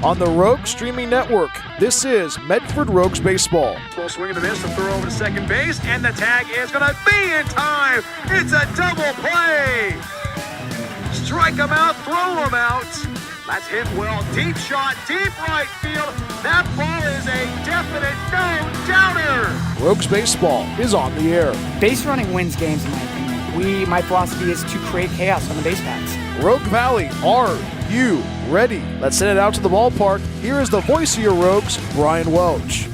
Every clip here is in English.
on the Rogues Streaming Network. This is Medford Rogues Baseball. Full swing and a miss, a throw over to second base, and the tag is going to be in time. It's a double play. Strike him out, throw him out. That's hit well. Deep shot, deep right field. That ball is a definite no-doubter. Rogues Baseball is on the air. Base running wins games, in my opinion. My philosophy is to create chaos on the base paths. Rogue Valley, are you ready? Let's send it out to the ballpark. Here is the voice of your Rogues, Brian Welch.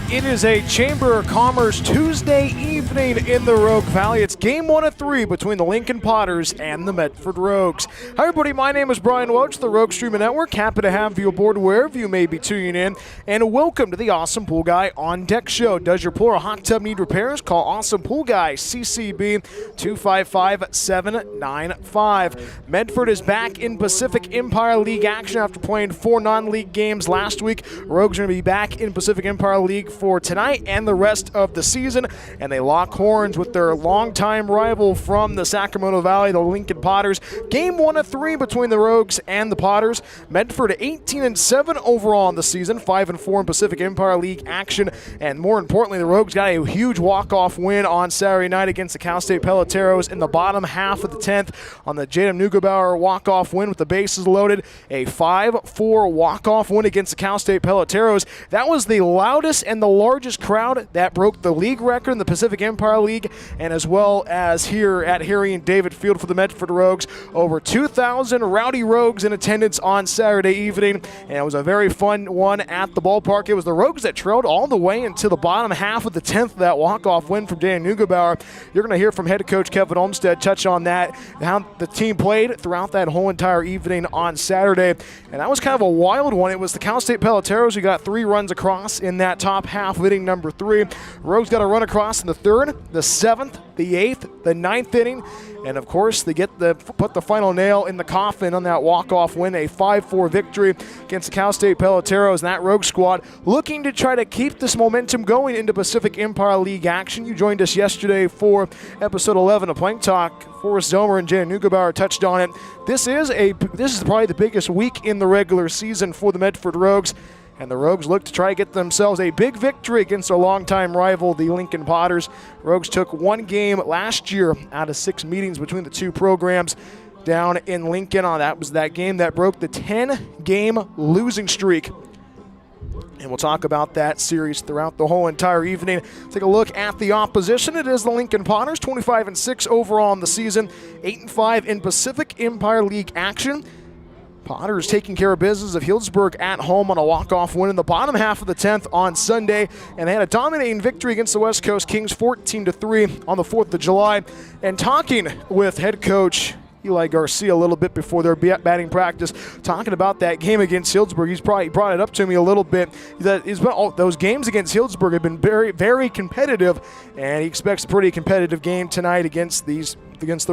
It is a Chamber of Commerce Tuesday evening in the Rogue Valley. It's game 1 of 3 between the Lincoln Potters and the Medford Rogues. Hi everybody, my name is Brian Welch, the Rogue Streaming Network. Happy to have you aboard wherever you may be tuning in. And welcome to the Awesome Pool Guy on Deck show. Does your pool or hot tub need repairs? Call Awesome Pool Guy, CCB 255-795. Medford is back in Pacific Empire League action after playing 4 non-league games last week. Rogues are going to be back in Pacific Empire League for tonight and the rest of the season, and they lock horns with their longtime rival from the Sacramento Valley, the Lincoln Potters. Game 1 of 3 between the Rogues and the Potters. Medford 18-7 overall in the season, 5-4 in Pacific Empire League action, and more importantly, the Rogues got a huge walk-off win on Saturday night against the Cal State Peloteros in the bottom half of the 10th on the Jadam Neugebauer walk-off win with the bases loaded. A 5-4 walk-off win against the Cal State Peloteros. That was the loudest and the largest crowd that broke the league record in the Pacific Empire League, and as well as here at Harry and David Field for the Medford Rogues. Over 2,000 rowdy Rogues in attendance on Saturday evening, and it was a very fun one at the ballpark. It was the Rogues that trailed all the way into the bottom half of the 10th of that walk-off win from Dan Neugebauer. You're going to hear from head coach Kevin Olmstead touch on that, how the team played throughout that whole entire evening on Saturday, and that was kind of a wild one. It was the Cal State Peloteros who got 3 runs across in that top half of inning number 3. Rogues got a run across in the 3rd, the 7th, the 8th, the 9th inning, and of course they put the final nail in the coffin on that walk-off win, a 5-4 victory against the Cal State Peloteros, and that Rogue squad looking to try to keep this momentum going into Pacific Empire League action. You joined us yesterday for episode 11 of Plank Talk. Forrest Zomer and Jan Neugebauer touched on it. This is probably the biggest week in the regular season for the Medford Rogues. And the Rogues look to try to get themselves a big victory against their longtime rival, the Lincoln Potters. Rogues took 1 game last year out of 6 meetings between the 2 programs down in Lincoln. That was that game that broke the 10-game losing streak. And we'll talk about that series throughout the whole entire evening. Take a look at the opposition. It is the Lincoln Potters, 25-6 overall in the season, 8-5 in Pacific Empire League action. Potters taking care of business of Healdsburg at home on a walk-off win in the bottom half of the 10th on Sunday, and they had a dominating victory against the West Coast Kings 14-3 on the 4th of July. And talking with head coach Eli Garcia a little bit before their batting practice, talking about that game against Healdsburg, he's probably brought it up to me a little bit, that those games against Healdsburg have been very, very competitive, and he expects a pretty competitive game tonight against the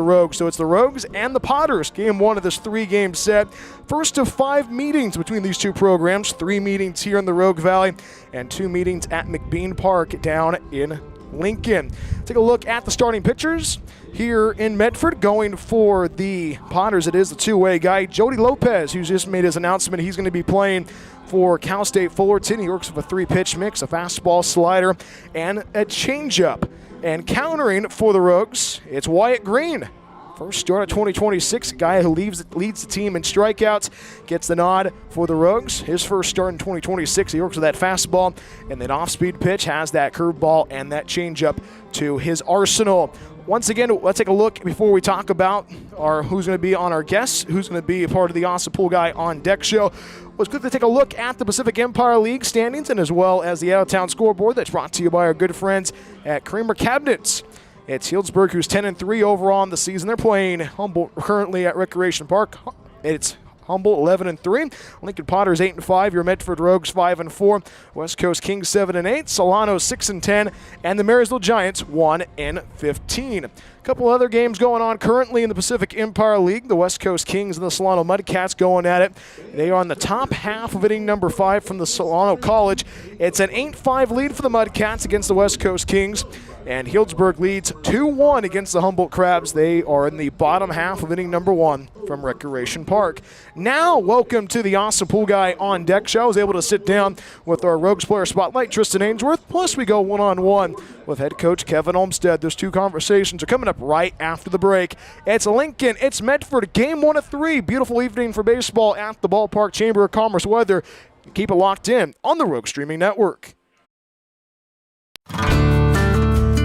Rogues. So it's the Rogues and the Potters, game 1 of this 3-game set. First of 5 meetings between these 2 programs, 3 meetings here in the Rogue Valley and 2 meetings at McBean Park down in Lincoln. Take a look at the starting pitchers here in Medford. Going for the Potters, it is the 2-way guy, Jody Lopez, who's just made his announcement. He's going to be playing for Cal State Fullerton. He works with a 3-pitch mix, a fastball, slider, and a changeup. And countering for the Rogues, it's Wyatt Green. First start of 2026, a guy who leads the team in strikeouts, gets the nod for the Rogues. His first start in 2026, he works with that fastball, and then off-speed pitch, has that curveball and that changeup to his arsenal. Once again, let's take a look before we talk about who's going to be on our guests, who's going to be a part of the Awesome Pool Guy on Deck show. Let's quickly take a look at the Pacific Empire League standings, and as well as the out-of-town scoreboard that's brought to you by our good friends at Kramer Cabinets. It's Healdsburg, who's 10-3 overall in the season. They're playing Humboldt currently at Recreation Park. It's Humboldt 11-3. Lincoln Potters 8-5. Your Medford Rogues 5-4. West Coast Kings 7-8. Solano 6-10, and the Marysville Giants 1-15. Couple other games going on currently in the Pacific Empire League. The West Coast Kings and the Solano Mudcats going at it. They are on the top half of inning number 5 from the Solano College. It's an 8-5 lead for the Mudcats against the West Coast Kings. And Healdsburg leads 2-1 against the Humboldt Crabs. They are in the bottom half of inning number 1 from Recreation Park. Now, welcome to the Awesome Pool Guy on Deck show. I was able to sit down with our Rogues player spotlight, Tristin Ainsworth. Plus, we go one-on-one with head coach Kevin Olmstead. Those two conversations are coming up right after the break. It's Lincoln, it's Medford, game 1 of 3. Beautiful evening for baseball at the ballpark. Chamber of Commerce weather. Keep it locked in on the Rogue Streaming Network.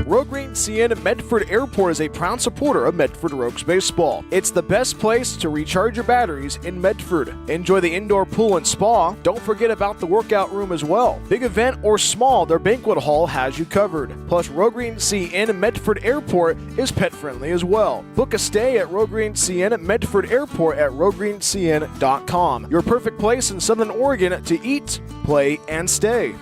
Rogue Green CN Medford Airport is a proud supporter of Medford Rogues baseball. It's the best place to recharge your batteries in Medford. Enjoy the indoor pool and spa. Don't forget about the workout room as well. Big event or small, their banquet hall has you covered. Plus, Rogue Green CN Medford Airport is pet friendly as well. Book a stay at Rogue Green CN Medford Airport at roguegreencn.com. Your perfect place in Southern Oregon to eat, play, and stay.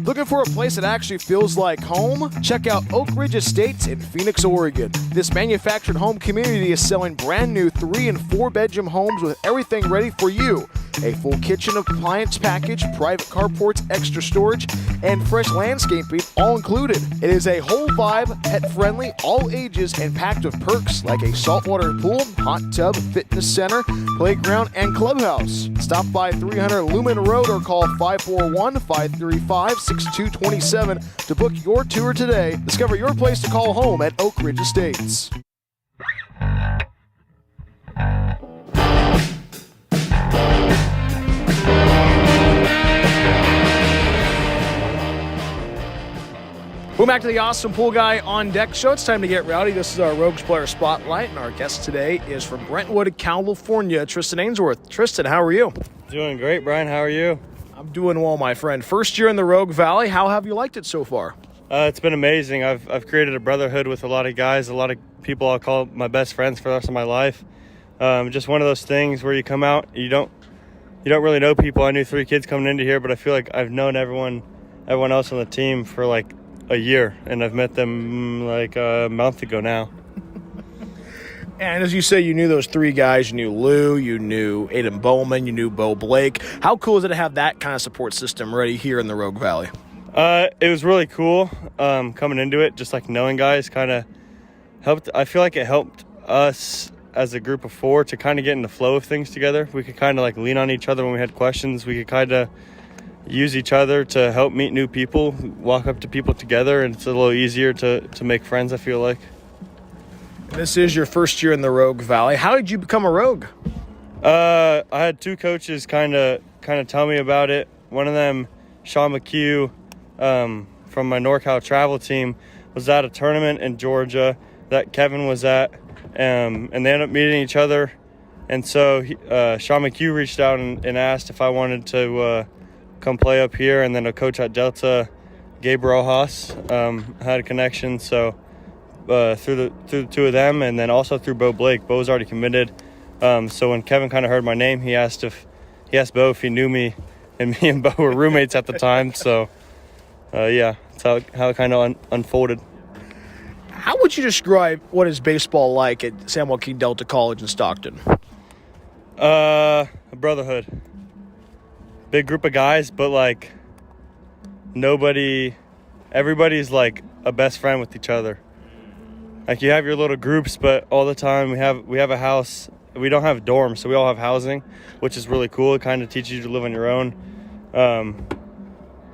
Looking for a place that actually feels like home? Check out Oak Ridge Estates in Phoenix, Oregon. This manufactured home community is selling brand new 3- and 4-bedroom homes with everything ready for you. A full kitchen appliance package, private carports, extra storage, and fresh landscaping all included. It is a whole vibe, pet-friendly, all ages, and packed with perks like a saltwater pool, hot tub, fitness center, playground, and clubhouse. Stop by 300 Lumen Road or call 541-535-6227 to book your tour today. Discover your place to call home at Oak Ridge Estates. Welcome back to the Awesome Pool Guy on Deck show. It's time to get rowdy. This is our Rogues Player Spotlight, and our guest today is from Brentwood, California, Tristin Ainsworth. Tristin, how are you? Doing great, Brian. How are you? I'm doing well, my friend. First year in the Rogue Valley. How have you liked it so far? It's been amazing. I've created a brotherhood with a lot of guys, a lot of people I'll call my best friends for the rest of my life. Just one of those things where you come out, you don't really know people. I knew 3 kids coming into here, but I feel like I've known everyone else on the team for like a year, and I've met them like a month ago now. And as you say, you knew those 3 guys. You knew Lou, you knew Aiden Bowman, you knew Bo Blake. How cool is it to have that kind of support system ready here in the Rogue Valley? It was really cool coming into it, just like knowing guys kind of helped. I feel like it helped us as a group of 4 to kind of get in the flow of things together. We could kind of like lean on each other when we had questions. We could kind of use each other to help meet new people, walk up to people together, and it's a little easier to make friends, I feel like. This is your first year in the Rogue Valley. How did you become a Rogue? I had 2 coaches kind of tell me about it. One of them, Sean McHugh, from my NorCal travel team, was at a tournament in Georgia that Kevin was at, and they ended up meeting each other. And so Sean McHugh reached out and asked if I wanted to come play up here, and then a coach at Delta, Gabe Rojas, had a connection. So through the 2 of them, and then also through Bo Blake. Bo was already committed. So when Kevin kind of heard my name, he asked Bo if he knew me, and me and Bo were roommates at the time. So yeah, that's how it kind of unfolded. How would you describe what is baseball like at San Joaquin Delta College in Stockton? A brotherhood. Big group of guys, but like everybody's like a best friend with each other. Like you have your little groups, but all the time we have a house. We don't have dorms, so we all have housing, which is really cool. It kind of teaches you to live on your own.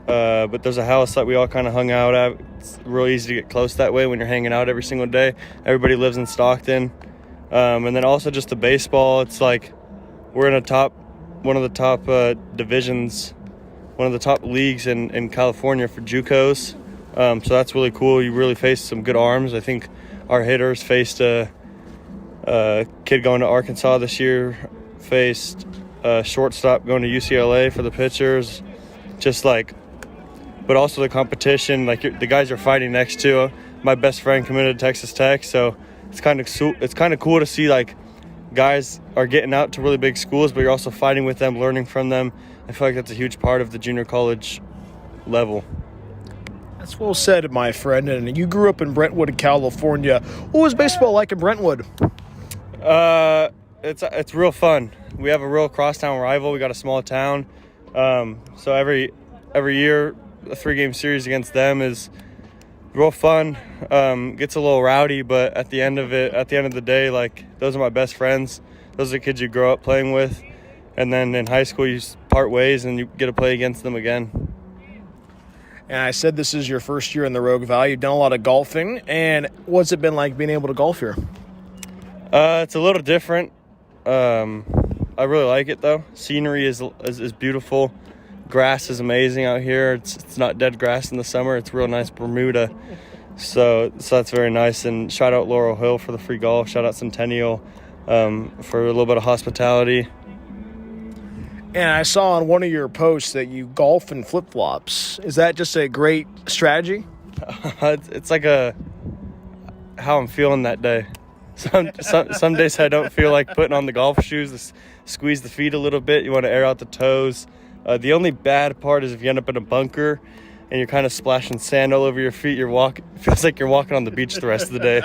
But there's a house that we all kind of hung out at. It's real easy to get close that way when you're hanging out every single day. Everybody lives in Stockton. And then also just the baseball. It's like we're in one of the top divisions, one of the top leagues in California for JUCOs. So that's really cool. You really face some good arms. I think our hitters faced a kid going to Arkansas this year, faced a shortstop going to UCLA for the pitchers. But also the competition, like the guys you're fighting next to. My best friend committed to Texas Tech, so it's kind of cool to see like guys are getting out to really big schools, but you're also fighting with them, learning from them. I feel like that's a huge part of the junior college level. That's well said, my friend. And you grew up in Brentwood, California. What was baseball like in Brentwood? It's real fun. We have a real crosstown rival. We got a small town, so every year a 3-game series against them is real fun. Gets a little rowdy, but at the end of the day, like, those are my best friends. Those are the kids you grow up playing with, and then in high school you part ways and you get to play against them again. And I said this is your first year in the Rogue Valley. You've done a lot of golfing, and what's it been like being able to golf here? It's a little different. I really like it though. Scenery is beautiful. Grass is amazing out here. It's not dead grass in the summer. It's real nice Bermuda. So that's very nice. And shout out Laurel Hill for the free golf. Shout out Centennial for a little bit of hospitality. And I saw on one of your posts that you golf in flip-flops. Is that just a great strategy? It's like how I'm feeling that day. Some days I don't feel like putting on the golf shoes to squeeze the feet a little bit. You want to air out the toes. The only bad part is if you end up in a bunker and you're kind of splashing sand all over your feet. It feels like you're walking on the beach the rest of the day.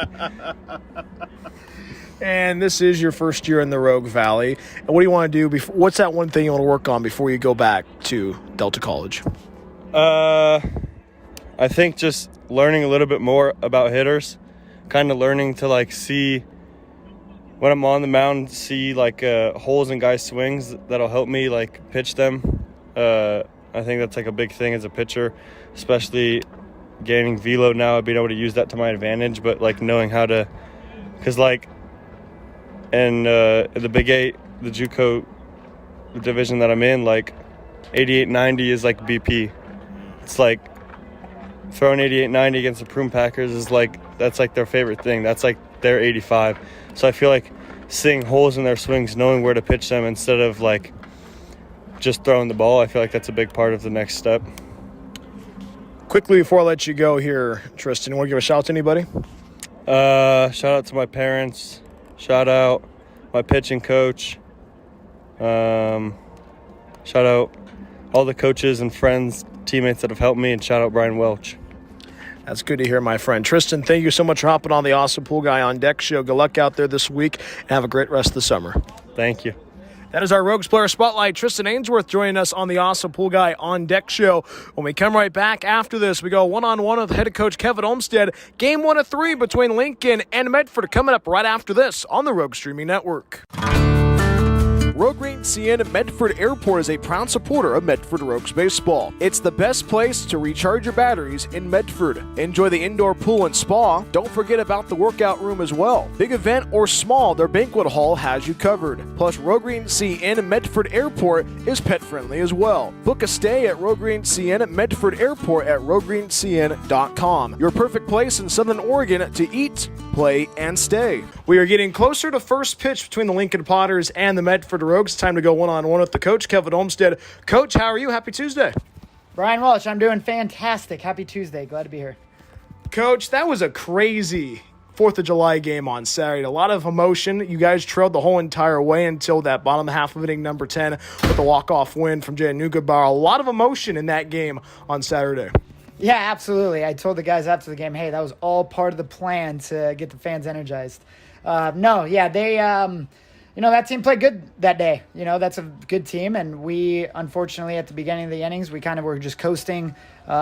And this is your first year in the Rogue Valley. And what do you want to do? What's that one thing you want to work on before you go back to Delta College? I think just learning a little bit more about hitters. Kind of learning to, like, see when I'm on the mound, see, like, holes in guys' swings that'll help me, like, pitch them. I think that's, like, a big thing as a pitcher, especially gaining velo now, being able to use that to my advantage, but, like, knowing how to – because, like, in the Big 8, the JUCO division that I'm in, like, 88-90 is, like, BP. It's, like, throwing 88-90 against the Prune Packers is, like, that's, like, their favorite thing. That's, like, their 85. So I feel like seeing holes in their swings, knowing where to pitch them instead of, like, just throwing the ball, I feel like that's a big part of the next step. Quickly before I let you go here, Tristin, want to give a shout out to anybody? Shout out to my parents. Shout out my pitching coach. Shout out all the coaches and friends, teammates that have helped me, and shout out Brian Welch. That's good to hear, my friend. Tristin, thank you so much for hopping on the Awesome Pool Guy on Deck show. Good luck out there this week, and have a great rest of the summer. Thank you. That is our Rogues Player Spotlight. Tristin Ainsworth joining us on the Awesome Pool Guy on Deck show. When we come right back after this, we go one-on-one with head coach Kevin Olmstead. Game 1 of 3 between Lincoln and Medford coming up right after this on the Rogue Streaming Network. Rogren CN Medford Airport is a proud supporter of Medford Rogues baseball. It's the best place to recharge your batteries in Medford. Enjoy the indoor pool and spa. Don't forget about the workout room as well. Big event or small, their banquet hall has you covered. Plus, Rogren CN Medford Airport is pet friendly as well. Book a stay at Rogren CN Medford Airport at rogrencn.com. Your perfect place in Southern Oregon to eat, play, and stay. We are getting closer to first pitch between the Lincoln Potters and the Medford Rogues. Time to go one-on-one with the coach, Kevin Olmstead. Coach, how are you? Happy Tuesday. Brian Welch, I'm doing fantastic. Happy Tuesday. Glad to be here. Coach, that was a crazy 4th of July game on Saturday. A lot of emotion. You guys trailed the whole entire way until that bottom half of inning number 10 with the walk-off win from Jay Nugabar. A lot of emotion in that game on Saturday. Yeah, absolutely. I told the guys after the game, hey, that was all part of the plan to get the fans energized. That team played good that day. That's a good team, and we, unfortunately, at the beginning of the innings, we kind of were just coasting.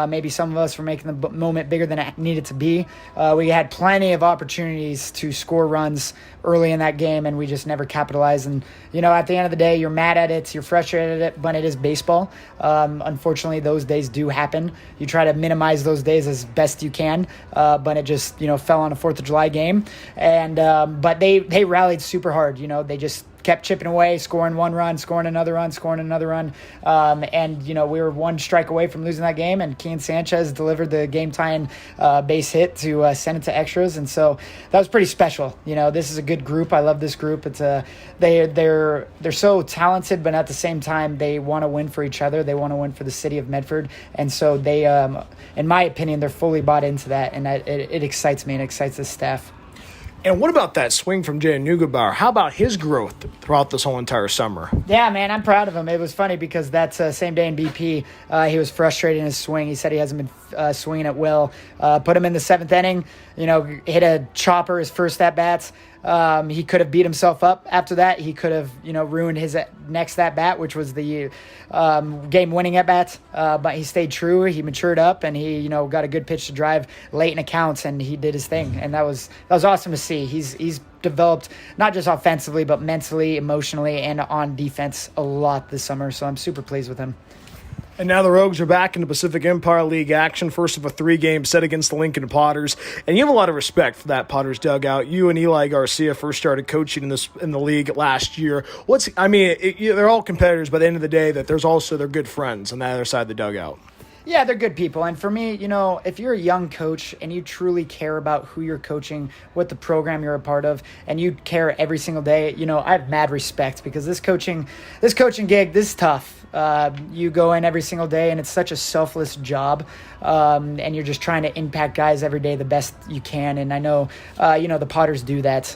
Maybe some of us were making the moment bigger than it needed to be. We had plenty of opportunities to score runs early in that game, and we just never capitalized. And, at the end of the day, you're mad at it, you're frustrated at it, but it is baseball. Unfortunately, those days do happen. You try to minimize those days as best you can, but it just, fell on a 4th of July game. And but they rallied super hard. They just kept chipping away, scoring one run, scoring another run. And we were one strike away from losing that game, and Kian Sanchez delivered the game-tying base hit to send it to extras. And so that was pretty special. This is a good group. I love this group. It's they're so talented, but at the same time, they want to win for each other. They want to win for the city of Medford. And so they, in my opinion, they're fully bought into that, and it excites me and excites the staff. And what about that swing from Jay Neugebauer? How about his growth throughout this whole entire summer? Yeah, man, I'm proud of him. It was funny because that same day in BP, he was frustrated in his swing. He said he hasn't been swinging at will. Put him in the 7th inning, hit a chopper his first at-bats. He could have beat himself up after that. He could have, ruined his next at-bat, which was the game-winning at-bat. But he stayed true. He matured up, and he, got a good pitch to drive late in accounts, and he did his thing. And that was awesome to see. He's developed not just offensively, but mentally, emotionally, and on defense a lot this summer. So I'm super pleased with him. And now the Rogues are back in the Pacific Empire League action, first of a 3-game set against the Lincoln Potters. And you have a lot of respect for that Potters dugout. You and Eli Garcia first started coaching in the league last year. They're all competitors, but at the end of the day, that they're good friends on the other side of the dugout. Yeah, they're good people. And for me, if you're a young coach and you truly care about who you're coaching, what the program you're a part of, and you care every single day, I have mad respect because this coaching gig, this is tough. You go in every single day and it's such a selfless job, and you're just trying to impact guys every day the best you can. And I know, the Potters do that.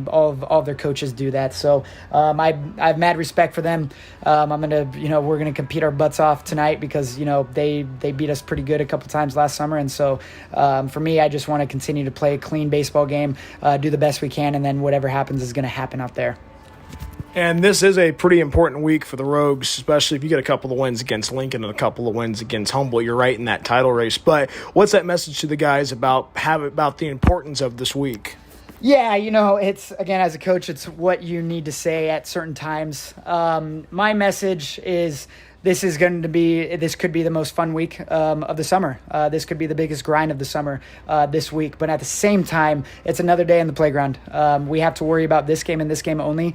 All of their coaches do that. So I have mad respect for them. We're gonna compete our butts off tonight because they beat us pretty good a couple times last summer. And so for me, I just want to continue to play a clean baseball game, do the best we can, and then whatever happens is going to happen out there. And this is a pretty important week for the Rogues, especially if you get a couple of wins against Lincoln and a couple of wins against Humboldt. You're right in that title race. But what's that message to the guys about the importance of this week? Yeah, it's, again, as a coach, it's what you need to say at certain times. My message is this could be the most fun week of the summer. This could be the biggest grind of the summer this week. But at the same time, it's another day in the playground. We have to worry about this game and this game only.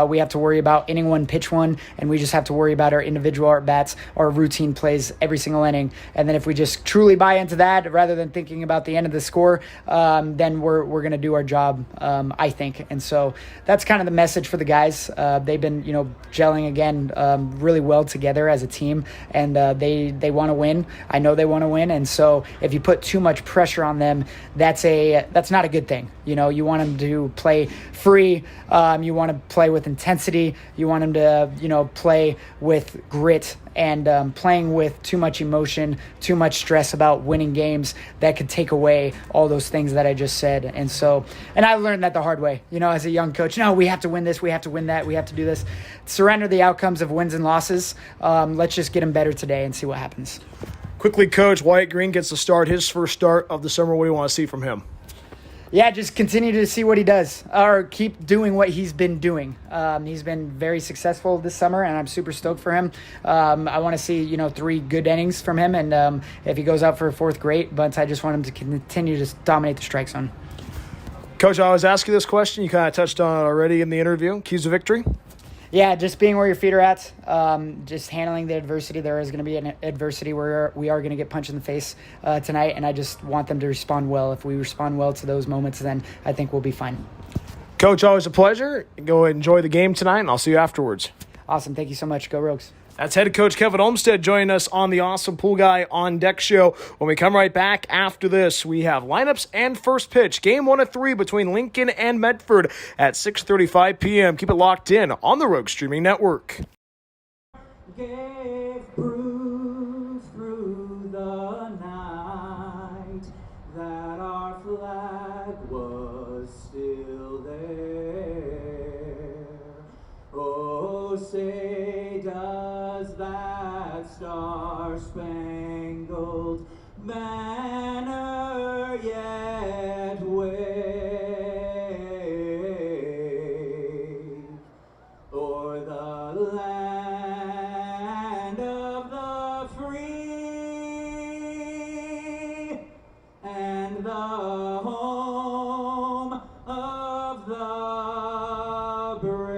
We have to worry about inning one, pitch one, and we just have to worry about our individual at-bats, our routine plays every single inning. And then if we just truly buy into that, rather than thinking about the end of the score, then we're going to do our job, I think. And so that's kind of the message for the guys. They've been, gelling again really well together as a team, and they want to win. I know they want to win, and so if you put too much pressure on them, that's not a good thing. You want them to play free. You want to play with intensity. You want them to play with grit. And playing with too much emotion, too much stress about winning games, that could take away all those things that I just said. And I learned that the hard way, as a young coach. No, we have to win this, we have to win that, we have to do this. Surrender the outcomes of wins and losses. Let's just get them better today and see what happens. Quickly, Coach, Wyatt Green gets to start his first start of the summer. What do you want to see from him? Yeah, just continue to see what he does, or keep doing what he's been doing. He's been very successful this summer, and I'm super stoked for him. I want to see, 3 good innings from him, and if he goes out for a 4th, great, but I just want him to continue to dominate the strike zone. Coach, I always ask you this question. You kind of touched on it already in the interview. Keys to victory? Yeah, just being where your feet are at, just handling the adversity. There is going to be an adversity where we are going to get punched in the face tonight, and I just want them to respond well. If we respond well to those moments, then I think we'll be fine. Coach, always a pleasure. Go enjoy the game tonight, and I'll see you afterwards. Awesome. Thank you so much. Go Rogues. That's head coach Kevin Olmstead joining us on the Awesome Pool Guy on Deck show. When we come right back after this, we have lineups and first pitch. Game 1 of 3 between Lincoln and Medford at 6:35 p.m. Keep it locked in on the Rogue Streaming Network. Gave proof through the night that our flag was still there. Oh, say does that star-spangled banner yet wave o'er the land of the free and the home of the brave?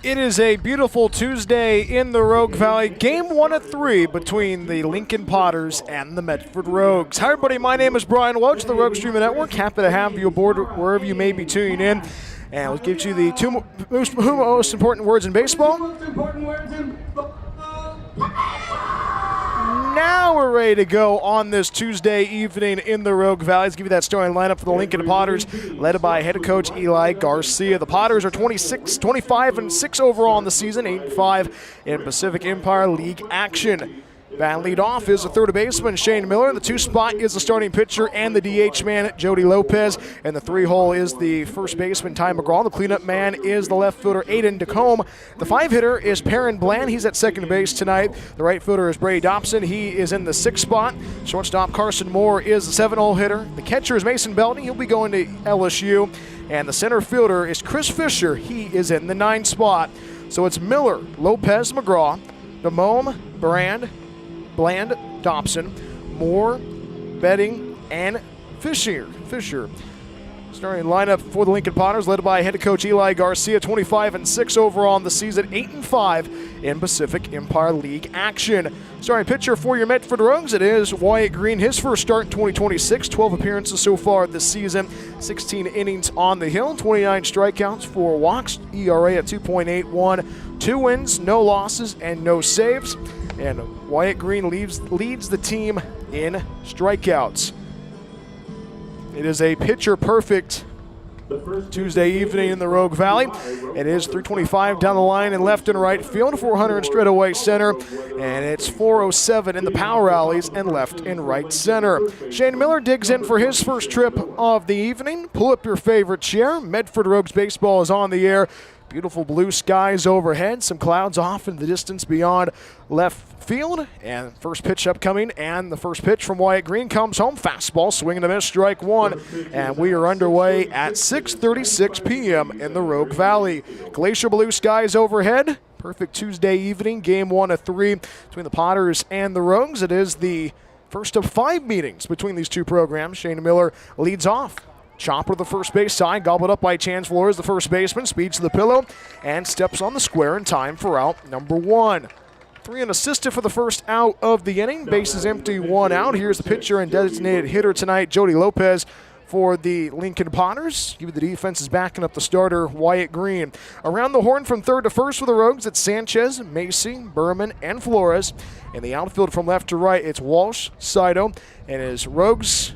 It is a beautiful Tuesday in the Rogue Valley. Game 1 of 3 between the Lincoln Potters and the Medford Rogues. Hi, everybody. My name is Brian Welch, the Rogue Streaming Network. Happy to have you aboard wherever you may be tuning in. And we'll give you the two most important words in baseball. Now we're ready to go on this Tuesday evening in the Rogue Valley. Let's give you that starting lineup for the Lincoln Potters, led by head coach Eli Garcia. The Potters are 25-6 overall in the season, 8-5 in Pacific Empire League action. Batting lead off is the third baseman, Shane Miller. The 2 spot is the starting pitcher and the DH man, Jody Lopez. And the 3 hole is the first baseman, Ty McGraw. The cleanup man is the left fielder, Aiden DeCombe. The 5 hitter is Perrin Bland. He's at second base tonight. The right fielder is Brady Dobson. He is in the 6th spot. Shortstop Carson Moore is the 7 hole hitter. The catcher is Mason Belton. He'll be going to LSU. And the center fielder is Chris Fisher. He is in the 9th spot. So it's Miller, Lopez, McGraw, DeMome, Bland, Dobson, Moore, Betting, and Fisher. Starting lineup for the Lincoln Potters, led by head coach Eli Garcia, 25-6 overall in the season, 8-5 in Pacific Empire League action. Starting pitcher for your Medford Rogues, it is Wyatt Green. His first start in 2026, 12 appearances so far this season, 16 innings on the hill, 29 strikeouts, 4 walks, ERA at 2.81, 2 wins, no losses, and no saves. And Wyatt Green leads the team in strikeouts. It is a pitcher-perfect Tuesday evening in the Rogue Valley. It is 325 down the line in left and right field, 400 in straightaway center, and it's 407 in the power alleys and left and right center. Shane Miller digs in for his first trip of the evening. Pull up your favorite chair. Medford Rogues baseball is on the air. Beautiful blue skies overhead, some clouds off in the distance beyond left field. And first pitch upcoming, and the first pitch from Wyatt Green comes home. Fastball, swing and a miss, strike 1. And we are underway at 6:36 p.m. in the Rogue Valley. Glacier blue skies overhead. Perfect Tuesday evening, game 1 of 3 between the Potters and the Rogues. It is the first of 5 meetings between these two programs. Shane Miller leads off. Chopper to the first base side, gobbled up by Chance Flores, the first baseman, speeds to the pillow, and steps on the square in time for out number 1. 3 unassisted for the first out of the inning. Bases empty, 1 out. Here's the pitcher and designated hitter tonight, Jody Lopez, for the Lincoln Potters. Give the defense is backing up the starter, Wyatt Green. Around the horn from third to first for the Rogues, it's Sanchez, Macy, Berman, and Flores. In the outfield from left to right, it's Walsh, Saito, and his Rogues'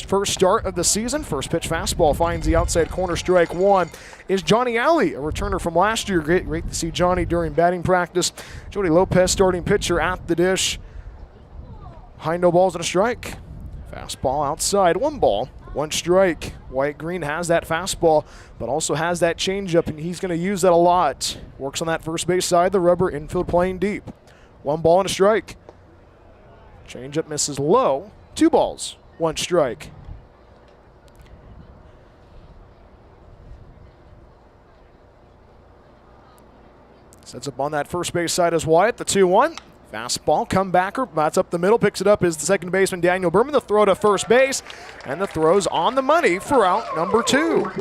first start of the season. First pitch fastball finds the outside corner, strike 1. Is Johnny Alley, a returner from last year. Great to see Johnny during batting practice. Jody Lopez, starting pitcher at the dish. High no balls and a strike. Fastball outside, 1 ball, 1 strike. Wyatt Green has that fastball, but also has that changeup, and he's going to use that a lot. Works on that first base side, the rubber, infield playing deep. 1 ball and a strike. Changeup misses low, 2 balls. 1 strike. Sets up on that first base side as Wyatt, the 2-1. Fastball, comebacker, bats up the middle, picks it up is the second baseman Daniel Berman. The throw to first base, and the throw's on the money for out number 2.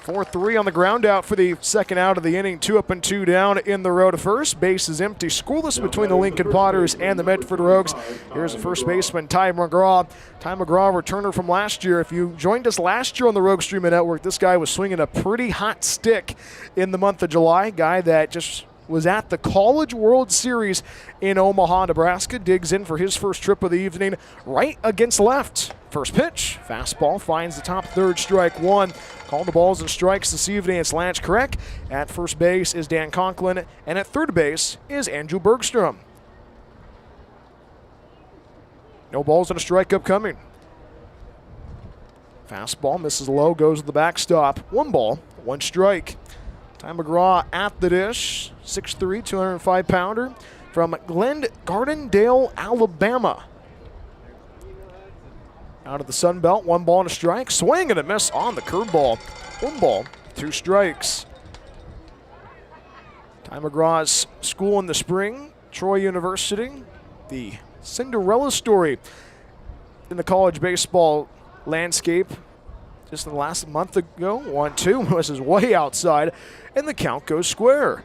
4-3 on the ground out for the second out of the inning. 2 up and 2 down in the row to first. Base is empty. Scoreless between the Lincoln Potters and the Medford Rogues. Here's the first baseman, Ty McGraw. Ty McGraw, returner from last year. If you joined us last year on the Rogue Streaming Network, this guy was swinging a pretty hot stick in the month of July. Guy that just was at the College World Series in Omaha, Nebraska. Digs in for his first trip of the evening, right against left. First pitch, fastball finds the top third, strike 1. Call the balls and strikes this evening. It's Lance Craig. At first base is Dan Conklin, and at third base is Andrew Bergstrom. No balls and a strike upcoming. Fastball misses low, goes to the backstop. 1 ball, 1 strike. Ty McGraw at the dish, 6'3", 205-pounder from Gardendale, Alabama. Out of the Sun Belt, 1 ball and a strike. Swing and a miss on the curveball. 1 ball, 2 strikes. Ty McGraw's school in the spring, Troy University. The Cinderella story in the college baseball landscape. Just in the last month ago, 1-2, this is way outside, and the count goes square.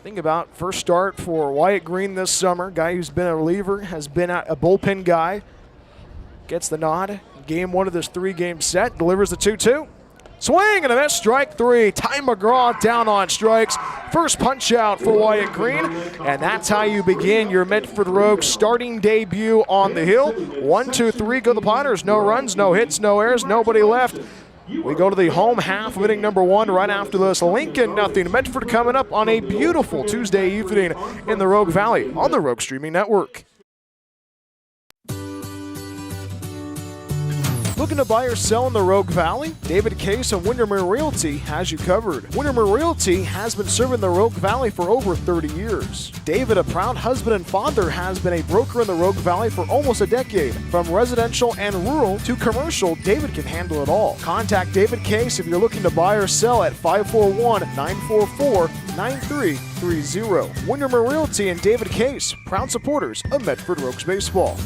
Think about first start for Wyatt Green this summer, guy who's been a reliever, has been a bullpen guy, gets the nod. Game 1 of this 3-game set, delivers the 2-2. Swing and a miss, strike 3. Ty McGraw down on strikes. First punch out for Wyatt Green, and that's how you begin your Medford Rogues starting debut on the hill. 1, 2, 3, go the Potters. No runs, no hits, no errors, nobody left. We go to the home half of inning number 1 right after this. Lincoln nothing. Medford coming up on a beautiful Tuesday evening in the Rogue Valley on the Rogue Streaming Network. Looking to buy or sell in the Rogue Valley? David Case of Windermere Realty has you covered. Windermere Realty has been serving the Rogue Valley for over 30 years. David, a proud husband and father, has been a broker in the Rogue Valley for almost a decade. From residential and rural to commercial, David can handle it all. Contact David Case if you're looking to buy or sell at 541-944-9330. Windermere Realty and David Case, proud supporters of Medford Rogues Baseball.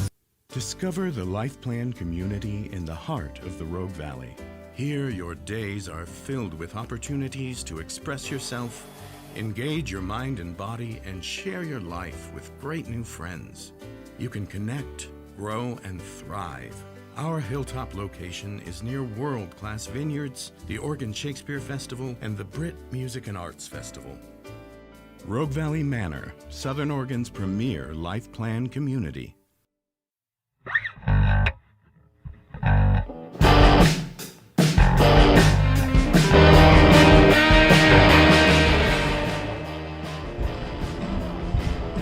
Discover the Life Plan community in the heart of the Rogue Valley. Here, your days are filled with opportunities to express yourself, engage your mind and body, and share your life with great new friends. You can connect, grow, and thrive. Our hilltop location is near world-class vineyards, the Oregon Shakespeare Festival, and the Brit Music and Arts Festival. Rogue Valley Manor, Southern Oregon's premier Life Plan community.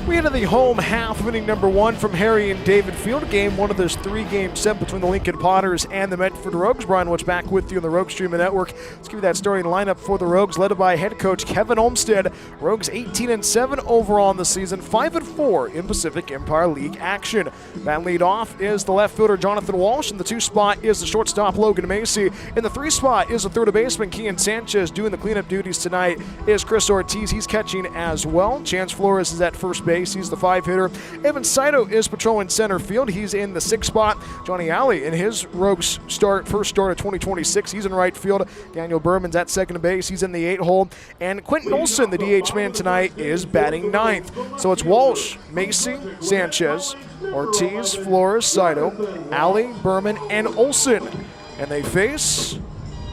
We enter the home half of inning number 1 from Harry and David Field. Game 1 of this 3-game set between the Lincoln Potters and the Medford Rogues. Brian Woods back with you on the Rogue Streaming Network. Let's give you that starting lineup for the Rogues, led by head coach Kevin Olmstead. Rogues 18-7 overall in the season, 5-4 in Pacific Empire League action. Batting lead off is the left fielder Jonathan Walsh. In the 2 spot is the shortstop Logan Macy. In the 3 spot is the third baseman Kian Sanchez. Doing the cleanup duties tonight is Chris Ortiz. He's catching as well. Chance Flores is at first base. He's the 5-hitter. Evan Saito is patrolling center field. He's in the 6th spot. Johnny Alley in his Rogues first start of 2026. He's in right field. Daniel Berman's at second base. He's in the 8 hole. And Quinton Olson, the DH man tonight, is batting 9th. So it's Walsh, Macy, Sanchez, Ortiz, Flores, Saito, Alley, Berman, and Olson. And they face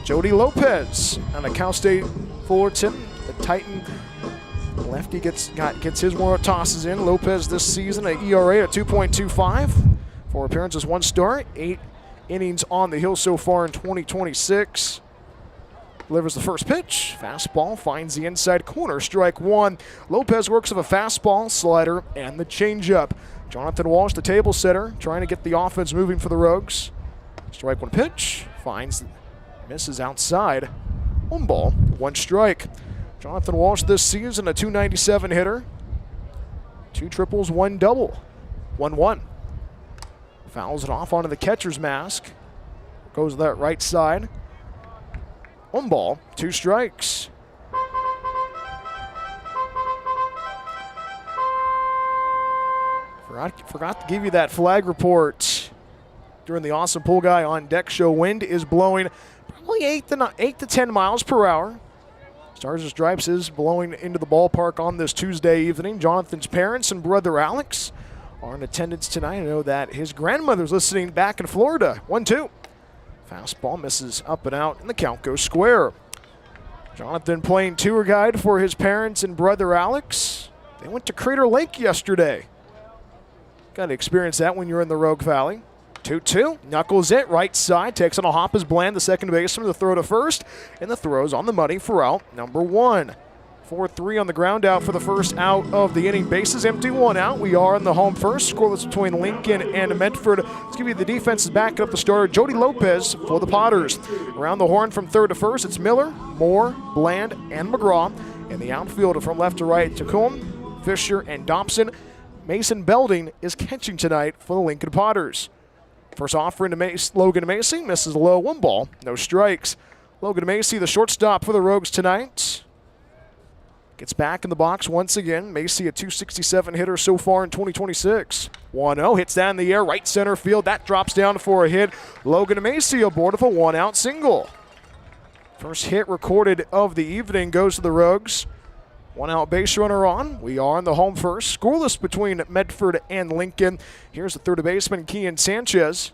Jody Lopez on a Cal State Fullerton, the Titan. Lefty gets his more tosses in. Lopez this season, an ERA at 2.25. 4 appearances, 1 start, 8 innings on the hill so far in 2026. Delivers the first pitch. Fastball finds the inside corner. Strike 1. Lopez works with a fastball, slider, and the changeup. Jonathan Walsh, the table setter, trying to get the offense moving for the Rogues. Strike 1 pitch. Finds, misses outside. 1 ball, 1 strike. Jonathan Walsh this season, a .297 hitter. 2 triples, 1 double. 1-1. Fouls it off onto the catcher's mask. Goes to that right side. 1 ball, 2 strikes. Forgot to give you that flag report during the Awesome Pool Guy on Deck show. Wind is blowing probably 8 to 10 miles per hour. Stars and Stripes is blowing into the ballpark on this Tuesday evening. Jonathan's parents and brother Alex are in attendance tonight. I know that his grandmother's listening back in Florida. 1-2. Fastball misses up and out, and the count goes square. Jonathan playing tour guide for his parents and brother Alex. They went to Crater Lake yesterday. Got to experience that when you're in the Rogue Valley. 2-2, knuckles it, right side, takes on a hop as Bland, the second baseman, the throw to first, and the throw's on the money for out number 1. 4-3 on the ground out for the first out of the inning. Bases empty, 1 out. We are in the home first. Scoreless between Lincoln and Medford. Let's give you the defenses backing up the starter, Jody Lopez for the Potters. Around the horn from third to first, it's Miller, Moore, Bland, and McGraw. And the outfield from left to right, Tacombe, Fisher, and Dobson. Mason Belding is catching tonight for the Lincoln Potters. First offering to Logan Macy, misses low, 1 ball, no strikes. Logan Macy, the shortstop for the Rogues tonight. Gets back in the box once again. Macy, a .267 hitter so far in 2026. 1-0, hits that in the air, right center field. That drops down for a hit. Logan Macy aboard of a 1-out single. First hit recorded of the evening goes to the Rogues. 1-out base runner on. We are in the home first. Scoreless between Medford and Lincoln. Here's the third baseman, Kian Sanchez.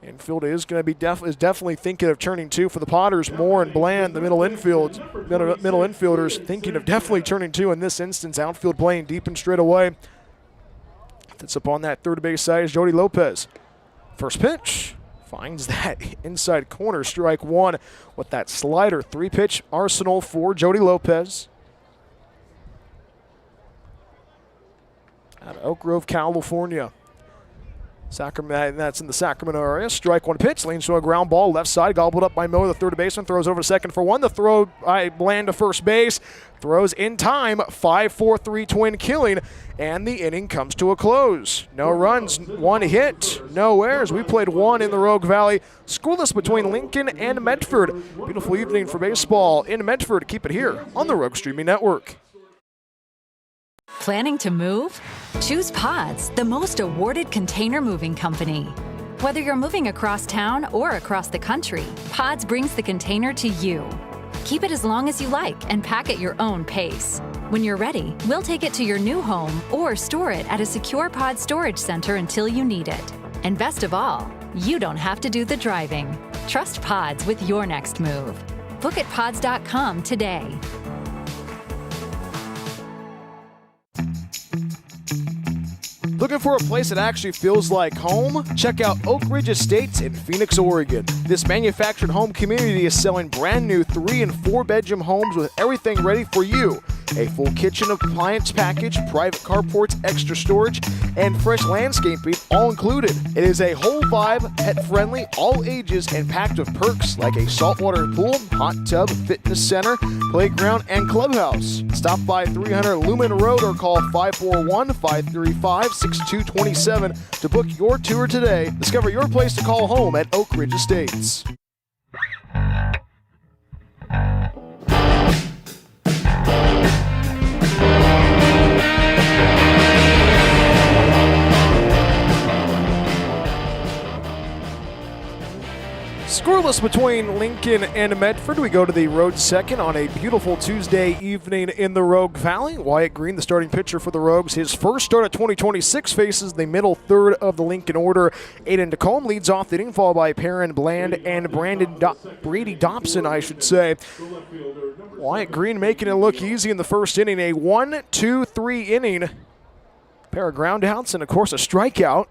Infield is going to be definitely thinking of turning two for the Potters. Moore and Bland, the middle infielders, thinking of definitely turning two in this instance. Outfield playing deep and straight away. That's up on that third base side is Jody Lopez. First pitch finds that inside corner, strike one with that slider. 3-pitch arsenal for Jody Lopez. Out of Oak Grove, California. Sacramento, that's in the Sacramento area. Strike one pitch, leans to a ground ball, left side, gobbled up by Miller, the third baseman, throws over to second for one. The throw by Bland to first base, throws in time, 5-4-3 twin killing, and the inning comes to a close. No runs, one hit, no errors. We played one in the Rogue Valley. Scoreless between Lincoln and Medford. Beautiful evening for baseball in Medford. Keep it here on the Rogue Streaming Network. Planning to move? Choose Pods, the most awarded container moving company. Whether you're moving across town or across the country, Pods brings the container to you. Keep it as long as you like and pack at your own pace. When you're ready, we'll take it to your new home or store it at a secure Pod storage center until you need it. And best of all, you don't have to do the driving. Trust Pods with your next move. Book at pods.com today. Looking for a place that actually feels like home? Check out Oak Ridge Estates in Phoenix, Oregon. This manufactured home community is selling brand new 3- and 4-bedroom homes with everything ready for you. A full kitchen appliance package, private carports, extra storage, and fresh landscaping all included. It is a whole vibe, pet-friendly, all ages, and packed with perks like a saltwater pool, hot tub, fitness center, playground, and clubhouse. Stop by 300 Lumen Road or call 541-535-6227 to book your tour today. Discover your place to call home at Oak Ridge Estates. Scoreless between Lincoln and Medford. We go to the road second on a beautiful Tuesday evening in the Rogue Valley. Wyatt Green, the starting pitcher for the Rogues, his first start of 2026, faces the middle third of the Lincoln order. Aiden Tacombe leads off the inning, followed by Perrin Bland and Brady Dobson, I should say. Wyatt Green making it look easy in the first inning. A 1-2-3 inning. A pair of groundouts and, of course, a strikeout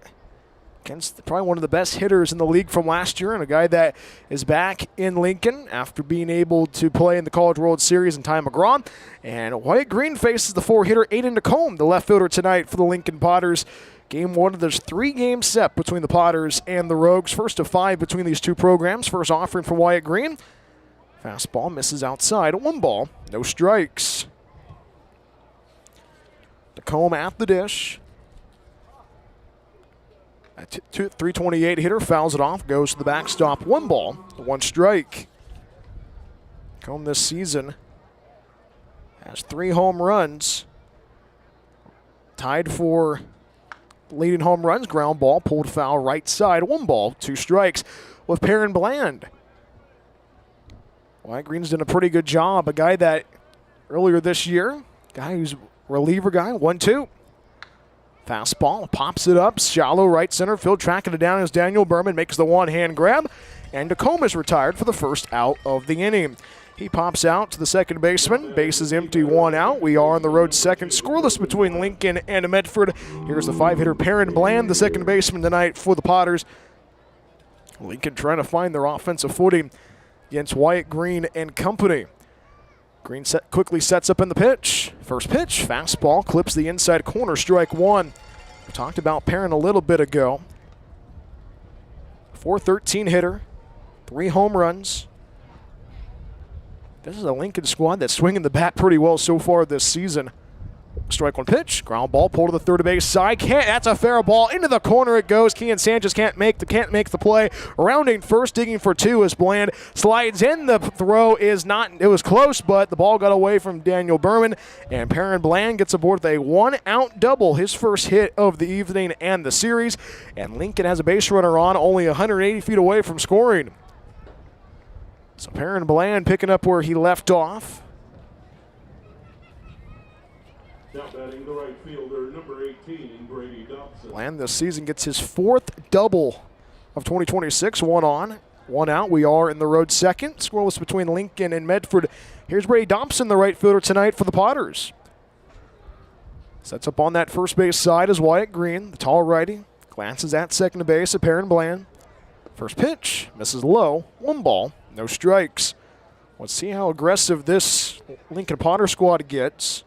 against probably one of the best hitters in the league from last year, and a guy that is back in Lincoln after being able to play in the College World Series in Ty McGraw. And Wyatt Green faces the 4-hitter Aiden Tacombe, the left fielder tonight for the Lincoln Potters. Game one of this 3-game set between the Potters and the Rogues. First of 5 between these two programs. First offering for Wyatt Green. Fastball misses outside. 1 ball, no strikes. Tacombe at the dish. A 328 hitter fouls it off, goes to the backstop. 1 ball, 1 strike. Tacombe this season has 3 home runs. Tied for leading home runs. Ground ball, pulled foul, right side. 1 ball, 2 strikes with Perrin Bland. Wyatt Green's done a pretty good job. A guy that earlier this year, guy who's a reliever guy. 1-2. Fastball, pops it up, shallow right center field, tracking it down as Daniel Berman makes the one-hand grab, and Tacombe is retired for the first out of the inning. He pops out to the second baseman, base is empty, 1 out. We are on the road second, scoreless between Lincoln and Medford. Here's the 5-hitter Perrin Bland, the second baseman tonight for the Potters. Lincoln trying to find their offensive footing against Wyatt Green and company. Green quickly sets up in the pitch. First pitch, fastball, clips the inside corner, strike 1. We talked about Perrin a little bit ago. 413 hitter, 3 home runs. This is a Lincoln squad that's swinging the bat pretty well so far this season. Strike 1 pitch, ground ball, pulled to the third base side. That's a fair ball. Into the corner it goes. Kian Sanchez can't make the play. Rounding first, digging for 2 as Bland slides in. The throw is not, it was close, but the ball got away from Daniel Berman. And Perrin Bland gets aboard with a 1-out double, his first hit of the evening and the series. And Lincoln has a base runner on, only 180 feet away from scoring. So Perrin Bland picking up where he left off. Now batting the right fielder, number 18, Brady Dobson. Bland this season gets his 4th double of 2026. 1 on, 1 out. We are in the road second. Scoreless between Lincoln and Medford. Here's Brady Dobson, the right fielder tonight for the Potters. Sets up on that first base side is Wyatt Green, the tall righty. Glances at second base at Perrin Bland. First pitch, misses low. 1 ball, no strikes. Let's see how aggressive this Lincoln Potter squad gets.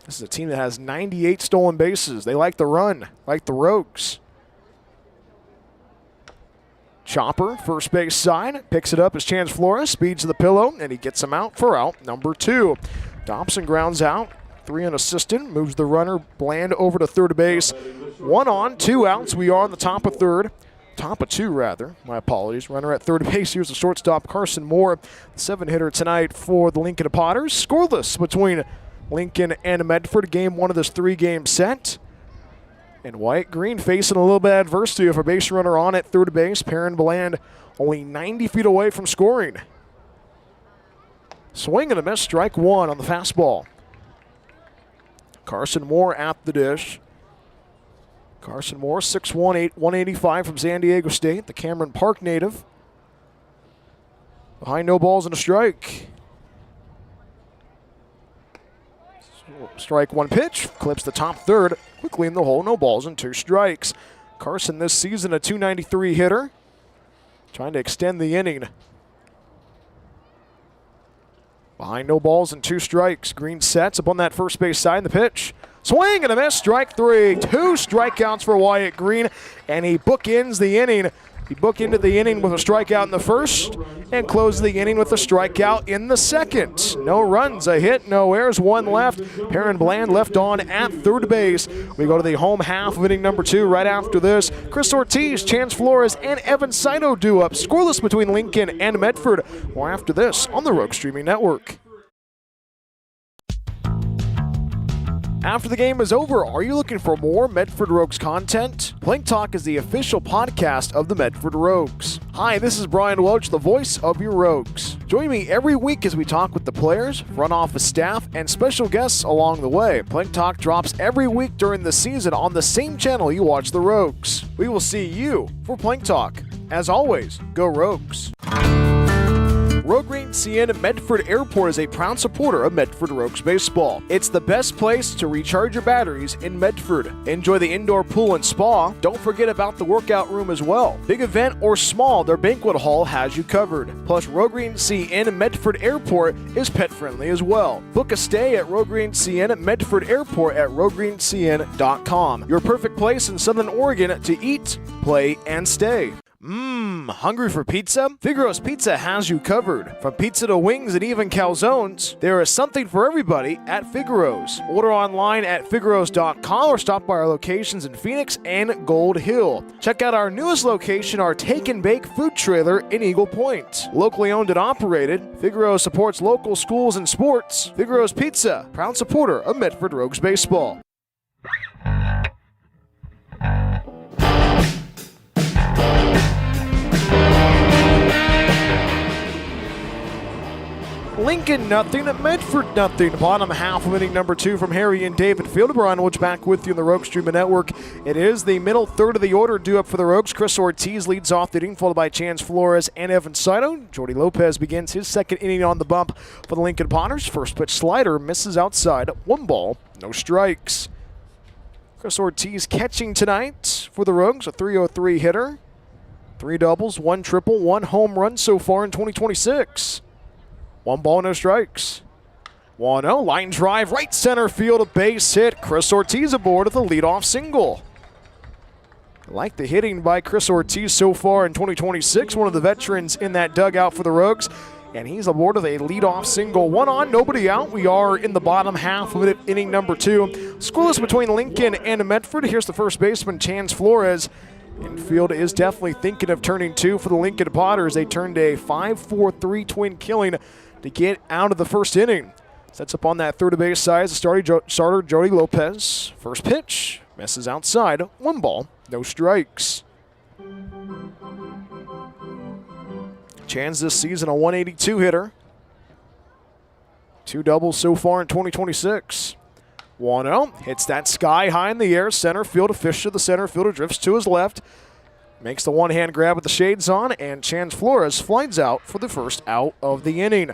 This is a team that has 98 stolen bases. They like the run, like the Rogues. Chopper, first base side, picks it up as Chance Flores speeds to the pillow, and he gets him out for out number 2. Dobson grounds out, 3 unassisted, moves the runner Bland over to third base. 1 on, 2 outs. We are on the top of third. Top of 2, rather. My apologies. Runner at third base. Here's the shortstop, Carson Moore, the 7-hitter tonight for the Lincoln Potters. Scoreless between Lincoln and Medford. Game 1 of this 3-game set. And Wyatt Green facing a little bit of adversity of a base runner on at third base. Perrin Bland only 90 feet away from scoring. Swing and a miss, strike 1 on the fastball. Carson Moore at the dish. Carson Moore, 6'1", 185 from San Diego State, the Cameron Park native. Behind, no balls and a strike. Strike 1 pitch, clips the top third, quickly in the hole, no balls and 2 strikes. Carson this season a .293 hitter, trying to extend the inning. Behind, no balls and 2 strikes. Green sets up on that first base side in the pitch. Swing and a miss, strike 3. 2 strikeouts for Wyatt Green, and he bookends the inning. He bookended the inning with a strikeout in the first and closed the inning with a strikeout in the second. No runs, a hit, no errors, 1 left. Perrin Bland left on at third base. We go to the home half of inning number 2 right after this. Chris Ortiz, Chance Flores, and Evan Saito do up. Scoreless between Lincoln and Medford. More after this on the Rogue Streaming Network. After the game is over, are you looking for more Medford Rogues content? Plank Talk is the official podcast of the Medford Rogues. Hi, this is Brian Welch, the voice of your Rogues. Join me every week as we talk with the players, front office staff, and special guests along the way. Plank Talk drops every week during the season on the same channel you watch the Rogues. We will see you for Plank Talk. As always, go Rogues. Rogue Green CN Medford Airport is a proud supporter of Medford Rogues baseball. It's the best place to recharge your batteries in Medford. Enjoy the indoor pool and spa. Don't forget about the workout room as well. Big event or small, their banquet hall has you covered. Plus, Rogue Green CN Medford Airport is pet friendly as well. Book a stay at Rogue Green CN Medford Airport at roguegreencn.com. Your perfect place in Southern Oregon to eat, play, and stay. Hungry for pizza? Figaro's Pizza has you covered. From pizza to wings and even calzones, there is something for everybody at Figaro's. Order online at figaros.com or stop by our locations in Phoenix and Gold Hill. Check out our newest location, our Take and Bake food trailer in Eagle Point. Locally owned and operated, Figaro's supports local schools and sports. Figaro's Pizza, proud supporter of Medford Rogues baseball. Lincoln nothing, Medford nothing. Bottom half of inning number 2 from Harry and David Field. Brian Welch back with you on the Rogue Streaming Network. It is the middle third of the order due up for the Rogues. Chris Ortiz leads off the inning, followed by Chance Flores and Evan Saito. Jordy Lopez begins his second inning on the bump for the Lincoln Potters. First pitch slider misses outside. 1 ball, no strikes. Chris Ortiz catching tonight for the Rogues, a .303 hitter. 3 doubles, 1 triple, 1 home run so far in 2026. 1 ball, no strikes. 1-0, line drive, right center field, a base hit. Chris Ortiz aboard with a leadoff single. I like the hitting by Chris Ortiz so far in 2026, one of the veterans in that dugout for the Rogues. And he's aboard with a leadoff single. 1 on, nobody out. We are in the bottom half of it, inning number 2. Scoreless between Lincoln and Medford. Here's the first baseman, Chance Flores. Infield is definitely thinking of turning 2 for the Lincoln Potters. They turned a 5-4-3 twin killing to get out of the first inning. Sets up on that third base side as the starter Jordy Lopez. First pitch, misses outside. 1 ball, no strikes. Chance this season a .182 hitter. 2 doubles so far in 2026. 1-0. Hits that sky high in the air. Center field, a fish to the center fielder, drifts to his left. Makes the one-hand grab with the shades on, and Chance Flores flies out for the first out of the inning.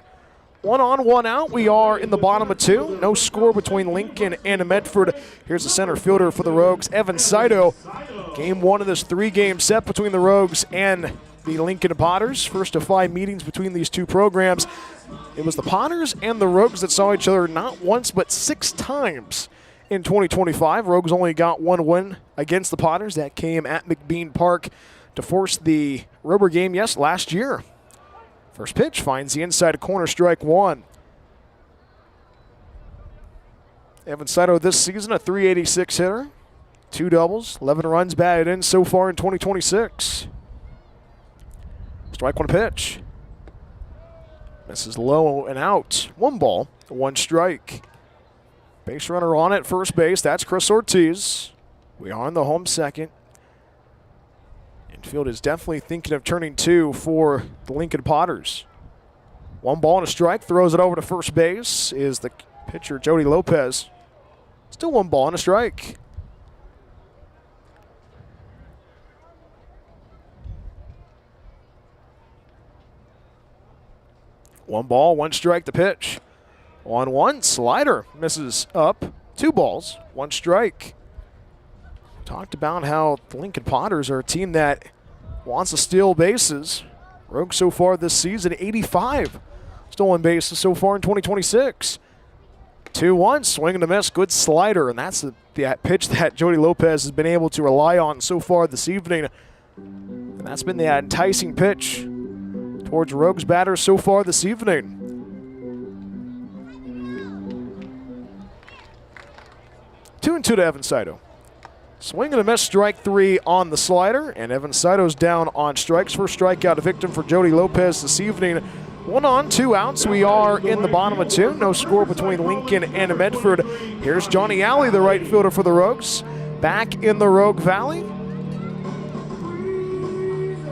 1 on, 1 out. We are in the bottom of 2. No score between Lincoln and Medford. Here's the center fielder for the Rogues, Evan Saito. Game 1 of this 3-game set between the Rogues and the Lincoln Potters. First of 5 meetings between these two programs. It was the Potters and the Rogues that saw each other not once but 6 times in 2025. Rogues only got 1 win against the Potters. That came at McBean Park to force the rubber game, last year. First pitch finds the inside corner, strike 1. Evan Saito this season, a .386 hitter. 2 doubles, 11 runs batted in so far in 2026. Strike 1 pitch. Misses low and out. 1 ball, 1 strike. Base runner on at first base. That's Chris Ortiz. We are on the home second. Infield is definitely thinking of turning 2 for the Lincoln Potters. 1 ball and a strike. Throws it over to first base is the pitcher, Jody Lopez. Still 1 ball and a strike. One ball, 1 strike to pitch. 1-1, slider misses up. 2 balls, 1 strike. Talked about how the Lincoln Potters are a team that wants to steal bases. Rogues so far this season, 85 stolen bases so far in 2026. 2-1, swing and a miss, good slider, and that's the pitch that Jody Lopez has been able to rely on so far this evening. And that's been the enticing pitch towards Rogues batters so far this evening. 2-2 to Evan Saito. Swing and a miss, strike 3 on the slider, and Evan Saito's down on strikes. First strikeout victim for Jody Lopez this evening. 1 on, 2 outs. We are in the bottom of 2. No score between Lincoln and Medford. Here's Johnny Alley, the right fielder for the Rogues, back in the Rogue Valley.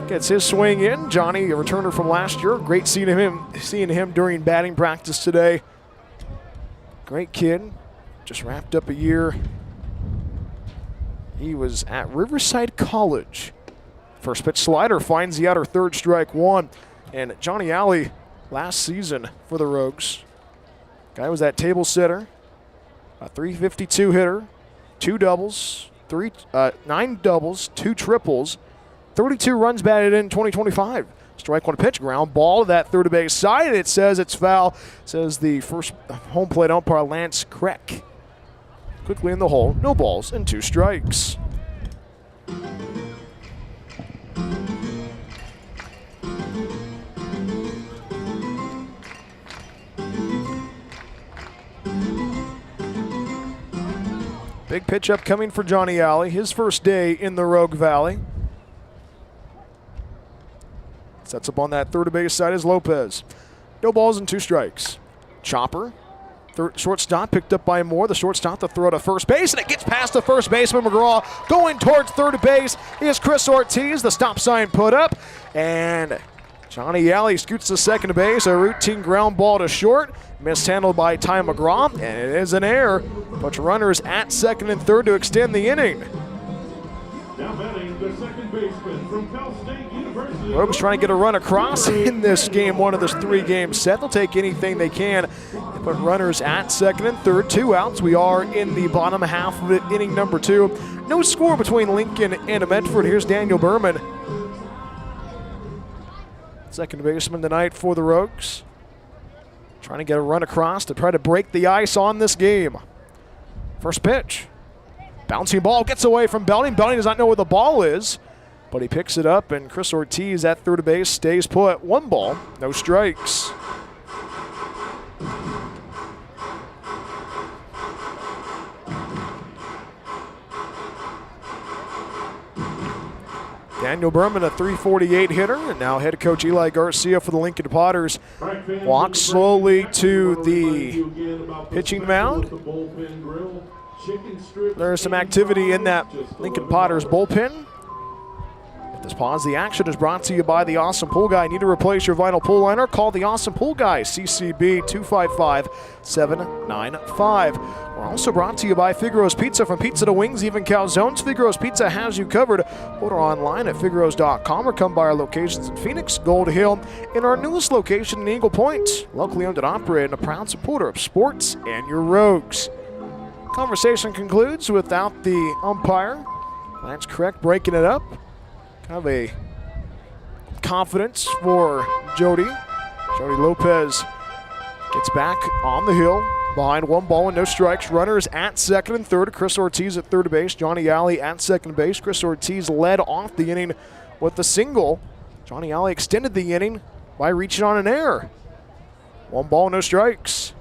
Gets his swing in. Johnny, a returner from last year. Great seeing him during batting practice today. Great kid. Just wrapped up a year. He was at Riverside College. First pitch slider finds the outer third, strike 1. And Johnny Alley last season for the Rogues. Guy was that table sitter. A .352 hitter. 2 doubles. 9 doubles. 2 triples. 32 runs batted in 2025. Strike 1 pitch, ground ball to that third base side. It says it's foul. Says the first home plate umpire, Lance Kreck. Quickly in the hole, no balls and 2 strikes. Big pitch upcoming for Johnny Alley, his first day in the Rogue Valley. Sets up on that third base side is Lopez. No balls and 2 strikes. Chopper. Shortstop picked up by Moore. The shortstop to throw to first base, and it gets past the first baseman McGraw. Going towards third base is Chris Ortiz. The stop sign put up, and Johnny Alley scoots to second base. A routine ground ball to short. Mishandled by Ty McGraw, and it is an error. Puts runners at second and third to extend the inning. Now batting the second baseman from Cal State University. Rogues trying to get a run across in this game 1 of this 3-game set. They'll take anything they can. They put runners at second and third. 2 outs. We are in the bottom half of it, inning number 2. No score between Lincoln and Medford. Here's Daniel Berman, second baseman tonight for the Rogues. Trying to get a run across to try to break the ice on this game. First pitch. Bouncing ball gets away from Belding. Belding does not know where the ball is, but he picks it up, and Chris Ortiz at third base stays put. 1 ball, no strikes. Daniel Berman, a .348 hitter, and now head coach Eli Garcia for the Lincoln Potters walks slowly to the pitching mound. There's some activity in that Lincoln Potters bullpen. This pause the action is brought to you by the Awesome Pool Guy. Need to replace your vinyl pool liner? Call the Awesome Pool Guy, CCB 255-795. We're also brought to you by Figaro's Pizza. From pizza to wings, even calzones, Figaro's Pizza has you covered. Order online at figaros.com or come by our locations in Phoenix, Gold Hill, and our newest location in Eagle Point. Locally owned and operated and a proud supporter of sports and your Rogues. Conversation concludes without the umpire. That's correct, breaking it up. Kind of a confidence for Jody. Jody Lopez gets back on the hill behind 1 ball and no strikes. Runners at second and third. Chris Ortiz at third base. Johnny Alley at second base. Chris Ortiz led off the inning with the single. Johnny Alley extended the inning by reaching on an error. 1 ball, no strikes.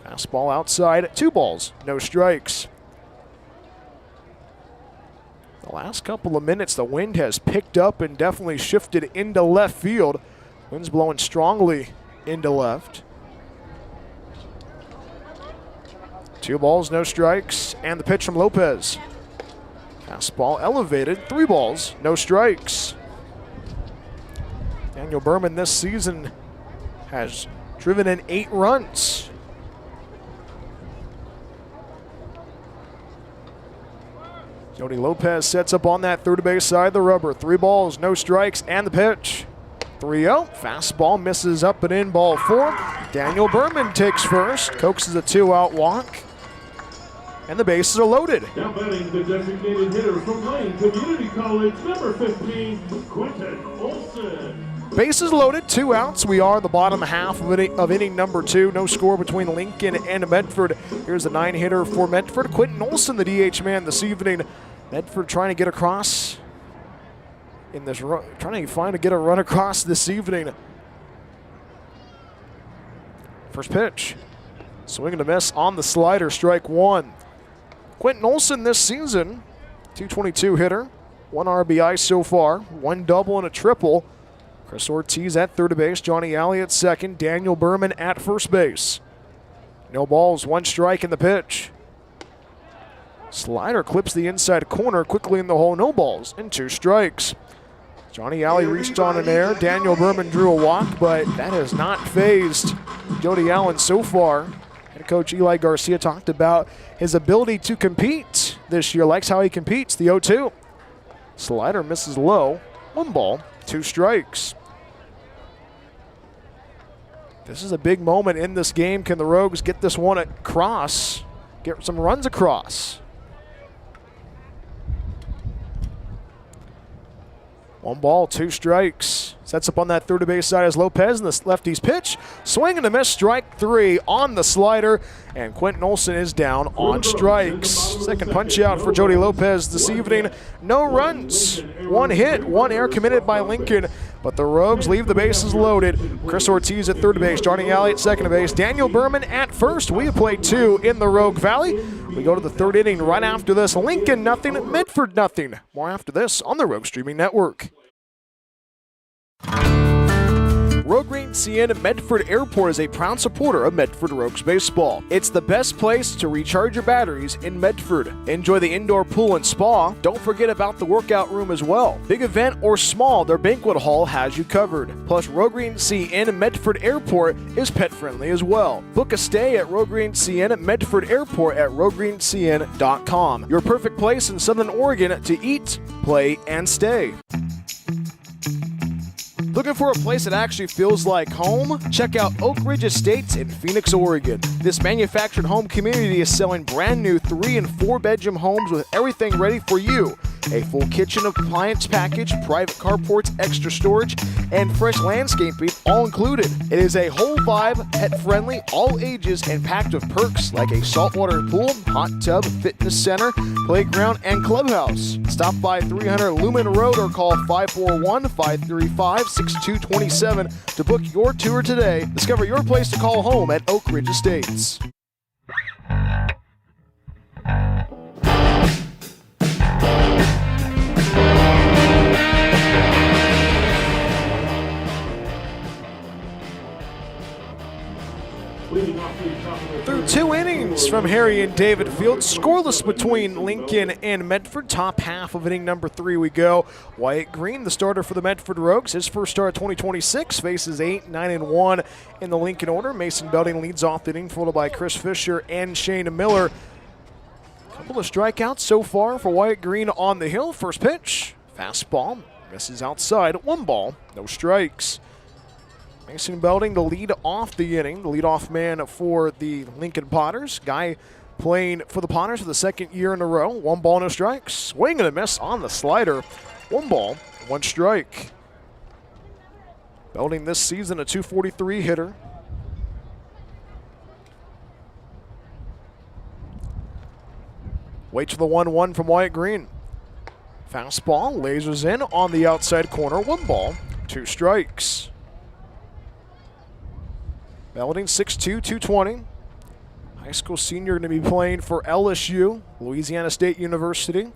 Fastball outside, 2 balls, no strikes. The last couple of minutes, the wind has picked up and definitely shifted into left field. Wind's blowing strongly into left. 2 balls, no strikes, and the pitch from Lopez. Fastball elevated, 3 balls, no strikes. Daniel Berman this season has driven in 8 runs. Jody Lopez sets up on that third base side of the rubber. 3 balls, no strikes, and the pitch. 3-0. Fastball misses up and in, ball 4. Daniel Berman takes first, coaxes a 2-out walk, and the bases are loaded. Now batting the designated hitter from Lane Community College, number 15, Quinton Olson. Bases loaded, 2 outs. We are the bottom half of inning number 2. No score between Lincoln and Medford. Here's the 9-hitter for Medford. Quinton Olson, the DH man this evening. Medford trying to get across in this run, trying to get a run across this evening. First pitch. Swing and a miss on the slider, strike 1. Quinton Olson this season, 222 hitter, 1 RBI so far, 1 double and a triple. Chris Ortiz at third base, Johnny Alley at second, Daniel Berman at first base. No balls, 1 strike in the pitch. Slider clips the inside corner quickly in the hole, no balls and 2 strikes. Johnny Alley reached on an error. Daniel Berman drew a walk, but that has not phased Jody Allen so far. Head coach Eli Garcia talked about his ability to compete this year, likes how he competes. The 0-2. Slider misses low, 1 ball, 2 strikes. This is a big moment in this game. Can the Rogues get this one across, get some runs across? 1 ball, 2 strikes. Sets up on that third base side as Lopez, and the lefty's pitch. Swing and a miss, strike 3 on the slider, and Quinton Olson is down on strikes. Second punch out for Jody Lopez this evening. No runs, 1 hit, 1 error committed by Lincoln, but the Rogues leave the bases loaded. Chris Ortiz at third base, Johnny Alley at second base, Daniel Berman at first. We have played 2 in the Rogue Valley. We go to the 3rd inning right after this. Lincoln nothing, Medford nothing. More after this on the Rogue Streaming Network. Rogue Green CN Medford Airport is a proud supporter of Medford Rogues baseball. It's the best place to recharge your batteries in Medford. Enjoy the indoor pool and spa. Don't forget about the workout room as well. Big event or small, their banquet hall has you covered. Plus, Rogue Green CN Medford Airport is pet friendly as well. Book a stay at Rogue Green CN Medford Airport at roguegreencn.com. Your perfect place in Southern Oregon to eat, play, and stay. Looking for a place that actually feels like home? Check out Oak Ridge Estates in Phoenix, Oregon. This manufactured home community is selling brand new 3 and 4 bedroom homes with everything ready for you. A full kitchen appliance package, private carports, extra storage, and fresh landscaping all included. It is a whole vibe, pet friendly, all ages, and packed with perks like a saltwater pool, hot tub, fitness center, playground, and clubhouse. Stop by 300 Lumen Road or call 541-535-6227 to book your tour today. Discover your place to call home at Oak Ridge Estates. Leading off the top of the Through third. 2 innings from Harry and David Field, scoreless between Lincoln and Medford. Top half of inning number 3 we go. Wyatt Green, the starter for the Medford Rogues, his first start 2026, faces 8-9-1 in the Lincoln order. Mason Belding leads off the inning, followed by Chris Fisher and Shane Miller. Couple of strikeouts so far for Wyatt Green on the hill. First pitch, fastball, misses outside. 1 ball, no strikes. Mason Belding to lead off the inning, the leadoff man for the Lincoln Potters. Guy playing for the Potters for the 2nd year in a row. 1 ball, no strikes. Swing and a miss on the slider. 1 ball, 1 strike. Belding this season a .243 hitter. Waits for the 1-1 from Wyatt Green. Fastball lasers in on the outside corner. 1 ball, 2 strikes. Belding 6'2", 220. High school senior going to be playing for LSU, Louisiana State University.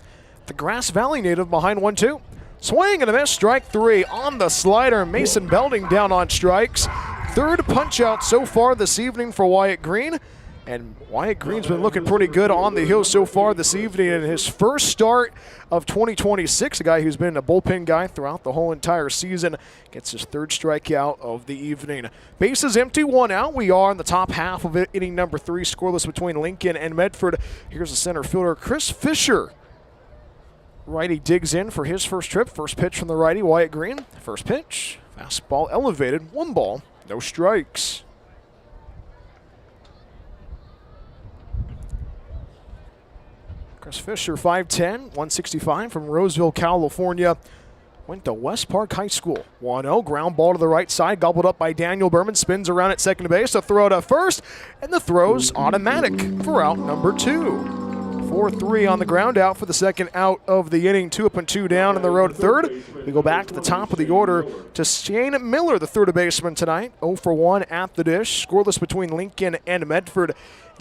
The Grass Valley native behind 1-2. Swing and a miss, strike 3 on the slider. Mason Belding down on strikes. 3rd punch out so far this evening for Wyatt Green. And Wyatt Green's been looking pretty good on the hill so far this evening in his first start of 2026. A guy who's been a bullpen guy throughout the whole entire season. Gets his 3rd strikeout of the evening. Bases empty, 1 out. We are in the top half of inning number 3, scoreless between Lincoln and Medford. Here's the center fielder, Chris Fisher. Righty digs in for his first trip. First pitch from the righty, Wyatt Green. First pitch, fastball elevated, 1 ball, no strikes. Chris Fisher, 5'10", 165 from Roseville, California. Went to West Park High School. 1-0, ground ball to the right side, gobbled up by Daniel Berman, spins around at second base, a throw to first, and the throw's automatic for out number 2. 4-3 on the ground out for the 2nd out of the inning. 2 up and 2 down in the road at 3rd. We go back to the top of the order to Shane Miller, the 3rd baseman tonight. 0 for 1 at the dish. Scoreless between Lincoln and Medford.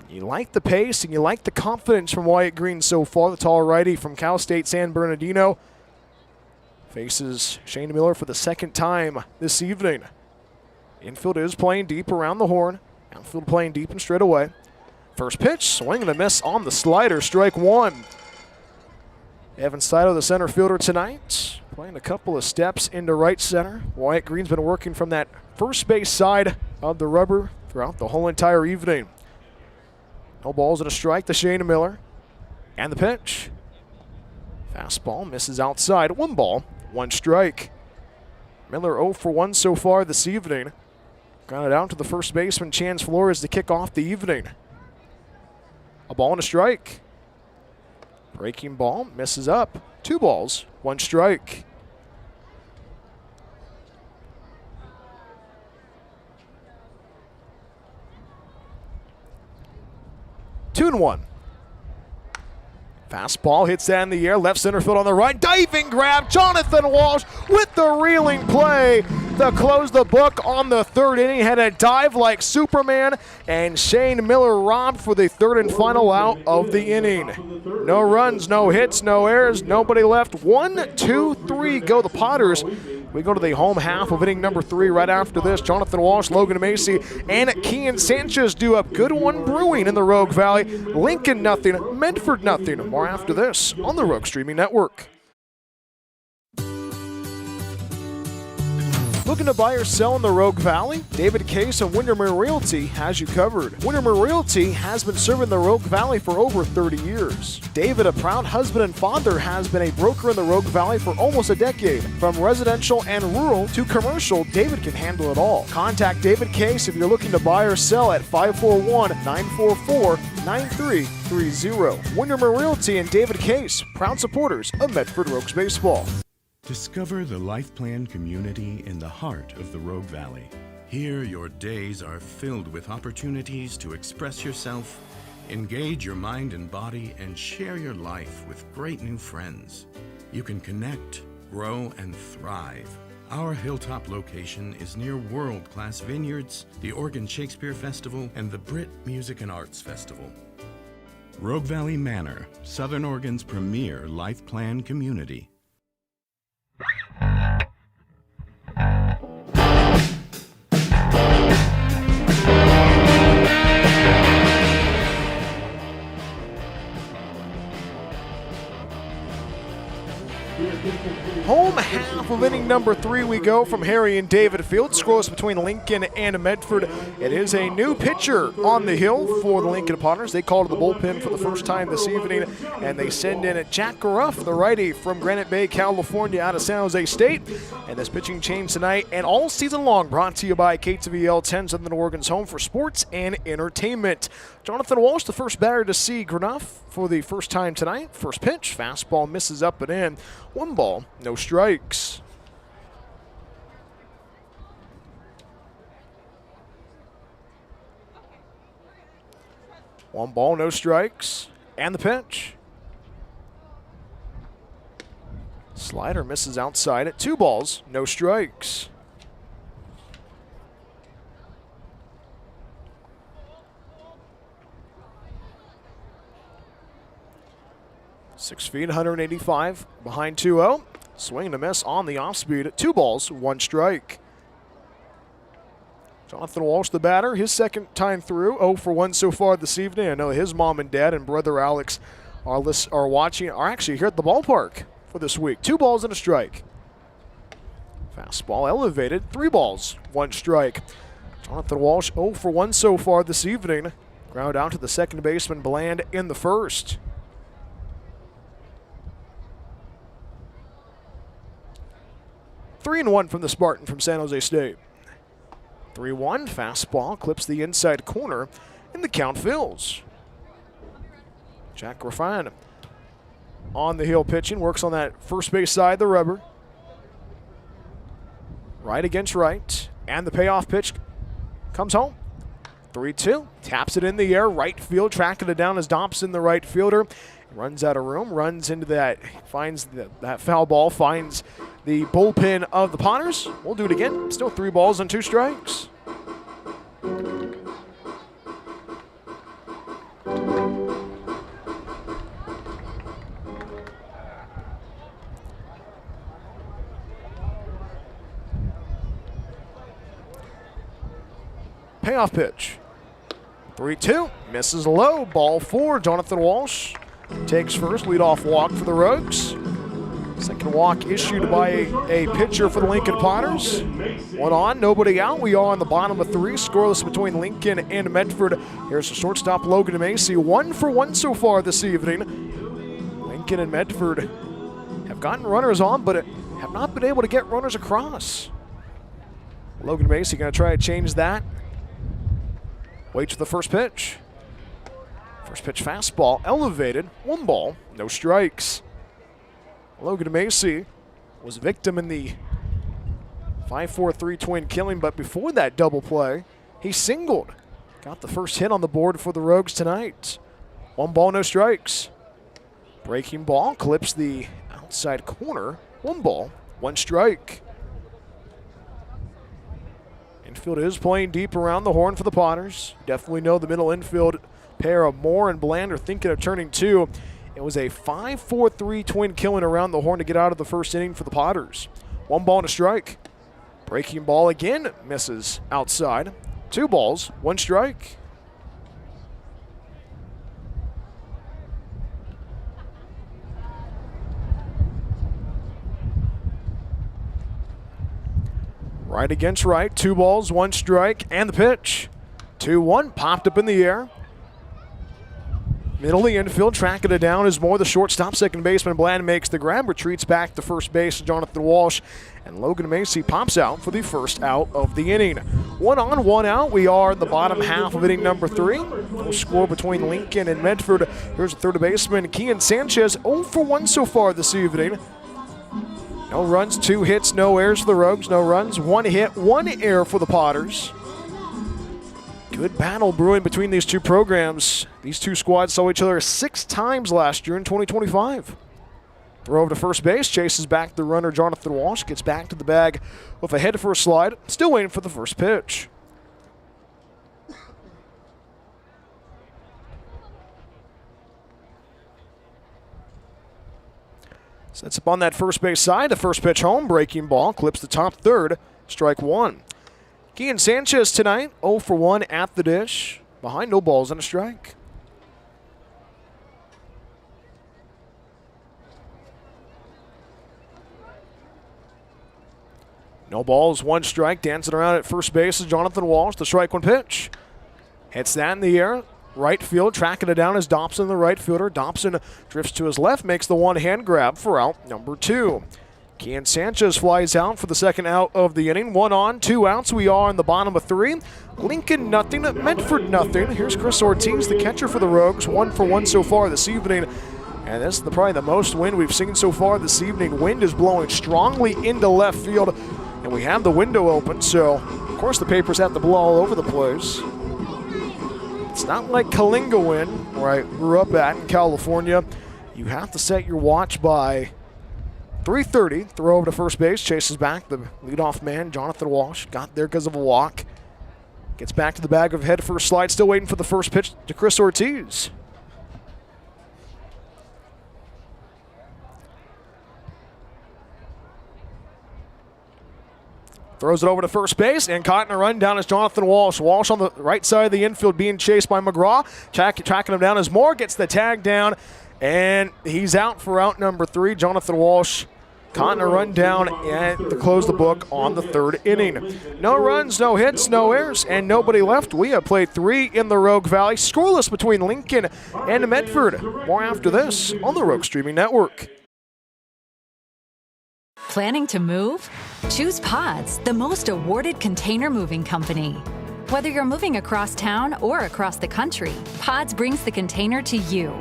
You like the pace and you like the confidence from Wyatt Green so far. The tall righty from Cal State San Bernardino faces Shane Miller for the 2nd time this evening. Infield is playing deep around the horn. Outfield playing deep and straight away. First pitch, swing and a miss on the slider, strike 1. Evan Saito, the center fielder tonight, playing a couple of steps into right center. Wyatt Green's been working from that first base side of the rubber throughout the whole entire evening. No balls and a strike to Shane Miller. And the pitch. Fastball misses outside. 1 ball, 1 strike. Miller 0 for 1 so far this evening. Grounded out to the first baseman, Chance Flores, to kick off the evening. A ball and a strike. Breaking ball, misses up. 2 balls, 1 strike. Two and 1. Fastball hits that in the air, left center field on the right. Diving grab, Jonathan Walsh with the reeling play to close the book on the 3rd inning. Had a dive like Superman, and Shane Miller robbed for the 3rd and final out of the inning. No runs, no hits, no errors, nobody left. 1, 2, 3 go the Potters. We go to the home half of inning number 3 right after this. Jonathan Walsh, Logan Macy, and Kian Sanchez do up. Good one brewing in the Rogue Valley. Lincoln nothing, Medford nothing. More after this on the Rogue Streaming Network. Looking to buy or sell in the Rogue Valley? David Case of Windermere Realty has you covered. Windermere Realty has been serving the Rogue Valley for over 30 years. David, a proud husband and father, has been a broker in the Rogue Valley for almost a decade. From residential and rural to commercial, David can handle it all. Contact David Case if you're looking to buy or sell at 541-944-9330. Windermere Realty and David Case, proud supporters of Medford Rogues Baseball. Discover the Life Plan community in the heart of the Rogue Valley. Here, your days are filled with opportunities to express yourself, engage your mind and body, and share your life with great new friends. You can connect, grow, and thrive. Our hilltop location is near world-class vineyards, the Oregon Shakespeare Festival, and the Brit Music and Arts Festival. Rogue Valley Manor, Southern Oregon's premier Life Plan community. of inning number 3 we go from Harry and David Field. Scoreless between Lincoln and Medford. It is a new pitcher on the hill for the Lincoln Potters. They called to the bullpen for the first time this evening, and they send in Jack Ruff, the righty from Granite Bay, California, out of San Jose State. And this pitching change tonight and all season long brought to you by KTVL 10 Southern Oregon's home for sports and entertainment. Jonathan Walsh, the first batter to see Ruff for the first time tonight. First pitch, fastball misses up and in. 1 ball, no strikes. One ball, no strikes, and the pitch. Slider misses outside at 2 balls, no strikes. Six feet, 185, behind 2-0. Swing and a miss on the off speed at 2 balls, 1 strike. Jonathan Walsh, the batter, his second time through, 0 for 1 so far this evening. I know his mom and dad and brother Alex are actually here at the ballpark for this week. 2 balls and a strike. Fastball elevated, 3 balls, 1 strike. Jonathan Walsh, 0 for 1 so far this evening. Ground out to the second baseman, Bland, in the first. 3-1 from the Spartan from San Jose State. 3-1, fastball clips the inside corner, and the count fills. Jack Ruff on the hill pitching, works on that first base side of the rubber. Right against right, and the payoff pitch comes home. 3-2, taps it in the air, right field, tracking it down as Dobson, the right fielder. Runs out of room, runs into that, finds that foul ball, finds the bullpen of the Potters. We'll do it again. Still 3 balls and 2 strikes. Payoff pitch. 3-2, misses low, ball 4. Jonathan Walsh takes first, leadoff walk for the Rogues. Second walk issued by a pitcher for the Lincoln Potters. 1 on, nobody out. We are on the bottom of 3, scoreless between Lincoln and Medford. Here's the shortstop, Logan Macy. 1 for 1 so far this evening. Lincoln and Medford have gotten runners on, but have not been able to get runners across. Logan Macy going to try to change that. Waits for the first pitch. First pitch fastball, elevated, 1 ball, no strikes. Logan Macy was a victim in the 5-4-3 twin killing, but before that double play, he singled. Got the first hit on the board for the Rogues tonight. 1 ball, no strikes. Breaking ball clips the outside corner. 1 ball, 1 strike. Infield is playing deep around the horn for the Potters. Definitely know the middle infield pair of Moore and Bland are thinking of turning 2. It was a 5-4-3 twin killing around the horn to get out of the first inning for the Potters. 1 ball and a strike. Breaking ball again misses outside. 2 balls, 1 strike. Right against right, 2 balls, 1 strike, and the pitch. 2-1, popped up in the air. Middle of the infield, tracking it down is Moore, the shortstop. Second baseman Bland makes the grab, retreats back to first base. Jonathan Walsh and Logan Macy pops out for the first out of the inning. 1 on, 1 out. We are in the bottom half of inning number 3. No score between Lincoln and Medford. Here's the third baseman, Kian Sanchez, 0 for 1 so far this evening. No runs, 2 hits, no errors for the Rogues. No runs, 1 hit, 1 error for the Potters. Good battle brewing between these two programs. These two squads saw each other 6 times last year in 2025. Throw over to first base, chases back the runner Jonathan Walsh, gets back to the bag with a head for a slide. Still waiting for the first pitch. Sets up on that first base side. The first pitch home, breaking ball, clips the top third, strike 1. Kian Sanchez tonight, 0 for 1 at the dish, behind no balls and a strike. No balls, 1 strike. Dancing around at first base is Jonathan Walsh. The strike 1 pitch. Hits that in the air. Right field, tracking it down is Dobson, the right fielder. Dobson drifts to his left, makes the one-hand grab for out number 2. Kian Sanchez flies out for the second out of the inning. 1 on, 2 outs. We are in the bottom of 3. Lincoln nothing, Medford nothing. Here's Chris Ortiz, the catcher for the Rogues. 1 for 1 so far this evening. And this is probably the most wind we've seen so far this evening. Wind is blowing strongly into left field, and we have the window open, so of course the papers have to blow all over the place. It's not like Kalinga wind, where I grew up at in California. You have to set your watch by 3:30. Throw over to first base, chases back the leadoff man, Jonathan Walsh. Got there because of a walk. Gets back to the bag of head first slide, still waiting for the first pitch to Chris Ortiz. Throws it over to first base, and caught in a run down is Jonathan Walsh. Walsh on the right side of the infield being chased by McGraw. Tracking him down as Moore gets the tag down, and he's out for out number 3. Jonathan Walsh caught in a run down and to close the book on the 3rd inning. No runs, no hits, no errors, and nobody left. We have played 3 in the Rogue Valley. Scoreless between Lincoln and Medford. More after this on the Rogue Streaming Network. Planning to move? Choose Pods, the most awarded container moving company. Whether you're moving across town or across the country, Pods brings the container to you.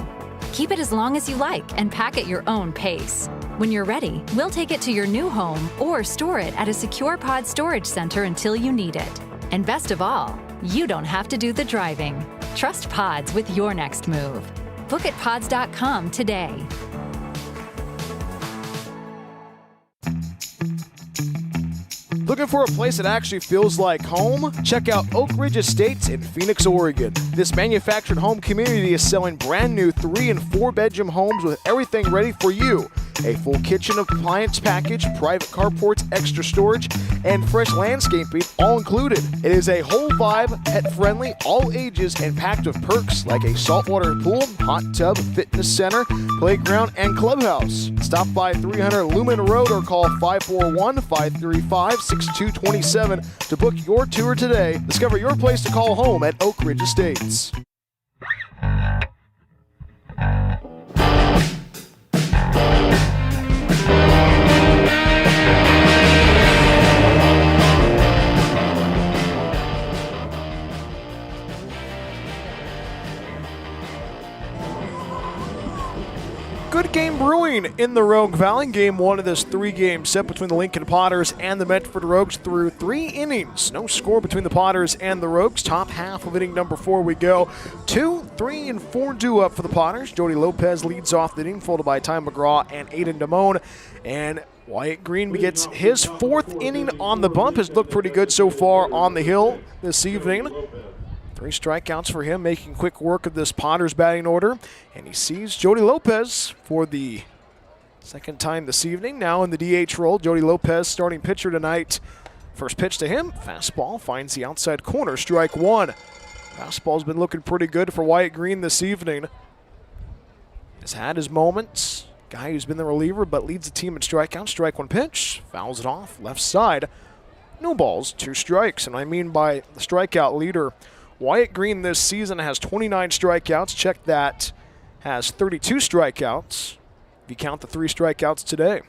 Keep it as long as you like and pack at your own pace. When you're ready, we'll take it to your new home or store it at a secure pod storage center until you need it. And best of all, you don't have to do the driving. Trust Pods with your next move. Book at pods.com today. Looking for a place that actually feels like home? Check out Oak Ridge Estates in Phoenix, Oregon. This manufactured home community is selling brand new 3- and 4-bedroom homes with everything ready for you. A full kitchen appliance package, private carports, extra storage, and fresh landscaping all included. It is a whole vibe, pet-friendly, all ages, and packed with perks like a saltwater pool, hot tub, fitness center, playground, and clubhouse. Stop by 300 Lumen Road or call 541-535-6227 to book your tour today. Discover your place to call home at Oak Ridge Estates. Good game brewing in the Rogue Valley. Game 1 of this 3-game set between the Lincoln Potters and the Medford Rogues through 3 innings. No score between the Potters and the Rogues. Top half of inning number 4 we go. 2, 3, and 4 due up for the Potters. Jody Lopez leads off the inning, followed by Ty McGraw and Aiden Damone. And Wyatt Green gets his 4th inning on the bump. Has looked pretty good so far on the hill this evening. 3 strikeouts for him, making quick work of this Potters batting order. And he sees Jody Lopez for the 2nd time this evening. Now in the DH role, Jody Lopez, starting pitcher tonight. First pitch to him, fastball, finds the outside corner, strike 1. Fastball's been looking pretty good for Wyatt Green this evening. Has had his moments. Guy who's been the reliever but leads the team in strikeouts. Strike 1 pitch, fouls it off, left side. No balls, 2 strikes. And I mean by the strikeout leader, Wyatt Green this season has 29 strikeouts. Check that. Has 32 strikeouts. If you count the 3 strikeouts today.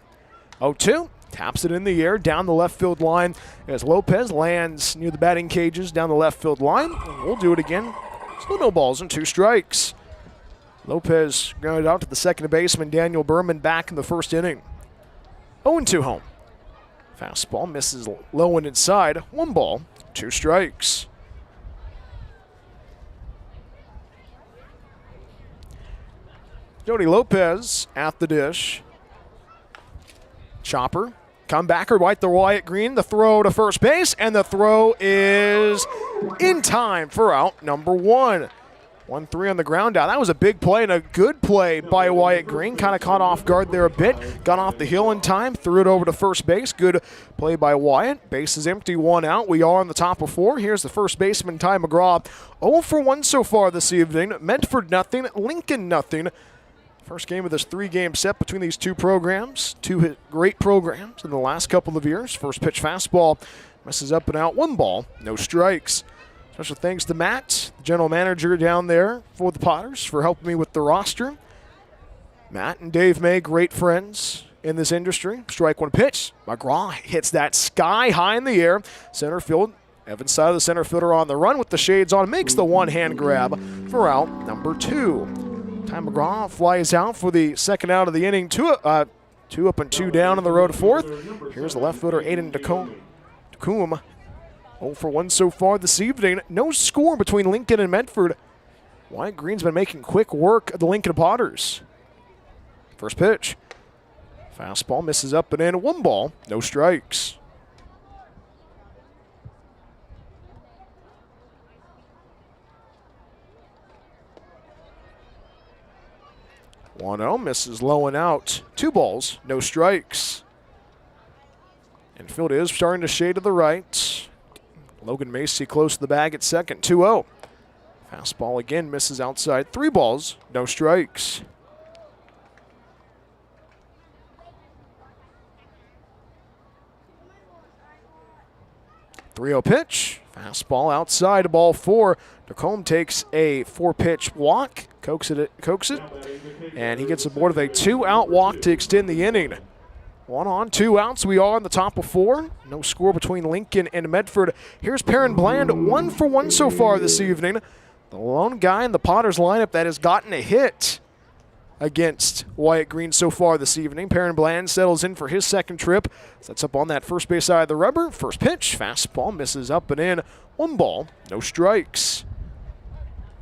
0-2. Taps it in the air down the left field line as Lopez lands near the batting cages down the left field line. We'll do it again. Still no balls and 2 strikes. Lopez grounded out to the second baseman, Daniel Berman, back in the 1st inning. 0-2 home. Fastball misses low and inside. 1 ball, 2 strikes. Jody Lopez at the dish. Chopper, comebacker, right to Wyatt Green. The throw to first base, and the throw is in time for out number 1. 1-3 on the ground out. That was a big play and a good play by Wyatt Green. Kind of caught off guard there a bit. Got off the hill in time, threw it over to first base. Good play by Wyatt. Base is empty, 1 out. We are on the top of 4. Here's the first baseman, Ty McGraw. 0 for 1 so far this evening. Medford nothing, Lincoln nothing. First game of this 3-game set between these two programs. Two great programs in the last couple of years. First pitch fastball messes up and out. 1 ball, no strikes. Special thanks to Matt, the general manager down there for the Potters, for helping me with the roster. Matt and Dave May, great friends in this industry. Strike 1 pitch. McGraw hits that sky high in the air. Center field. Evans side of the center fielder on the run with the shades on. Makes the one-hand grab for out number 2. Ty McGraw flies out for the second out of the inning. 2 up and 2 down on the road to 4th. Here's the left fielder, Aiden Tecum. 0 for 1 so far this evening. No score between Lincoln and Medford. Wyatt Green's been making quick work of the Lincoln Potters. First pitch. Fastball misses up and in. 1 ball, no strikes. One-0, misses low and out. 2 balls, no strikes. Infield is starting to shade to the right. Logan Macy close to the bag at second, 2-0. Fastball again misses outside. 3 balls, no strikes. .30 pitch. Fastball outside, ball 4. Tecum takes a 4-pitch walk, coaxes it, and he gets aboard of a 2-out walk to extend the inning. 1 on, 2 outs. We are on the top of 4. No score between Lincoln and Medford. Here's Perrin Bland, 1 for 1 so far this evening. The lone guy in the Potters lineup that has gotten a hit against Wyatt Green so far this evening. Perrin Bland settles in for his second trip. Sets up on that first base side of the rubber. First pitch, fastball misses up and in. 1 ball, no strikes.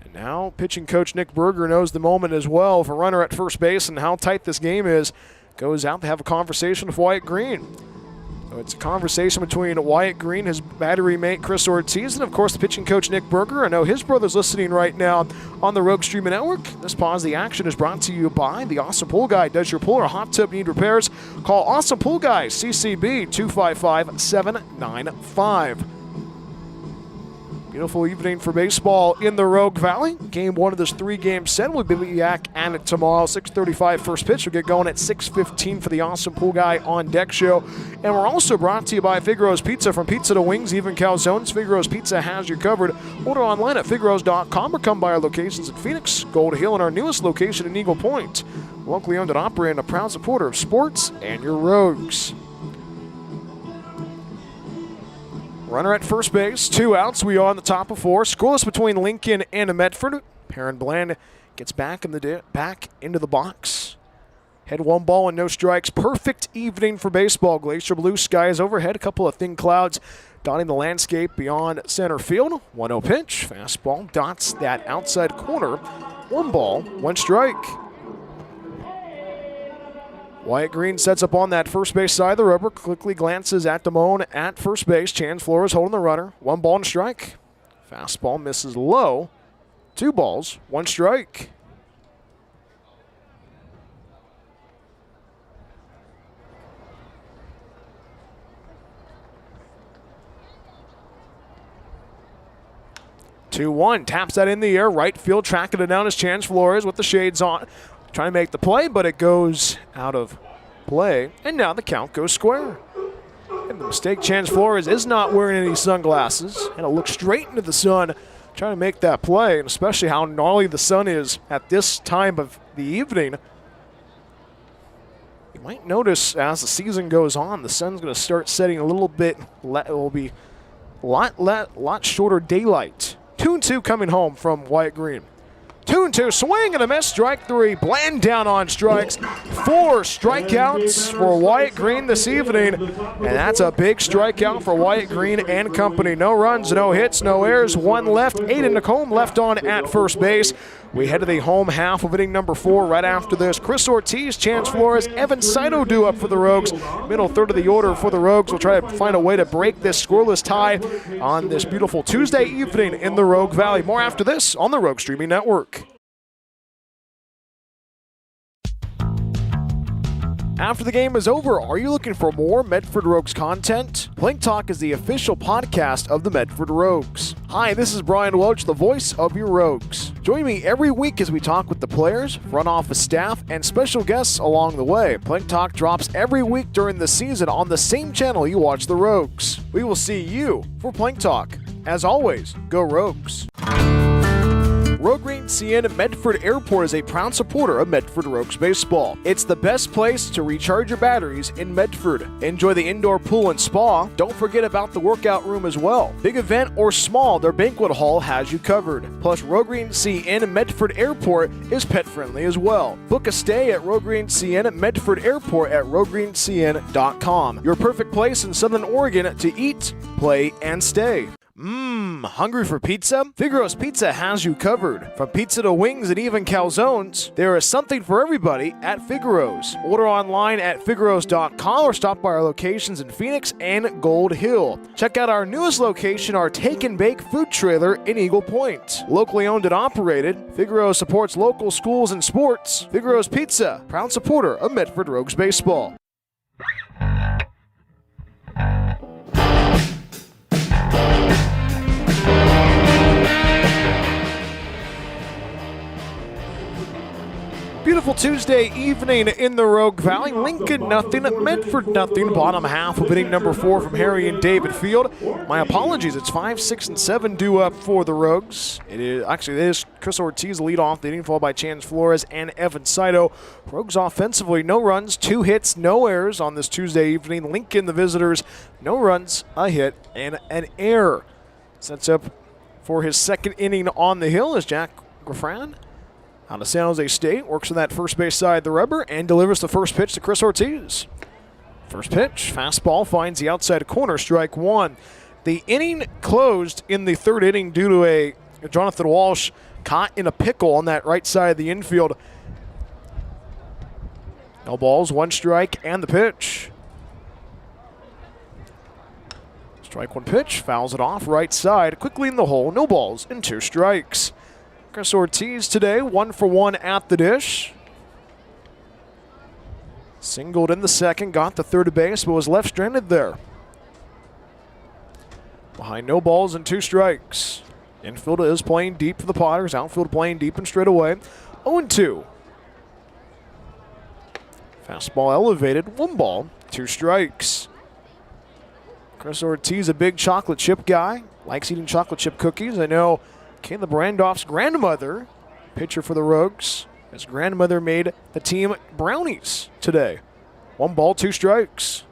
And now pitching coach Nick Berger knows the moment as well for runner at first base and how tight this game is. Goes out to have a conversation with Wyatt Green. So it's a conversation between Wyatt Green, his battery mate Chris Ortiz, and of course the pitching coach Nick Berger. I know his brother's listening right now on the Rogue Streaming Network. This pause the action is brought to you by the Awesome Pool Guy. Does your pool or hot tub need repairs? Call Awesome Pool Guy, CCB 255-795. Beautiful evening for baseball in the Rogue Valley. Game 1 of this 3-game set. We'll be back at it tomorrow. 6:35 first pitch. We'll get going at 6:15 for the Awesome Pool Guy on Deck show. And we're also brought to you by Figaro's Pizza. From pizza to wings, even calzones, Figaro's Pizza has you covered. Order online at figaros.com or come by our locations in Phoenix, Gold Hill, and our newest location in Eagle Point. Locally owned and operated and a proud supporter of sports and your Rogues. Runner at first base, 2 outs. We are on the top of 4. Scoreless between Lincoln and Medford. Perrin Bland gets back into the box. Head 1 ball and no strikes. Perfect evening for baseball. Glacier blue skies overhead. A couple of thin clouds dotting the landscape beyond center field. 1-0 pitch. Fastball dots that outside corner. 1 ball, 1 strike. Wyatt Green sets up on that first base side of the rubber, quickly glances at Damone at first base. Chan Flores holding the runner. 1 ball and strike. Fastball misses low. 2 balls, 1 strike. (2-1) taps that in the air. Right field tracking it down as Chan Flores with the shades on. Trying to make the play, but it goes out of play. And now the count goes square. And the mistake, Chan Flores is not wearing any sunglasses. And it looks straight into the sun, trying to make that play. And especially how gnarly the sun is at this time of the evening. You might notice as the season goes on, the sun's going to start setting a little bit. It will be a lot shorter daylight. 2-2 coming home from Wyatt Green. 2-2, swing and a miss, strike 3. Bland down on strikes. 4 strikeouts for Wyatt Green this evening. And that's a big strikeout for Wyatt Green and company. No runs, no hits, no errors. 1 left. Aiden Tecum left on at first base. We head to the home half of inning number 4 right after this. Chris Ortiz, Chan Flores, Evan Saito due up for the Rogues. Middle third of the order for the Rogues. We'll try to find a way to break this scoreless tie on this beautiful Tuesday evening in the Rogue Valley. More after this on the Rogue Streaming Network. After the game is over, are you looking for more Medford Rogues content? Plank Talk is the official podcast of the Medford Rogues. Hi, this is Brian Welch, the voice of your Rogues. Join me every week as we talk with the players, front office staff, and special guests along the way. Plank Talk drops every week during the season on the same channel you watch the Rogues. We will see you for Plank Talk. As always, go Rogues. Rogue Green CN Medford Airport is a proud supporter of Medford Rogues baseball. It's the best place to recharge your batteries in Medford. Enjoy the indoor pool and spa. Don't forget about the workout room as well. Big event or small, their banquet hall has you covered. Plus, Rogue Green CN Medford Airport is pet friendly as well. Book a stay at Rogue Green CN Medford Airport at roguegreencn.com. Your perfect place in Southern Oregon to eat, play, and stay. Hungry for pizza? Figaro's Pizza has you covered. From pizza to wings and even calzones, there is something for everybody at Figaro's. Order online at figaros.com or stop by our locations in Phoenix and Gold Hill. Check out our newest location, our Take and Bake food trailer in Eagle Point. Locally owned and operated, Figaro supports local schools and sports. Figaro's Pizza, proud supporter of Medford Rogues baseball. Beautiful Tuesday evening in the Rogue Valley. Lincoln nothing, Medford nothing. Bottom half of inning number 4 from Harry and David Field. My apologies, it's 5, 6, and 7 due up for the Rogues. It is Chris Ortiz lead off the inning, followed by Chance Flores and Evan Saito. Rogues offensively, no runs, 2 hits, no errors on this Tuesday evening. Lincoln, the visitors, no runs, a hit, and an error. Sets up for his second inning on the hill as Jack Griffin out of San Jose State works on that first base side of the rubber and delivers the first pitch to Chris Ortiz. First pitch, fastball finds the outside corner, strike 1. The inning closed in the third inning due to a Jonathan Walsh caught in a pickle on that right side of the infield. No balls, 1 strike, and the pitch. Strike 1 pitch, fouls it off right side, quickly in the hole, no balls, and 2 strikes. Chris Ortiz today, 1 for 1 at the dish. Singled in the second, got the third base, but was left stranded there. Behind no balls and 2 strikes. Infield is playing deep for the Potters, outfield playing deep and straight away. 0-2. Fastball elevated, 1 ball, 2 strikes. Chris Ortiz, a big chocolate chip guy, likes eating chocolate chip cookies. I know Caleb Randolph's grandmother, pitcher for the Rogues, his grandmother made the team brownies today. 1 ball, 2 strikes.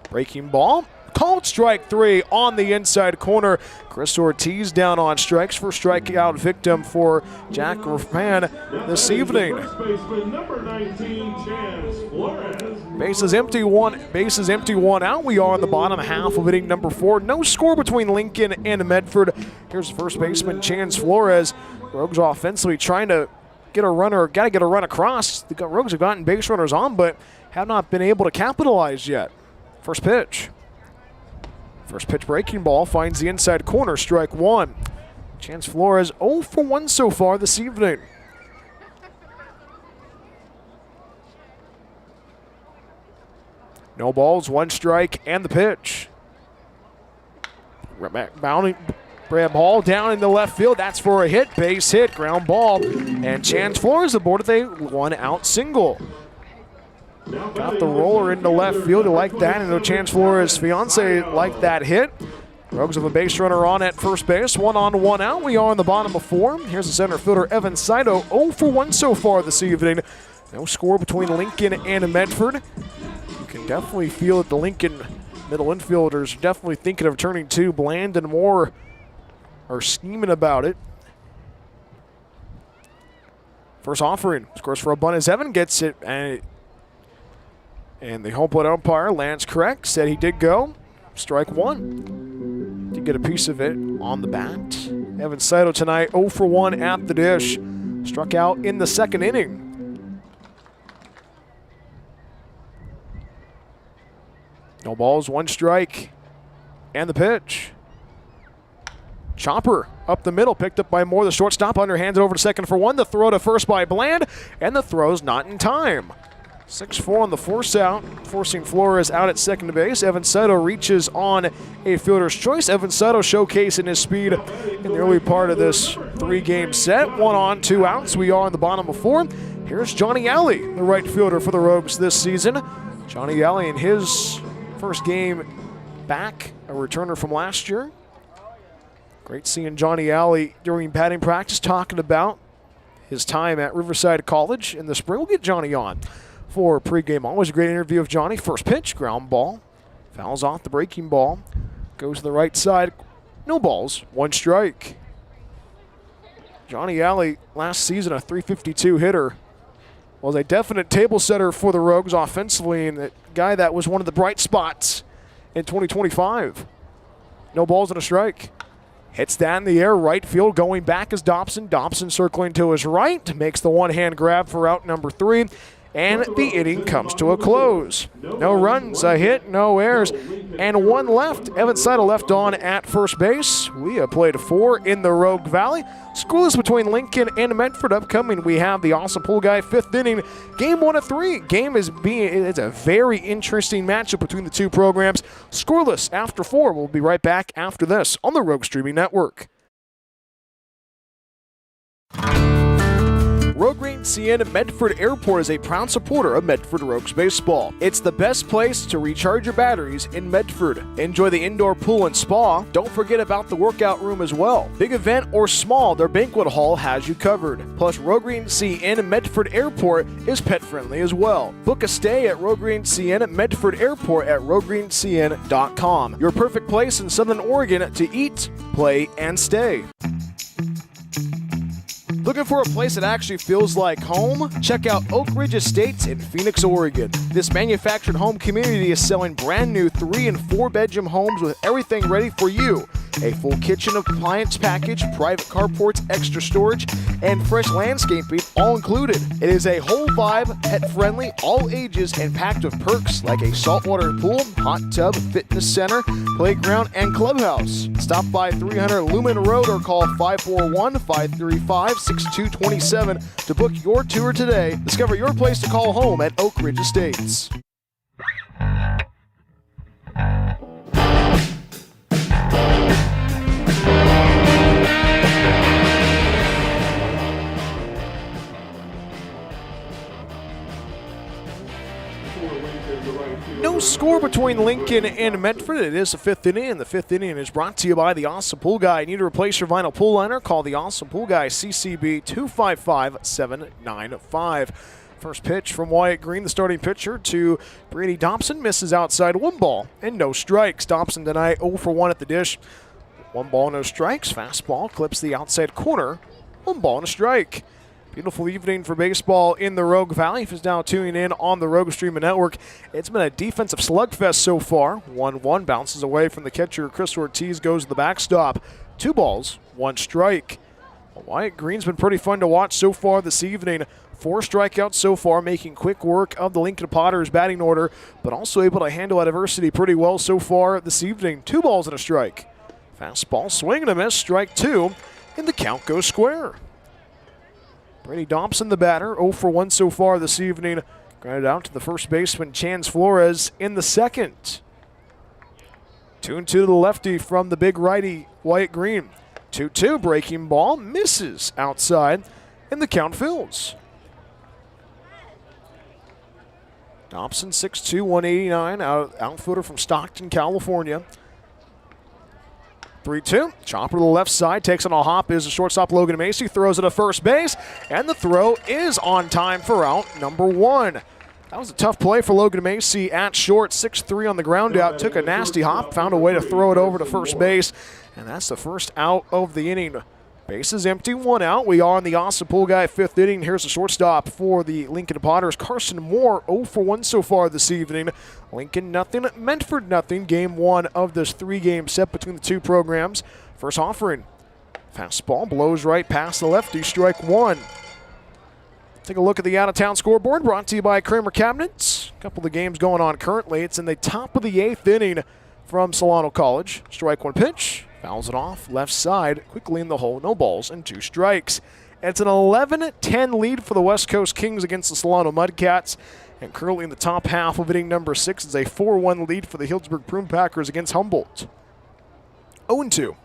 Breaking ball, called strike 3 on the inside corner. Chris Ortiz down on strikes for strikeout victim for Jack Griffin this evening. Bases empty, 1 out. We are in the bottom half of inning number 4. No score between Lincoln and Medford. Here's first baseman Chance Flores. Rogues offensively trying to get a runner, got to get a run across. The Rogues have gotten base runners on, but have not been able to capitalize yet. First pitch. First pitch breaking ball finds the inside corner, strike 1. Chance Flores 0 for 1 so far this evening. No balls, 1 strike, and the pitch. Bounding Bram Hall down in the left field. That's for a hit, base hit, ground ball. And Chance Flores aboard with a 1-out single. Got the roller into left field. You like that. And Chance Flores' fiance liked that hit. Rogues have a base runner on at first base. 1 on, 1 out. We are in the bottom of 4. Here's the center fielder, Evan Saito. 0 for 1 so far this evening. No score between Lincoln and Medford. You can definitely feel that the Lincoln middle infielders are definitely thinking of turning to Bland and Moore are scheming about it. First offering scores for a bunt as Evan gets it, and the home plate umpire, Lance Craig, said he did go. Strike 1. Did get a piece of it on the bat. Evan Saito tonight 0 for 1 at the dish. Struck out in the second inning. No balls, 1 strike, and the pitch. Chopper up the middle, picked up by Moore. The shortstop underhands it over to second for 1. The throw to first by Bland, and the throw's not in time. 6-4 on the force out, forcing Flores out at second base. Evan Saito reaches on a fielder's choice. Evan Saito showcasing his speed in the early part of this 3-game set. 1 on, 2 outs. We are in the bottom of 4. Here's Johnny Alley, the right fielder for the Rogues this season. Johnny Alley in his first game back, a returner from last year. Great seeing Johnny Alley during batting practice talking about his time at Riverside College in the spring. We'll get Johnny on for pregame. Always a great interview of Johnny. First pitch, ground ball. Fouls off the breaking ball. Goes to the right side. No balls, 1 strike. Johnny Alley, last season a .352 hitter, was a definite table setter for the Rogues offensively, and a guy that was one of the bright spots in 2025. No balls and a strike. Hits that in the air, right field. Going back is Dobson. Dobson circling to his right. Makes the one-hand grab for out number 3. And the inning comes to a close. No runs, a hit, no errors, and 1 left. Evan Saito left on at first base. We have played 4 in the Rogue Valley. Scoreless between Lincoln and Medford. Upcoming, we have the Awesome Pool Guy 5th inning. Game 1 of 3. It's a very interesting matchup between the two programs. Scoreless after 4. We'll be right back after this on the Rogue Streaming Network. Green CN Medford Airport is a proud supporter of Medford Rogues baseball. It's the best place to recharge your batteries in Medford. Enjoy the indoor pool and spa. Don't forget about the workout room as well. Big event or small, their banquet hall has you covered. Plus, Green CN Medford Airport is pet friendly as well. Book a stay at Green CN Medford Airport at rogreencn.com. Your perfect place in Southern Oregon to eat, play, and stay. Looking for a place that actually feels like home? Check out Oak Ridge Estates in Phoenix, Oregon. This manufactured home community is selling brand new 3- and 4-bedroom homes with everything ready for you. A full kitchen appliance package, private carports, extra storage, and fresh landscaping all included. It is a whole vibe, pet-friendly, all ages, and packed with perks like a saltwater pool, hot tub, fitness center, playground, and clubhouse. Stop by 300 Lumen Road or call 541-535-6227 to book your tour today. Discover your place to call home at Oak Ridge Estates. No score between Lincoln and Medford. It is the 5th inning, and the 5th inning is brought to you by the Awesome Pool Guy. Need to replace your vinyl pool liner? Call the Awesome Pool Guy, CCB 255-795. First pitch from Wyatt Green, the starting pitcher, to Brady Dobson. Misses outside, 1 ball and no strikes. Dobson tonight 0 for 1 at the dish. 1 ball, no strikes. Fastball clips the outside corner. 1 ball and a strike. Beautiful evening for baseball in the Rogue Valley. If it's now tuning in on the Rogue Streaming Network, it's been a defensive slugfest so far. 1-1 bounces away from the catcher. Chris Ortiz goes to the backstop. 2 balls, 1 strike. Wyatt Green's been pretty fun to watch so far this evening. 4 strikeouts so far, making quick work of the Lincoln Potters batting order, but also able to handle adversity pretty well so far this evening. 2 balls and a strike. Fastball, swing and a miss, strike 2, and the count goes square. Brady Dobson, the batter, 0 for 1 so far this evening. Grounded out to the first baseman, Chance Flores, in the second. 2-2 to the lefty from the big righty, Wyatt Green. 2-2, breaking ball, misses outside, and the count fills. Dobson, 6'2", 189, outfielder from Stockton, California. 3-2, chopper to the left side, takes on a hop, is the shortstop Logan Macy, throws it to first base, and the throw is on time for out number 1. That was a tough play for Logan Macy at short, 6'3" on the ground out, took a nasty hop, found a way to throw it over to first base, and that's the first out of the inning. Base is empty, 1 out. We are on the Awesome Pool Guy 5th inning. Here's the shortstop for the Lincoln Potters, Carson Moore, 0 for 1 so far this evening. Lincoln nothing, Medford nothing. Game 1 of this 3-game set between the two programs. First offering, fastball blows right past the lefty, strike 1. Take a look at the out-of-town scoreboard, brought to you by Kramer Cabinets. A couple of the games going on currently. It's in the top of the 8th inning from Solano College. Strike 1 pitch. Fouls it off, left side, quickly in the hole, no balls and 2 strikes. It's an 11-10 lead for the West Coast Kings against the Solano Mudcats. And currently in the top half of inning number 6 is a 4-1 lead for the Healdsburg Prune Packers against Humboldt. 0-2.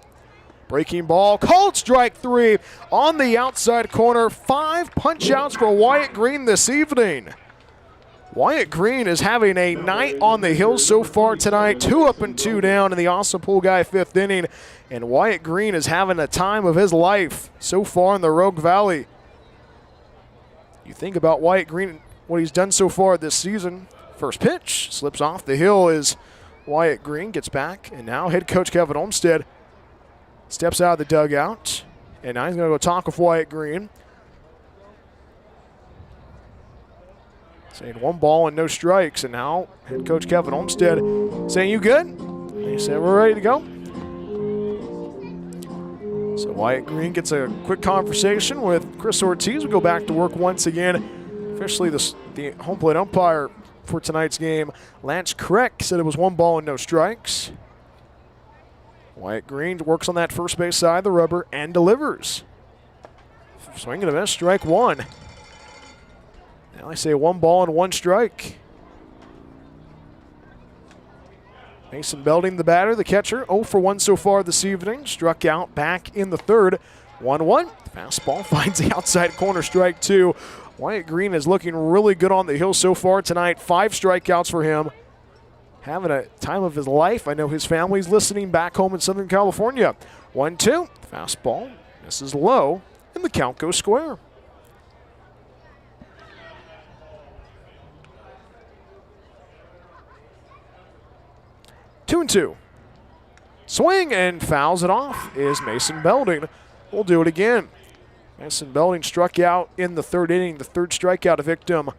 Breaking ball, called strike 3 on the outside corner. 5 punch outs for Wyatt Green this evening. Wyatt Green is having a night on the hill so far tonight. 2 up and 2 down in the Awesome Pool Guy 5th inning. And Wyatt Green is having a time of his life so far in the Rogue Valley. You think about Wyatt Green, what he's done so far this season. First pitch, slips off the hill as Wyatt Green gets back. And now head coach Kevin Olmstead steps out of the dugout. And now he's going to go talk with Wyatt Green. Saying 1 ball and no strikes. And now head coach Kevin Olmstead saying, "You good?" And he said, "We're ready to go." So Wyatt Green gets a quick conversation with Chris Ortiz. We go back to work once again. Officially the home plate umpire for tonight's game, Lance Kreck, said it was 1 ball and no strikes. Wyatt Green works on that first base side of the rubber and delivers. Swing and a miss, strike 1. Now I say 1 ball and 1 strike. Mason Belding, the batter, the catcher, 0 for 1 so far this evening. Struck out back in the 3rd. 1-1. Fastball finds the outside corner, strike 2. Wyatt Green is looking really good on the hill so far tonight. 5 strikeouts for him. Having a time of his life. I know his family's listening back home in Southern California. 1-2. Fastball misses low, and the count goes square. Two and 2. Swing and fouls it off is Mason Belding. We'll do it again. Mason Belding struck out in the 3rd inning, the 3rd strikeout victim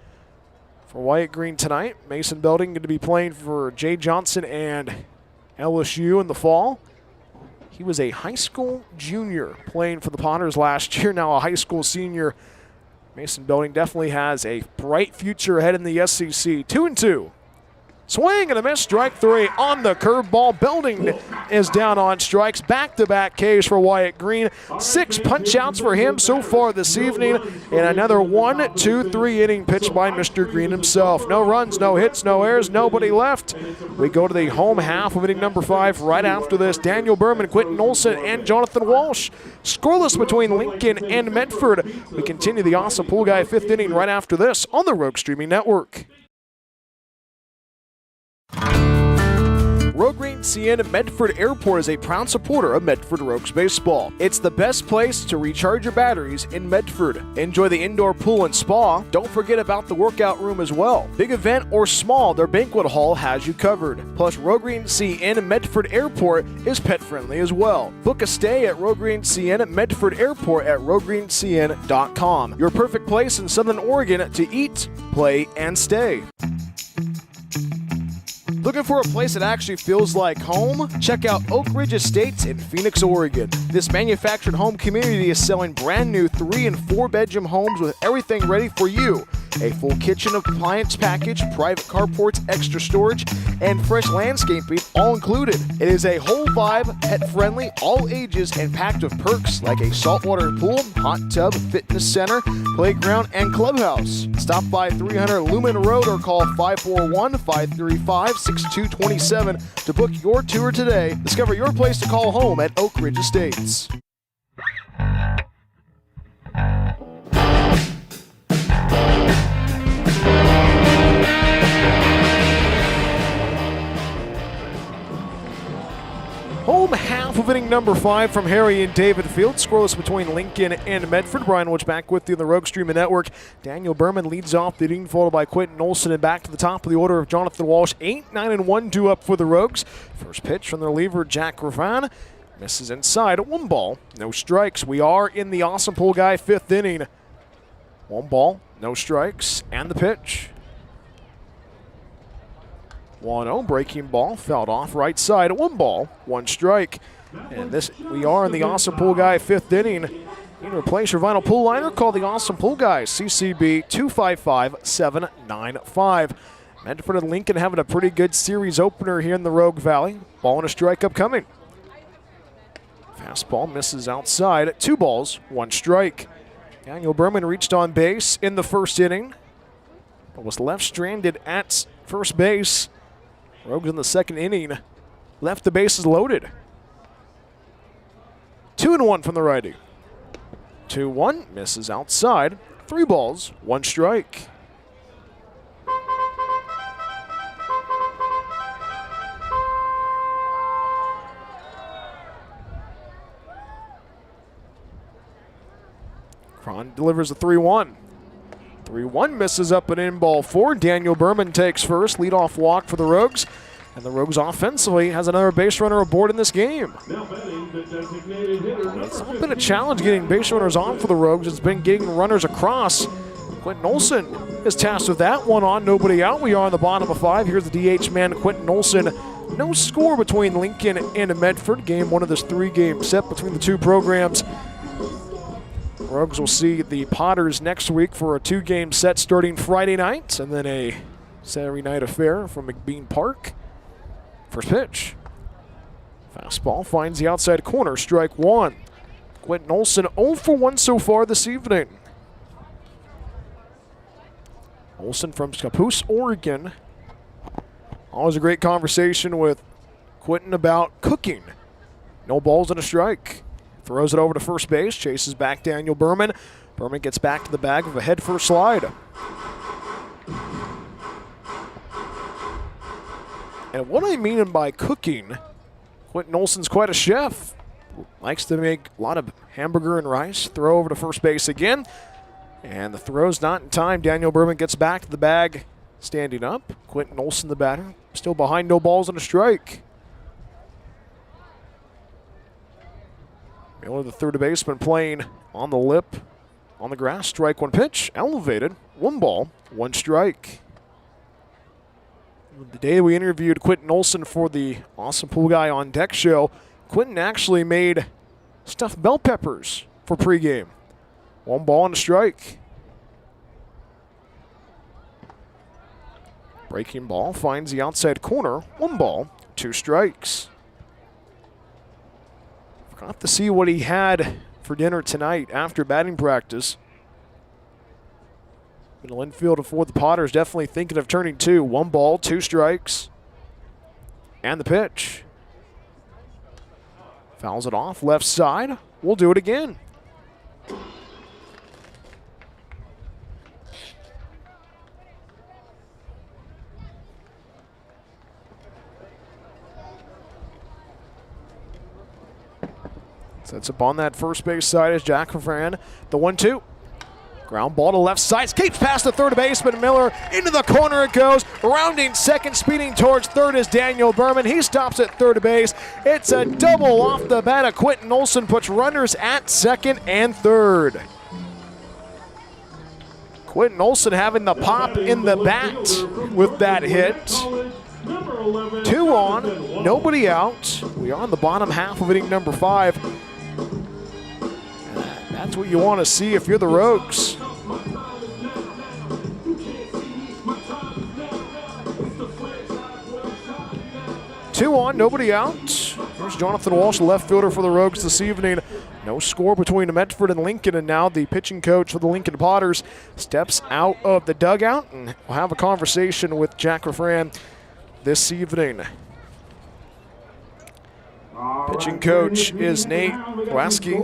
for Wyatt Green tonight. Mason Belding going to be playing for Jay Johnson and LSU in the fall. He was a high school junior playing for the Potters last year, now a high school senior. Mason Belding definitely has a bright future ahead in the SEC. 2 and 2. Swing and a miss, strike 3 on the curveball. Belding is down on strikes. Back-to-back Ks for Wyatt Green. 6 punch-outs for him so far this evening. And another 1-2-3 inning pitch by Mr. Green himself. No runs, no hits, no errors, nobody left. We go to the home half of inning number 5 right after this. Daniel Berman, Quinton Olson, and Jonathan Walsh. Scoreless between Lincoln and Medford. We continue the Awesome Pool Guy 5th inning right after this on the Rogue Streaming Network. Rogue Green CN Medford Airport is a proud supporter of Medford Rogues baseball. It's the best place to recharge your batteries in Medford. Enjoy the indoor pool and spa. Don't forget about the workout room as well. Big event or small, their banquet hall has you covered. Plus, Rogue Green CN Medford Airport is pet friendly as well. Book a stay at Rogue Green CN Medford Airport at roguegreencn.com. Your perfect place in Southern Oregon to eat, play, and stay. Looking for a place that actually feels like home? Check out Oak Ridge Estates in Phoenix, Oregon. This manufactured home community is selling brand new 3- and 4-bedroom homes with everything ready for you. A full kitchen appliance package, private carports, extra storage, and fresh landscaping all included. It is a whole vibe, pet-friendly, all ages, and packed with perks like a saltwater pool, hot tub, fitness center, playground, and clubhouse. Stop by 300 Lumen Road or call 541-535-6227 to book your tour today. Discover your place to call home at Oak Ridge Estates. Home half of inning number 5 from Harry and David Field. Scoreless between Lincoln and Medford. Brian Witch back with you on the Rogue Streaming Network. Daniel Berman leads off the inning, followed by Quinton Olson, and back to the top of the order of Jonathan Walsh. 8, 9, and 1 due up for the Rogues. First pitch from the reliever, Jack Ravan. Misses inside. 1 ball, no strikes. We are in the Awesome Pool Guy 5th inning. 1 ball, no strikes, and the pitch. 1-0, breaking ball, fouled off right side. 1 ball, 1 strike. And this, we are in the Awesome Pool Guy 5th inning. You can replace your vinyl pool liner, call the Awesome Pool Guys, CCB 255-795. Medford and Lincoln having a pretty good series opener here in the Rogue Valley. Ball and a strike upcoming. Fastball misses outside. 2 balls, 1 strike. Daniel Berman reached on base in the first inning. was left stranded at first base. Rogues in the second inning left the bases loaded. 2-1 from the righty. 2-1, misses outside. 3 balls, 1 strike. Cron delivers a 3-1. 3-1 misses up and in, ball 4. Daniel Berman takes first, leadoff walk for the Rogues. And the Rogues offensively has another base runner aboard in this game. Now batting the designated hitter. It's not been a challenge getting base runners on for the Rogues. It's been getting runners across. Quinton Olson is tasked with that. 1 on, nobody out. We are on the bottom of 5. Here's the DH man, Quinton Olson. No score between Lincoln and Medford. Game 1 of this 3-game set between the two programs. Rogues will see the Potters next week for a 2-game set starting Friday night and then a Saturday night affair from McBean Park. First pitch. Fastball finds the outside corner, strike 1. Quinton Olson 0 for 1 so far this evening. Olson from Scappoose, Oregon. Always a great conversation with Quinton about cooking. No balls and a strike. Throws it over to first base, chases back Daniel Berman. Berman gets back to the bag with a head-first slide. And what I mean by cooking, Quinton Olson's quite a chef. Likes to make a lot of hamburger and rice. Throw over to first base again. And the throw's not in time. Daniel Berman gets back to the bag, standing up. Quinton Olson, the batter, still behind, no balls and a strike. Miller, the third baseman, playing on the lip, on the grass. Strike 1 pitch, elevated. 1 ball, 1 strike. The day we interviewed Quinton Olson for the Awesome Pool Guy on Deck show, Quinton actually made stuffed bell peppers for pregame. 1 ball and a strike. Breaking ball finds the outside corner. 1 ball, 2 strikes. Forgot to see what he had for dinner tonight after batting practice. Middle infield for the Potters, definitely thinking of turning 2. 1 ball, 2 strikes. And the pitch. Fouls it off, left side. We'll do it again. Sets up on that first base side as Jack Fran. The 1-2. Ground ball to left side. Escapes past the third baseman. Miller into the corner it goes. Rounding second, speeding towards third is Daniel Berman. He stops at third base. It's a double off the bat of Quinton Olson. Puts runners at second and third. Quinton Olson having the pop in the bat with that hit. 2 on, nobody out. We are on the bottom half of inning number 5. That's what you want to see if you're the Rogues. 2 on, nobody out. Here's Jonathan Walsh, left fielder for the Rogues this evening. No score between Medford and Lincoln, and now the pitching coach for the Lincoln Potters steps out of the dugout, and we'll have a conversation with Jack Refran this evening. Pitching coach is Nate Waski.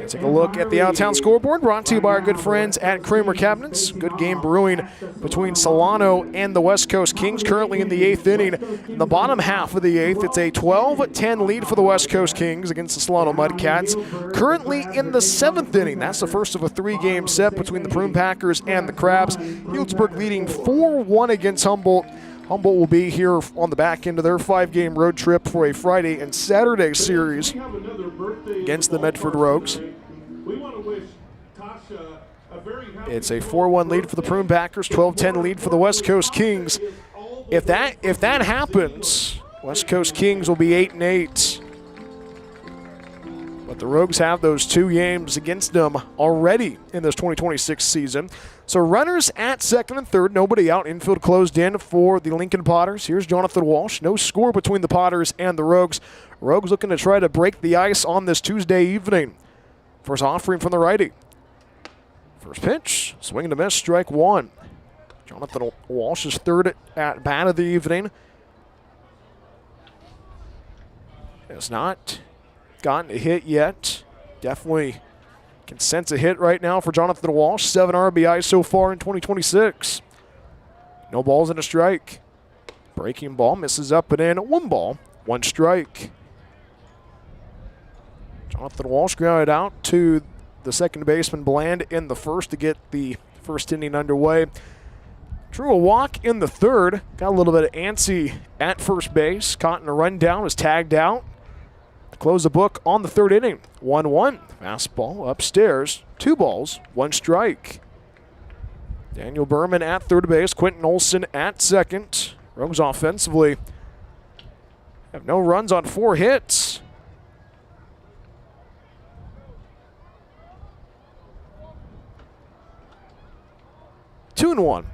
Take a look at the out-of-town scoreboard, brought to you by our good friends at Kramer Cabinets. Good game brewing between Solano and the West Coast Kings, currently in the 8th inning. In the bottom half of the 8th, it's a 12-10 lead for the West Coast Kings against the Solano Mudcats. Currently in the 7th inning, that's the first of a 3-game set between the Prune Packers and the Crabs. Healdsburg leading 4-1 against Humboldt. Humboldt will be here on the back end of their 5-game road trip for a Friday and Saturday series against the Medford Rogues. It's a 4-1 lead for the Prune Packers, 12-10 lead for the West Coast Kings. If that happens, West Coast Kings will be 8-8. But the Rogues have those 2 games against them already in this 2026 season. So runners at second and third, nobody out. Infield closed in for the Lincoln Potters. Here's Jonathan Walsh. No score between the Potters and the Rogues. Rogues looking to try to break the ice on this Tuesday evening. First offering from the righty. First pitch, swing and a miss, strike 1. Jonathan Walsh's third at bat of the evening. Has not gotten a hit yet. Definitely can sense a hit right now for Jonathan Walsh. 7 RBIs so far in 2026. No balls and a strike. Breaking ball misses up and in. 1 ball, 1 strike. Jonathan Walsh grounded out to the second baseman Bland in the first to get the first inning underway. Drew a walk in the third. Got a little bit of antsy at first base. Caught in a rundown, was tagged out. Close the book on the third inning. 1-1. Fastball upstairs. 2 balls, 1 strike. Daniel Berman at third base. Quinton Olson at second. Rogues offensively have no runs on 4 hits. Two and 1.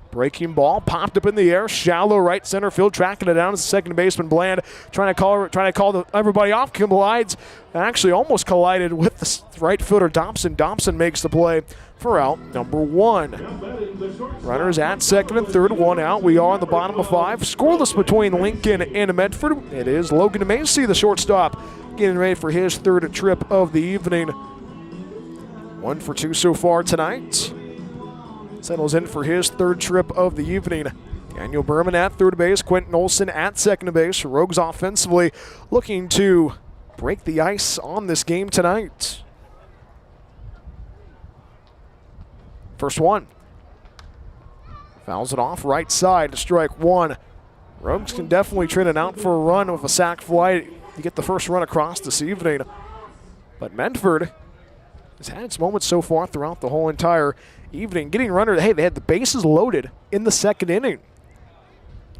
Breaking ball popped up in the air, shallow right center field, tracking it down as the second baseman Bland, trying to call everybody off. Collides, actually almost collided with the right fielder Dobson. Dobson makes the play for out number 1. Runners at second and third, 1 out. We are on the bottom of 5. Scoreless between Lincoln and Medford. It is Logan Macy, the shortstop, getting ready for his third trip of the evening. 1 for 2 so far tonight. Settles in for his third trip of the evening. Daniel Berman at third base, Quinton Olson at second base. Rogues offensively looking to break the ice on this game tonight. First one. Fouls it off right side to strike 1. Rogues can definitely trade it out for a run with a sac fly to get the first run across this evening. But Medford has had its moments so far throughout the whole entire evening. Getting runner, hey, they had the bases loaded in the second inning.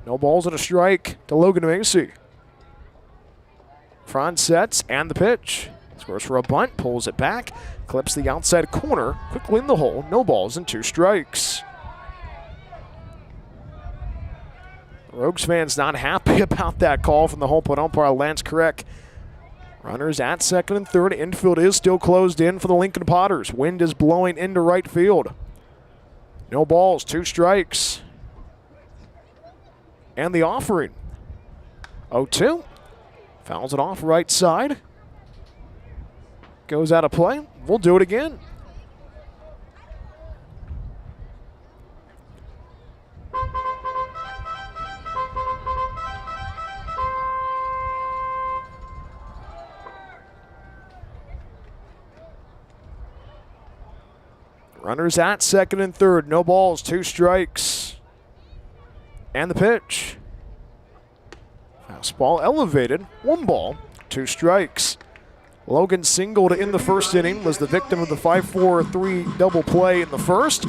No balls and a strike to Logan Macy. Franz sets and the pitch. Scores for a bunt, pulls it back, clips the outside corner, quickly in the hole. No balls and 2 strikes. Rogues fans not happy about that call from the home plate umpire, Lance Correct. Runners at second and third. Infield is still closed in for the Lincoln Potters. Wind is blowing into right field. No balls, 2 strikes. And the offering. 0-2. Fouls it off right side. Goes out of play. We'll do it again. Runners at second and third. No balls, 2 strikes. And the pitch. Fastball elevated. 1 ball, 2 strikes. Logan singled in the first inning, was the victim of the 5-4-3 double play in the first.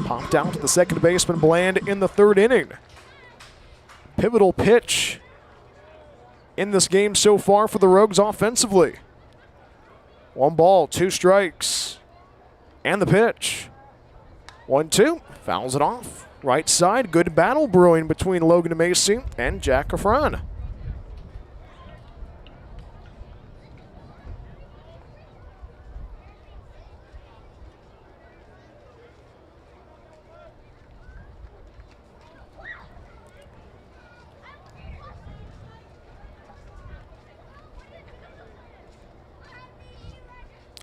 Popped out to the second baseman Bland in the third inning. Pivotal pitch in this game so far for the Rogues offensively. 1 ball, 2 strikes. And the pitch. 1-2. Fouls it off. Right side. Good battle brewing between Logan Macy and Jack Afran.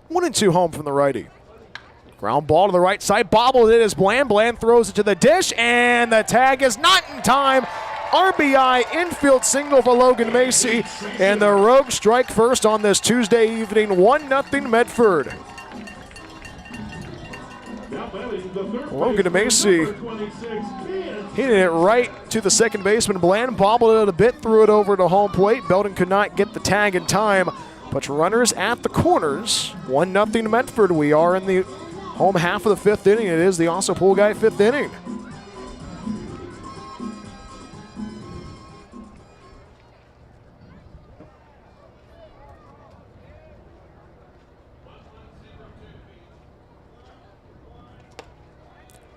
One and 2 home from the righty. Ground ball to the right side, bobbled it as Bland. Bland throws it to the dish, and the tag is not in time. RBI infield single for Logan Macy, and the Rogues strike first on this Tuesday evening. 1-0 Medford. Logan Macy hitting it right to the second baseman. Bland bobbled it a bit, threw it over to home plate. Belton could not get the tag in time, but runners at the corners. 1-0 Medford. We are in the home half of the 5th inning. It is the Osso Pool Guy 5th inning.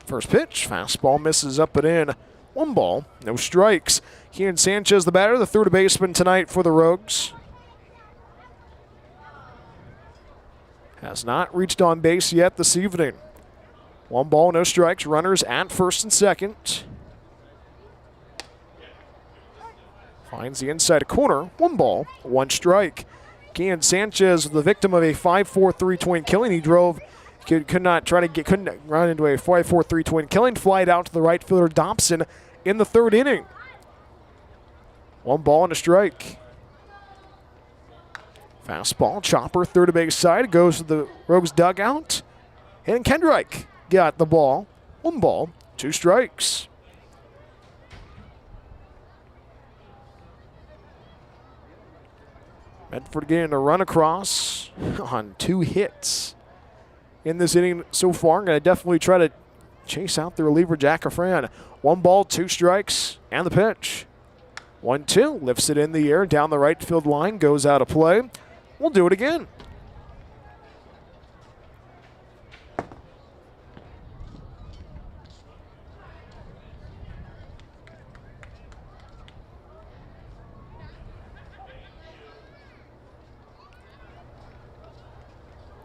First pitch, fastball misses up and in. 1 ball, no strikes. Kian Sanchez, the batter, the third baseman tonight for the Rogues. Has not reached on base yet this evening. 1 ball, no strikes. Runners at first and second. Finds the inside corner. 1 ball, 1 strike. Kian Sanchez, the victim of a 5-4-3 twin killing. He drove, couldn't run into a 5-4-3 twin killing. Flied out to the right fielder Dobson in the 3rd inning. 1 ball and a strike. Fastball, chopper, third base side, goes to the Rogues dugout. And Kendrick got the ball. 1 ball, 2 strikes. Medford getting a run across on 2 hits in this inning so far. I'm going to definitely try to chase out the reliever, Jack Afran. 1 ball, 2 strikes, and the pitch. 1-2, lifts it in the air, down the right field line, goes out of play. We'll do it again.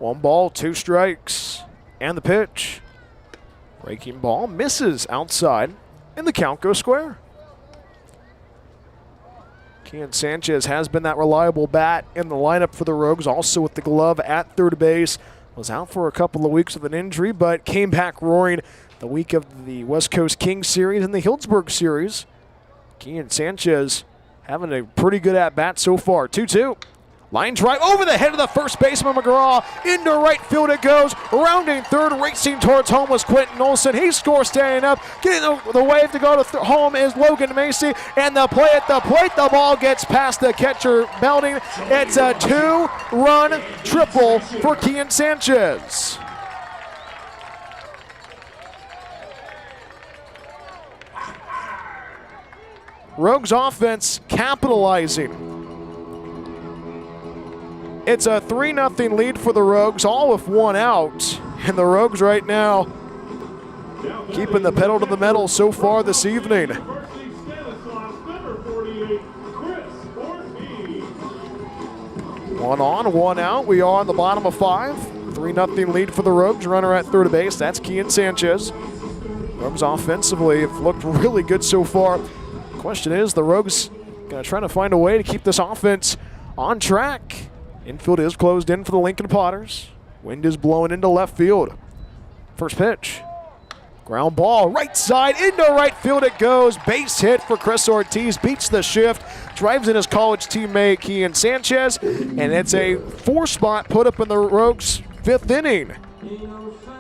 One ball, 2 strikes, and the pitch. Breaking ball misses outside, and the count goes square. Kian Sanchez has been that reliable bat in the lineup for the Rogues, also with the glove at third base. Was out for a couple of weeks with an injury, but came back roaring the week of the West Coast Kings series and the Healdsburg series. Kian Sanchez having a pretty good at-bat so far. 2-2. Line drive over the head of the first baseman McGraw. Into right field it goes. Rounding third, racing towards home was Quinton Olson. He scores standing up. Getting the wave to go to home is Logan Macy. And the play at the plate. The ball gets past the catcher Belding. It's a 2-run triple for Kian Sanchez. Rogues offense capitalizing. It's a 3-0 lead for the Rogues, all with 1 out. And the Rogues right now keeping the pedal to the metal so far this evening. 1 on, 1 out. We are on the bottom of 5. 3-0 lead for the Rogues. Runner at third base. That's Kian Sanchez. Rogues offensively have looked really good so far. Question is, the Rogues going to try to find a way to keep this offense on track. Infield is closed in for the Lincoln Potters. Wind is blowing into left field. First pitch. Ground ball, right side, into right field it goes. Base hit for Chris Ortiz, beats the shift, drives in his college teammate Kian Sanchez, and it's a 4-spot put up in the Rogues' 5th inning.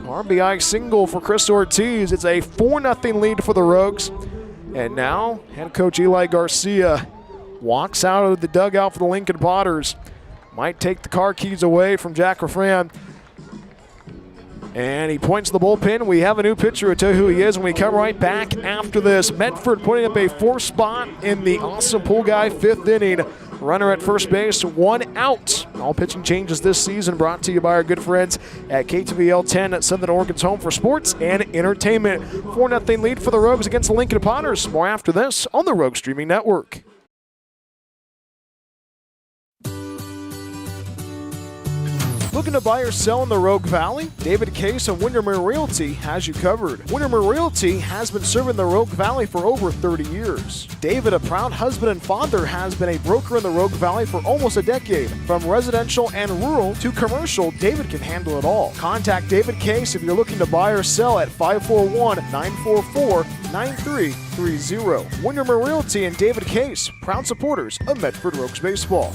RBI single for Chris Ortiz. It's a 4-0 lead for the Rogues. And now, head coach Eli Garcia walks out of the dugout for the Lincoln Potters. Might take the car keys away from Jack Refran. And he points to the bullpen. We have a new pitcher. I'll tell you who he is when we come right back after this. Medford putting up a 4-spot in the awesome pool guy 5th inning. Runner at first base, 1 out. All pitching changes this season brought to you by our good friends at KTVL 10 at Southern Oregon's home for sports and entertainment. 4-0 lead for the Rogues against the Lincoln Potters. More after this on the Rogue Streaming Network. Looking to buy or sell in the Rogue Valley? David Case of Windermere Realty has you covered. Windermere Realty has been serving the Rogue Valley for over 30 years. David, a proud husband and father, has been a broker in the Rogue Valley for almost a decade. From residential and rural to commercial, David can handle it all. Contact David Case if you're looking to buy or sell at 541-944-9330. Windermere Realty and David Case, proud supporters of Medford Rogues Baseball.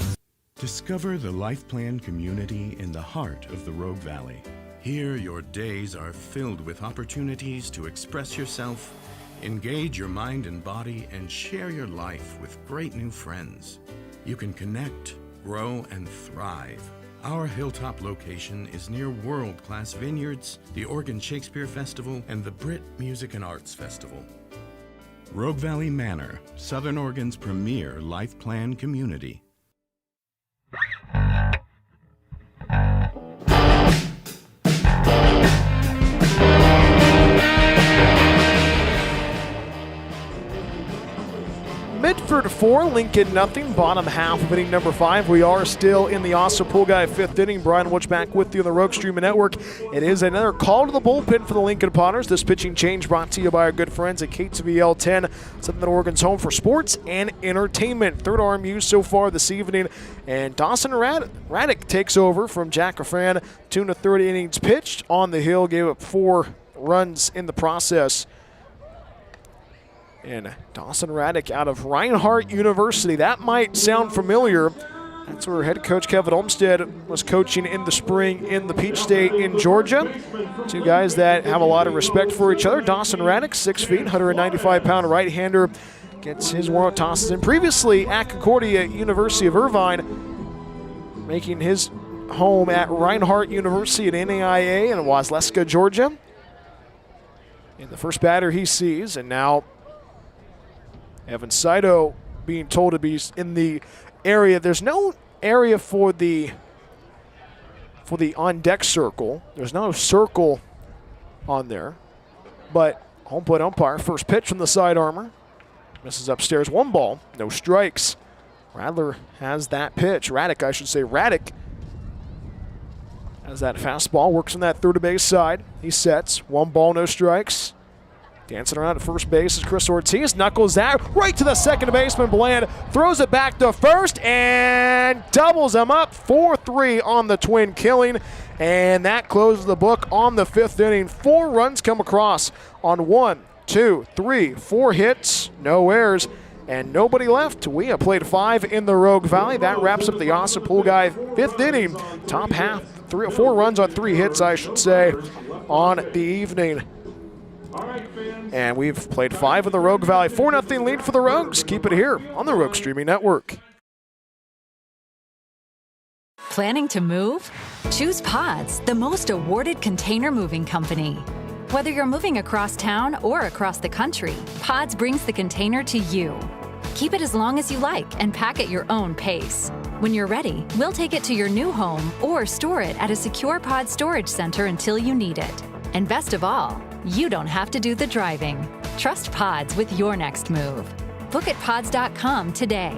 Discover the Life Plan community in the heart of the Rogue Valley. Here, your days are filled with opportunities to express yourself, engage your mind and body, and share your life with great new friends. You can connect, grow, and thrive. Our hilltop location is near world-class vineyards, the Oregon Shakespeare Festival, and the Brit Music and Arts Festival. Rogue Valley Manor, Southern Oregon's premier Life Plan community. Medford 4, Lincoln nothing. Bottom half of inning number 5. We are still in the Austin Pool Guy 5th inning. Brian Woods back with you on the Rogue Streaming Network. It is another call to the bullpen for the Lincoln Potters. This pitching change brought to you by our good friends at KTVL 10, Southern Oregon's home for sports and entertainment. Third arm used so far this evening, and Dawson Raddick takes over from Jack Raffran. 2 1/3 innings pitched on the hill, gave up 4 runs in the process. And Dawson Raddick out of Reinhardt University. That might sound familiar. That's where head coach Kevin Olmstead was coaching in the spring in the Peach State in Georgia. 2 guys that have a lot of respect for each other. Dawson Raddick, 6 feet, 195-pound right-hander, gets his warm-up tosses in. Previously at Concordia University of Irvine, making his home at Reinhardt University at NAIA in Wasleska, Georgia. And the first batter he sees, and now Evan Saito being told to be in the area. There's no area for the on-deck circle. There's no circle on there. But home plate umpire, first pitch from the side armor. Misses upstairs, 1 ball, no strikes. Radler has that pitch. Raddick has that fastball, works on that third base side. He sets, 1 ball, no strikes. Dancing around at first base is Chris Ortiz. Knuckles that right to the second baseman. Bland throws it back to first and doubles him up. 4-3 on the twin killing. And that closes the book on the 5th inning. 4 runs come across on 1, 2, 3, 4 hits, no errors, and nobody left. We have played 5 in the Rogue Valley. That wraps up the Austin Pool Guy 5th inning. Top half, 4 runs on 3 hits, I should say, on the evening. And we've played 5 in the Rogue Valley. 4-0 lead for the Rogues. Keep it here on the Rogue Streaming Network. Planning to move? Choose Pods, the most awarded container moving company. Whether you're moving across town or across the country, Pods brings the container to you. Keep it as long as you like and pack at your own pace. When you're ready, we'll take it to your new home or store it at a secure Pod storage center until you need it. And best of all, you don't have to do the driving. Trust Pods with your next move. Book at pods.com today.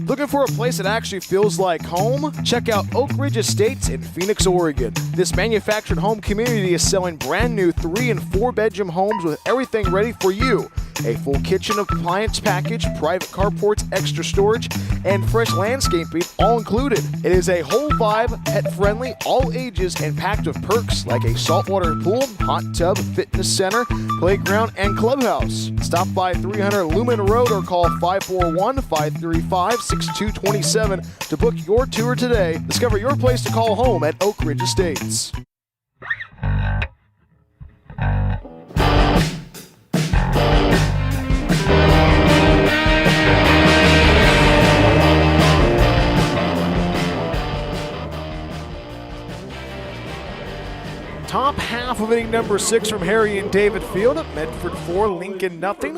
Looking for a place that actually feels like home? Check out Oak Ridge Estates in Phoenix, Oregon. This manufactured home community is selling brand new 3- and 4-bedroom homes with everything ready for you. A full kitchen appliance package, private carports, extra storage, and fresh landscaping all included. It is a whole vibe, pet-friendly, all ages, and packed with perks like a saltwater pool, hot tub, fitness center, playground, and clubhouse. Stop by 300 Lumen Road or call 541-535-6227 to book your tour today. Discover your place to call home at Oak Ridge Estates. Top half of inning number 6 from Harry and David Field. Medford 4, Lincoln nothing.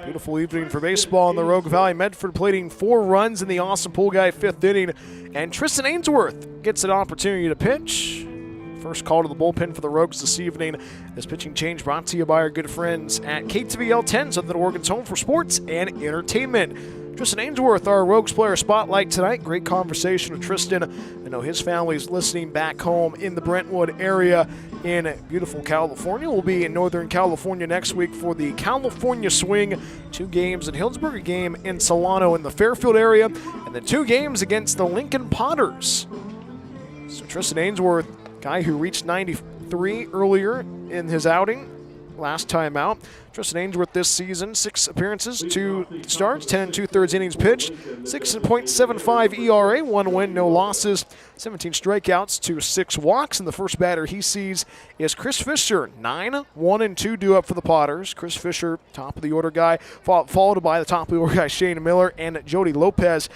Beautiful evening for baseball in the Rogue Valley. Medford plating 4 runs in the Austin Pool Guy 5th inning. And Tristin Ainsworth gets an opportunity to pitch. First call to the bullpen for the Rogues this evening. This pitching change brought to you by our good friends at KTVL 10, Southern Oregon's home for sports and entertainment. Tristin Ainsworth, our Rogues player spotlight tonight. Great conversation with Tristin. I know his family's listening back home in the Brentwood area in beautiful California. We'll be in Northern California next week for the California Swing. 2 games in Hillsburg, a game in Solano in the Fairfield area, and the 2 games against the Lincoln Potters. So Tristin Ainsworth, guy who reached 93 earlier in his outing, last time out. Tristin Ainsworth this season, 6 appearances, 2 starts, 10 2/3 innings pitched, 6.75 ERA, 1 win, no losses, 17 strikeouts to 6 walks. And the first batter he sees is Chris Fisher, 9-1-2 due up for the Potters. Chris Fisher, top of the order guy, followed by the top of the order guy Shane Miller and Jody Lopez.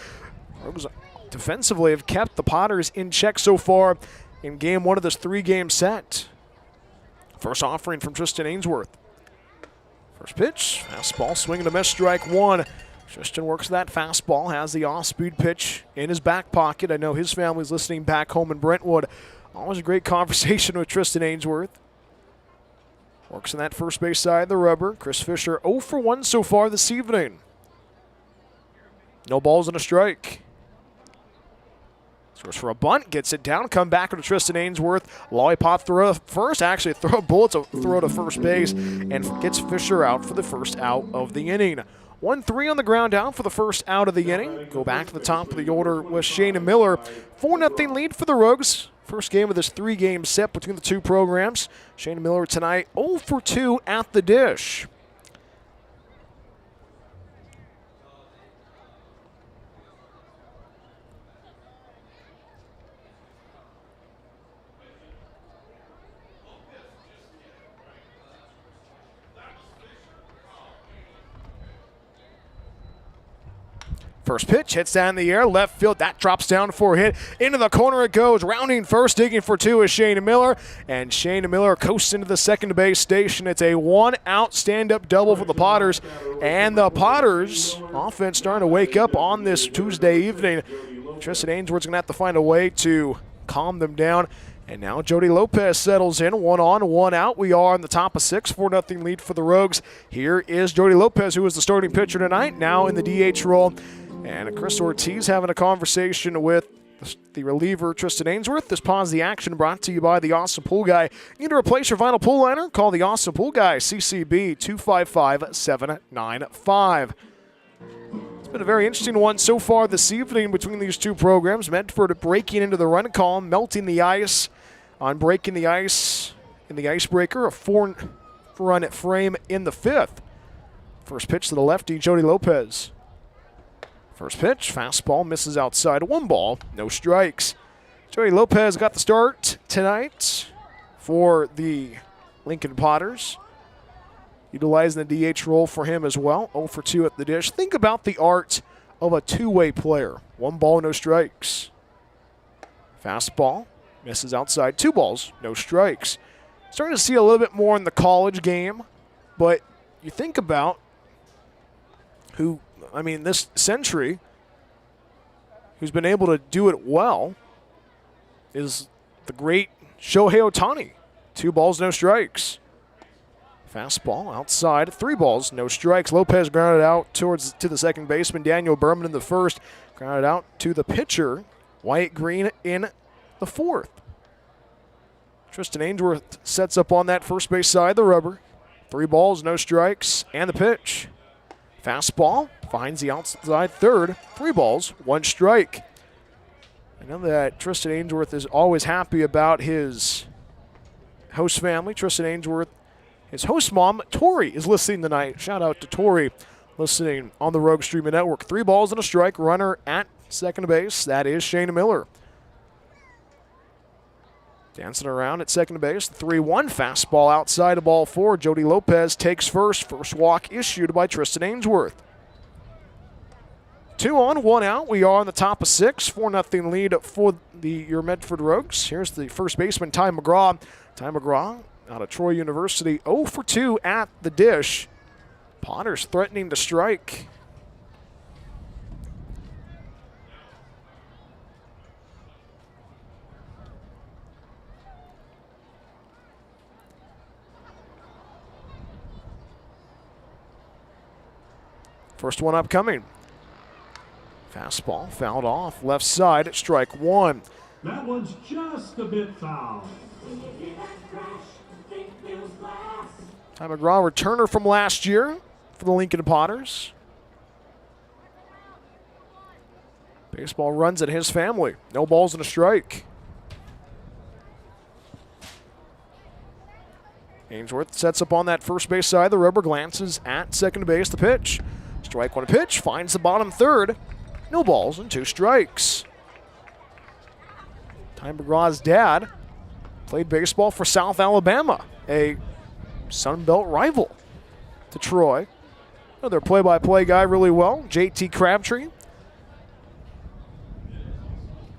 Rogues defensively have kept the Potters in check so far in game 1 of this 3-game set. First offering from Tristin Ainsworth. First pitch, fastball, swing and a miss, strike 1. Tristin works that fastball, has the off-speed pitch in his back pocket. I know his family's listening back home in Brentwood. Always a great conversation with Tristin Ainsworth. Works on that first base side of the rubber. Chris Fisher 0 for 1 so far this evening. No balls and a strike. Scores for a bunt, gets it down, come back with Tristin Ainsworth. Lollipop throw to first, actually throw a bullet to throw to first base, and gets Fisher out for the first out of the inning. 1-3 on the ground out for the first out of the inning. Go back to the top of the order with Shane Miller. 4-0 lead for the Rogues. First game of this 3-game set between the two programs. Shane Miller tonight 0 for 2 at the dish. First pitch hits down in the air, left field. That drops down for a hit. Into the corner it goes. Rounding first, digging for 2 is Shane Miller. And Shane Miller coasts into the second base station. It's a 1-out stand-up double for the Potters. And the Potters offense starting to wake up on this Tuesday evening. Tristin Ainsworth's going to have to find a way to calm them down. And now Jody Lopez settles in. 1 on, 1 out. We are on the top of 6. 4-0 lead for the Rogues. Here is Jody Lopez, who is the starting pitcher tonight, now in the DH role. And Chris Ortiz having a conversation with the reliever, Tristin Ainsworth. This pause the action brought to you by the Awesome Pool Guy. Need to replace your vinyl pool liner? Call the Awesome Pool Guy, CCB 255-795. It's been a very interesting one so far this evening between these two programs. Medford breaking into the run column, melting the ice on breaking the ice in the icebreaker. A 4-run frame in the 5th. First pitch to the lefty, Jody Lopez. First pitch, fastball, misses outside. 1 ball, no strikes. Jody Lopez got the start tonight for the Lincoln Potters. Utilizing the DH role for him as well. 0 for 2 at the dish. Think about the art of a two-way player. 1 ball, no strikes. Fastball, misses outside. 2 balls, no strikes. Starting to see a little bit more in the college game, but you think about this century, who's been able to do it well, is the great Shohei Ohtani. 2 balls, no strikes. Fastball outside, 3 balls, no strikes. Lopez grounded out to the second baseman, Daniel Berman in the first. Grounded out to the pitcher, Wyatt Green in the 4th. Tristin Ainsworth sets up on that first base side of the rubber. 3 balls, no strikes, and the pitch. Fastball finds the outside third. 3 balls, 1 strike. I know that Tristin Ainsworth is always happy about his host family. Tristin Ainsworth, his host mom, Tori, is listening tonight. Shout out to Tori, listening on the Rogue Streaming Network. 3 balls and a strike. Runner at second base. That is Shane Miller. Dancing around at second base. 3-1 fastball outside of ball 4. Jody Lopez takes first. First walk issued by Tristin Ainsworth. 2 on, 1 out. We are on the top of 6. 4-0 lead for your Medford Rogues. Here's the first baseman, Ty McGraw. Ty McGraw out of Troy University. 0 for 2 at the dish. Potters threatening to strike. First one upcoming. Fastball fouled off left side, strike 1. That one's just a bit foul. Ty McGraw, returner from last year for the Lincoln Potters. Baseball runs in his family. No balls and a strike. Ainsworth sets up on that first base side. The rubber glances at second base. The pitch. Strike 1 pitch. Finds the bottom third. No balls and 2 strikes. Ty McGraw's dad played baseball for South Alabama, a Sun Belt rival to Troy. Another play-by-play guy really well, JT Crabtree.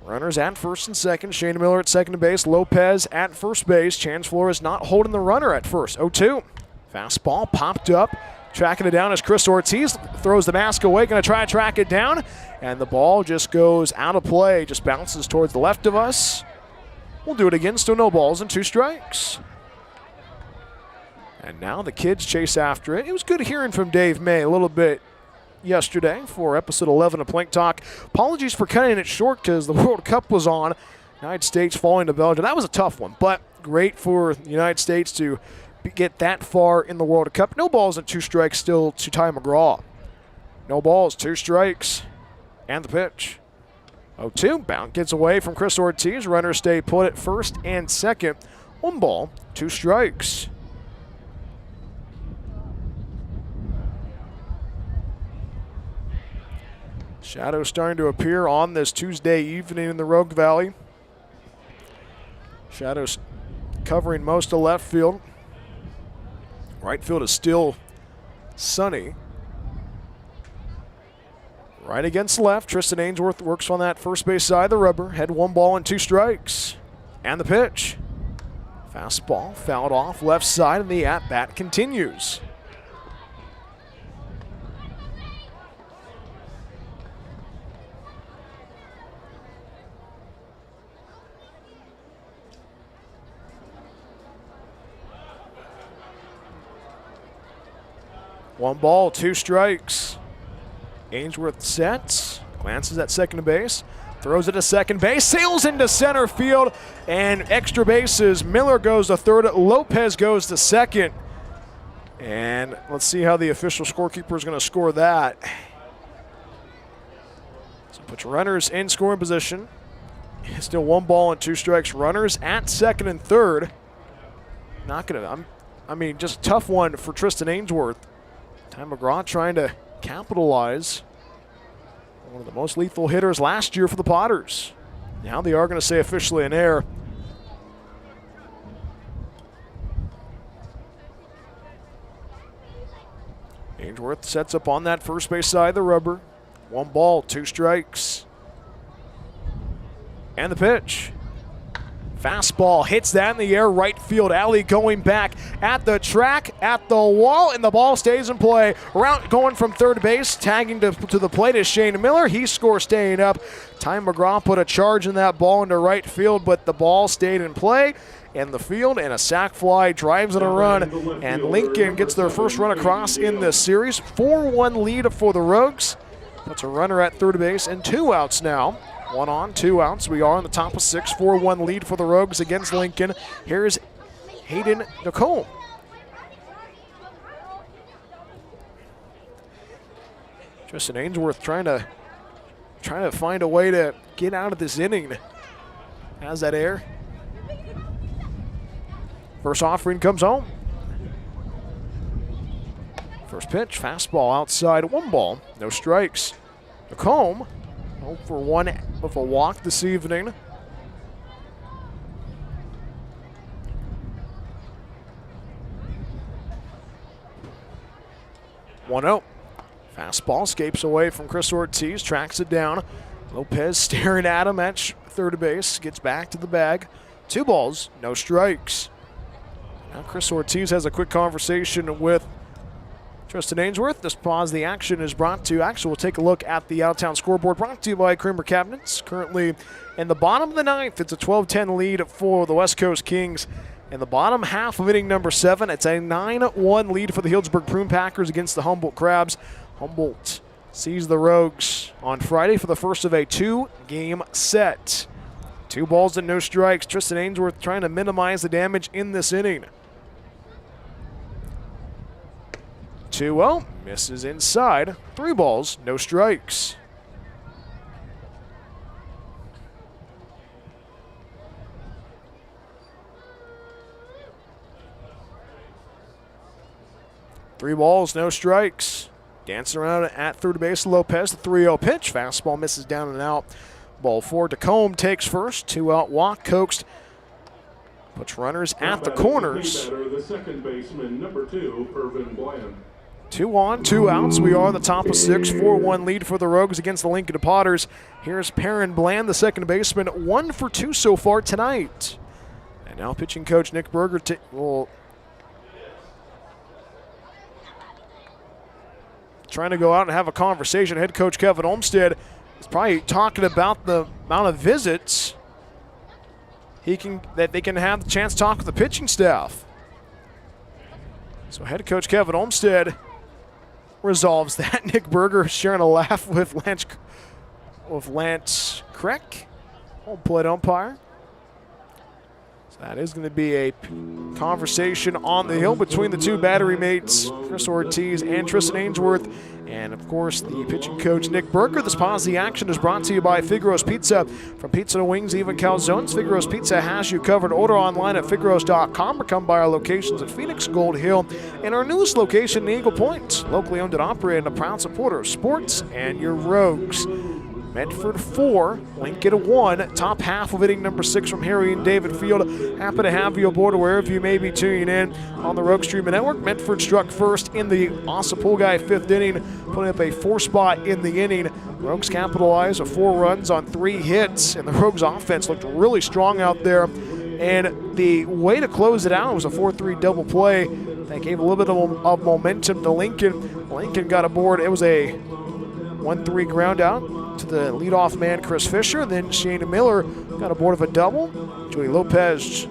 Runners at first and second. Shane Miller at second base. Lopez at first base. Chance Flores not holding the runner at first. 0-2. Fastball popped up. Tracking it down as Chris Ortiz throws the mask away. Going to try to track it down. And the ball just goes out of play. Just bounces towards the left of us. We'll do it again. Still no balls and 2 strikes. And now the kids chase after it. It was good hearing from Dave May a little bit yesterday for episode 11 of Plank Talk. Apologies for cutting it short because the World Cup was on. United States falling to Belgium. That was a tough one, but great for the United States to get that far in the World Cup. No balls and 2 strikes still to Ty McGraw. No balls, 2 strikes, and the pitch. 0-2, Bound gets away from Chris Ortiz. Runners stay put at first and second. 1 ball, 2 strikes. Shadows starting to appear on this Tuesday evening in the Rogue Valley. Shadows covering most of left field. Right field is still sunny. Right against left, Tristin Ainsworth works on that first base side of the rubber. Had 1 ball and 2 strikes. And the pitch. Fastball fouled off left side, and the at-bat continues. One ball, 2 strikes. Ainsworth sets, glances at second base, throws it to second base, sails into center field, and extra bases. Miller goes to third, Lopez goes to second. And let's see how the official scorekeeper is going to score that. So put your runners in scoring position. Still 1 ball and 2 strikes. Runners at second and third. Not going to, I mean, just a tough one for Tristin Ainsworth. Ty McGraw trying to capitalize. One of the most lethal hitters last year for the Potters. Now they are going to say officially an error. Ainsworth sets up on that first base side of the rubber. 1 ball, 2 strikes. And the pitch. Fastball hits that in the air, right field alley, going back at the track, at the wall, and the ball stays in play. Around going from third base, tagging to the plate is Shane Miller. He scores staying up. Ty McGraw put a charge in that ball into right field, but the ball stayed in play. And the field, and a sac fly drives in a run, and Lincoln gets their first run across in this series. 4-1 lead for the Rogues. Puts a runner at third base, and 2 outs now. 1 on, 2 outs. We are on the top of 6. 4-1 lead for the Rogues against Lincoln. Here's Hayden Nicole. Tristin Ainsworth trying to find a way to get out of this inning. Has that air. First offering comes home. First pitch, fastball outside, 1 ball, no strikes. Nicole 0 for 1 with a walk this evening. One out. Fastball escapes away from Chris Ortiz, tracks it down. Lopez staring at him at third base, gets back to the bag. 2 balls, no strikes. Now Chris Ortiz has a quick conversation with Tristin Ainsworth. This pause the action is brought to you. Actually, we'll take a look at the out-of-town scoreboard brought to you by Kramer Cabinets. Currently in the bottom of the 9th, it's a 12-10 lead for the West Coast Kings. In the bottom half of inning number 7, it's a 9-1 lead for the Healdsburg Prune Packers against the Humboldt Crabs. Humboldt sees the Rogues on Friday for the first of a 2-game set. 2 balls and no strikes. Tristin Ainsworth trying to minimize the damage in this inning. 2-0, misses inside. 3 balls, no strikes. Three balls, no strikes. Dancing around at third base, Lopez, the 3-0 pitch. Fastball misses down and out. Ball 4, Tacombe takes first. 2-out walk, coaxed. Puts runners at the corners. The second baseman, number 2, Irvin Bland. 2 on, 2 outs. We are the top of 6. 4-1 lead for the Rogues against the Lincoln Potters. Here's Perrin Bland, the second baseman. 1 for 2 so far tonight. And now pitching coach Nick Berger will trying to go out and have a conversation. Head coach Kevin Olmstead is probably talking about the amount of visits that they can have the chance to talk with the pitching staff. So head coach Kevin Olmstead resolves that. Nick Berger sharing a laugh with Lance Kreck, home plate umpire. So that is going to be a conversation on the hill between the two battery mates, Chris Ortiz and Tristin Ainsworth, and of course the pitching coach Nick Berger. This Pause the Action is brought to you by Figaro's Pizza. From pizza to wings, even calzones, Figaro's Pizza has you covered. Order online at figaros.com or come by our locations at Phoenix, Gold Hill, and our newest location in Eagle Point. Locally owned and operated and a proud supporter of sports and your Rogues. Medford 4, Lincoln 1, top half of inning number 6 from Harry and David Field. Happy to have you aboard wherever you may be tuning in on the Rogue Streaming Network. Medford struck first in the Ossipulgai 5th inning, putting up a 4-spot in the inning. Rogues capitalized with 4 runs on 3 hits, and the Rogues offense looked really strong out there. And the way to close it out was a 4-3 double play that gave a little bit of momentum to Lincoln. Lincoln got aboard. It was a 1-3 ground out to the leadoff man, Chris Fisher. Then Shane Miller got aboard of a double. Joey Lopez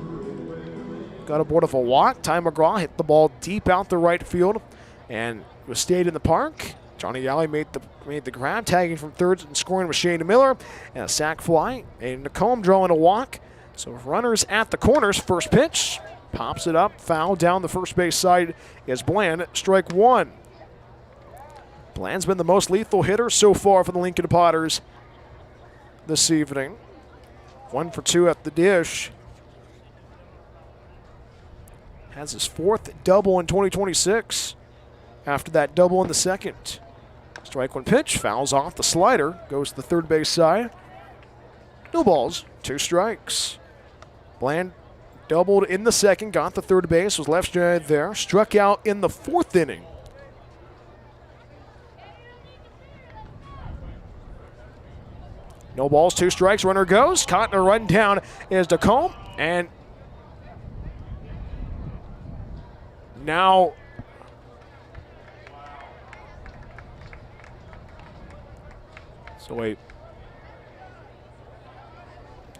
got aboard of a walk. Ty McGraw hit the ball deep out the right field and was stayed in the park. Johnny Alley made the grab, tagging from third and scoring with Shane Miller. And a sac fly. And Nacombe drawing a walk. So runners at the corners. First pitch. Pops it up. Foul down the first base side is Bland. Strike 1. Bland's been the most lethal hitter so far for the Lincoln Potters this evening. 1 for 2 at the dish. Has his 4th double in 2026 after that double in the second. Strike 1 pitch, fouls off the slider, goes to the third base side. No balls, 2 strikes. Bland doubled in the second, got the third base, was left stranded there, struck out in the 4th inning. No balls, 2 strikes, runner goes. Caught in a run down is Nacombe. And now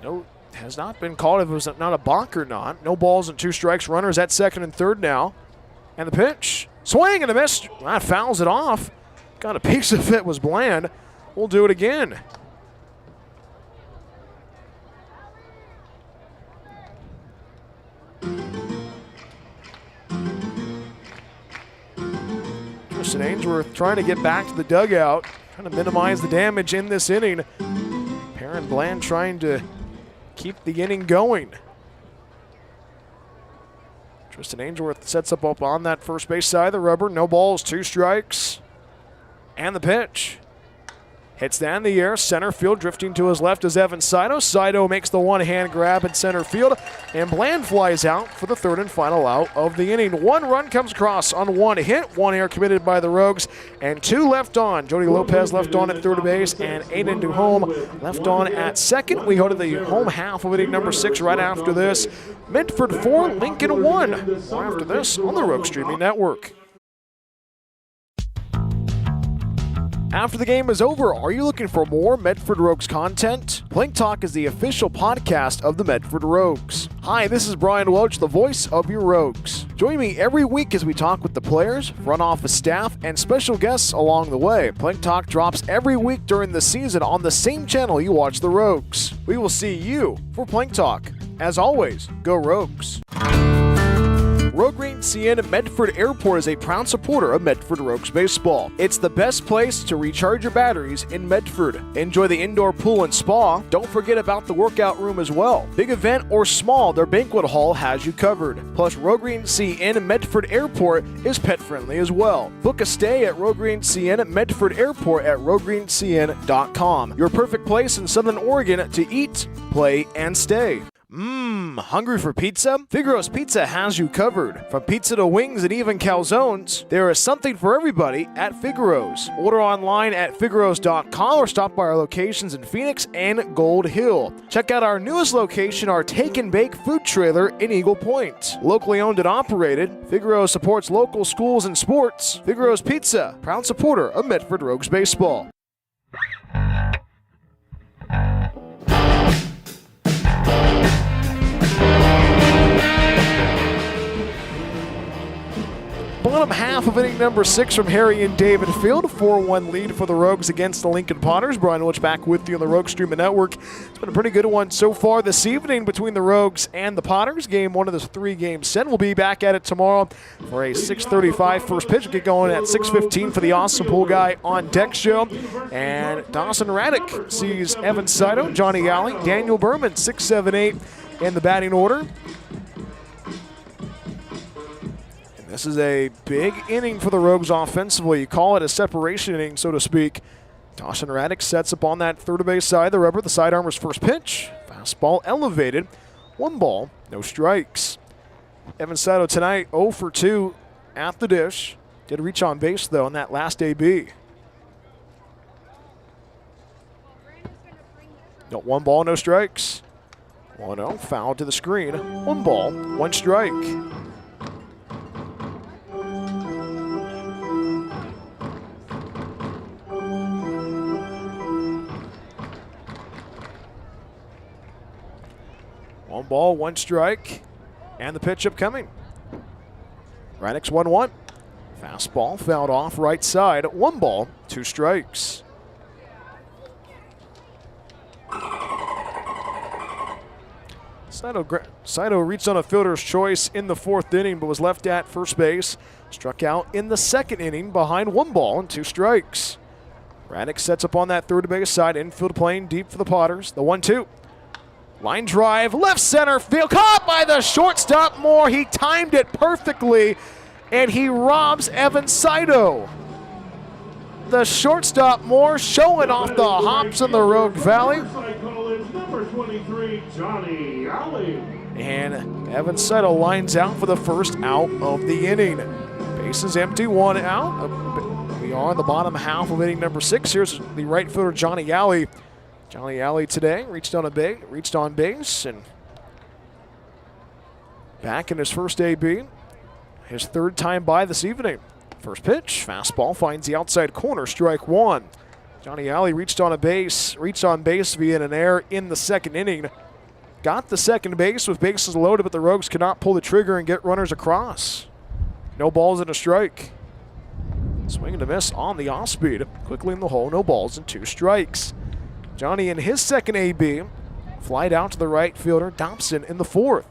no, has not been called if it was not a balk or not. No balls and 2 strikes. Runners at second and third now. And the pitch. Swing and a miss. That fouls it off. Got a piece of it was Bland. We'll do it again. Tristin Ainsworth trying to get back to the dugout, trying to minimize the damage in this inning. Perrin Bland trying to keep the inning going. Tristin Ainsworth sets up on that first base side of the rubber. No balls, 2 strikes. And the pitch. Hits that in the air. Center field drifting to his left is Evan Saito. Saito makes the one-hand grab in center field. And Bland flies out for the 3rd and final out of the inning. 1 run comes across on 1 hit. 1 error committed by the Rogues. And 2 left on. Jody Lopez left on at third base. And Aiden Duhome left on at second. We go to the home half of inning number 6 right after this. Medford 4, Lincoln 1. More after this on the Rogue Streaming Network. After the game is over, are you looking for more Medford Rogues content? Plank Talk is the official podcast of the Medford Rogues. Hi, this is Brian Welch, the voice of your Rogues. Join me every week as we talk with the players, front office staff, and special guests along the way. Plank Talk drops every week during the season on the same channel you watch the Rogues. We will see you for Plank Talk. As always, go Rogues. Rogue Green CN Medford Airport is a proud supporter of Medford Rogues baseball. It's the best place to recharge your batteries in Medford. Enjoy the indoor pool and spa. Don't forget about the workout room as well. Big event or small, their banquet hall has you covered. Plus, Rogue Green CN Medford Airport is pet friendly as well. Book a stay at Rogue Green CN Medford Airport at roguegreencn.com. Your perfect place in Southern Oregon to eat, play, and stay. Hungry for pizza? Figaro's Pizza has you covered. From pizza to wings and even calzones, there is something for everybody at Figaro's. Order online at figaros.com or stop by our locations in Phoenix and Gold Hill. Check out our newest location, our Take and Bake food trailer in Eagle Point. Locally owned and operated, Figaro's supports local schools and sports. Figaro's Pizza, proud supporter of Medford Rogues baseball. bottom half of inning number 6 from Harry and David Field. 4-1 lead for the Rogues against the Lincoln Potters. Brian Wilch back with you on the Rogues Streaming Network. It's been a pretty good one so far this evening between the Rogues and the Potters. Game 1 of this 3-game set. We'll be back at it tomorrow for a 6:35 first pitch. We'll get going at 6:15 for the Awesome Pool Guy on Deck show. And Dawson Raddick sees Evan Saito, Johnny Alley, Daniel Berman, 6, 7, 8 in the batting order. This is a big inning for the Rogues offensively. You call it a separation inning, so to speak. Dawson Raddick sets up on that third base side. The rubber, the sidearmer's first pitch. Fastball elevated. 1 ball, no strikes. Evan Saito tonight 0 for 2 at the dish. Did reach on base, though, on that last AB. No, 1 ball, no strikes. 1-0, foul to the screen. 1 ball, 1 strike. One ball, 1 strike, and the pitch upcoming. Raddick's 1-1. Fastball fouled off right side. 1 ball, 2 strikes. Saito reached on a fielder's choice in the 4th inning, but was left at first base. Struck out in the 2nd inning behind 1 ball and 2 strikes. Raddick sets up on that third base side. Infield playing deep for the Potters. The 1-2. Line drive, left center field, caught by the shortstop Moore. He timed it perfectly, and he robs Evan Saito. The shortstop Moore showing off the hops in the Rogue Valley. Number 23, Johnny Alley. And Evan Saito lines out for the first out of the inning. Base is empty, 1 out. We are in the bottom half of inning number 6. Here's the right fielder, Johnny Alley. Johnny Alley today reached on base and back in his first AB. His 3rd time by this evening. First pitch, fastball finds the outside corner, strike 1. Johnny Alley reached on base via an error in the 2nd inning. Got the second base with bases loaded, but the Rogues could not pull the trigger and get runners across. No balls and a strike. Swing and a miss on the off speed. Quickly in the hole, no balls and 2 strikes. Johnny in his 2nd AB, flied out to the right fielder, Dobson in the 4th.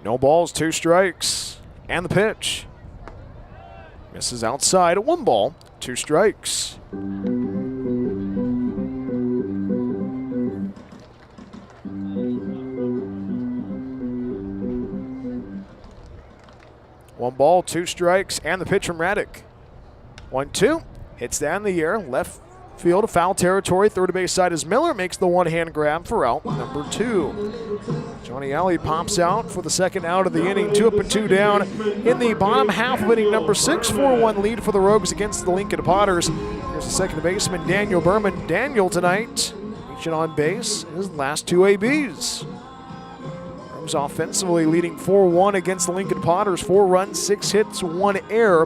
No balls, 2 strikes, and the pitch. Misses outside, 1 ball, 2 strikes. One ball, 2 strikes, and the pitch from Raddick. 1-2, hits down the air, left field, foul territory. Third base side is Miller, makes the 1-hand grab for out number 2. Johnny Alley pops out for the 2nd out of the inning. 2 up and 2 down in the bottom half of inning number 6. 4-1 lead for the Rogues against the Lincoln Potters. Here's the second baseman, Daniel Berman. Daniel tonight reaching on base in his last 2 ABs. Rogues offensively leading 4-1 against the Lincoln Potters. 4 runs, 6 hits, 1 error.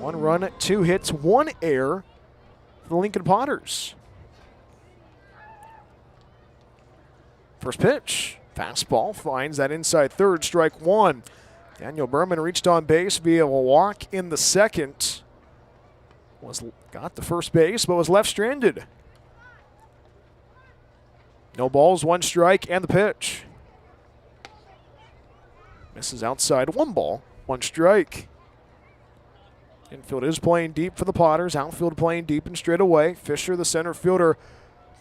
1 run, 2 hits, 1 error for the Lincoln Potters. First pitch, fastball finds that inside third, strike 1. Daniel Berman reached on base via a walk in the 2nd. Got the first base, but was left stranded. No balls, 1 strike, and the pitch. Misses outside, 1 ball, 1 strike. Infield is playing deep for the Potters. Outfield playing deep and straight away. Fisher, the center fielder,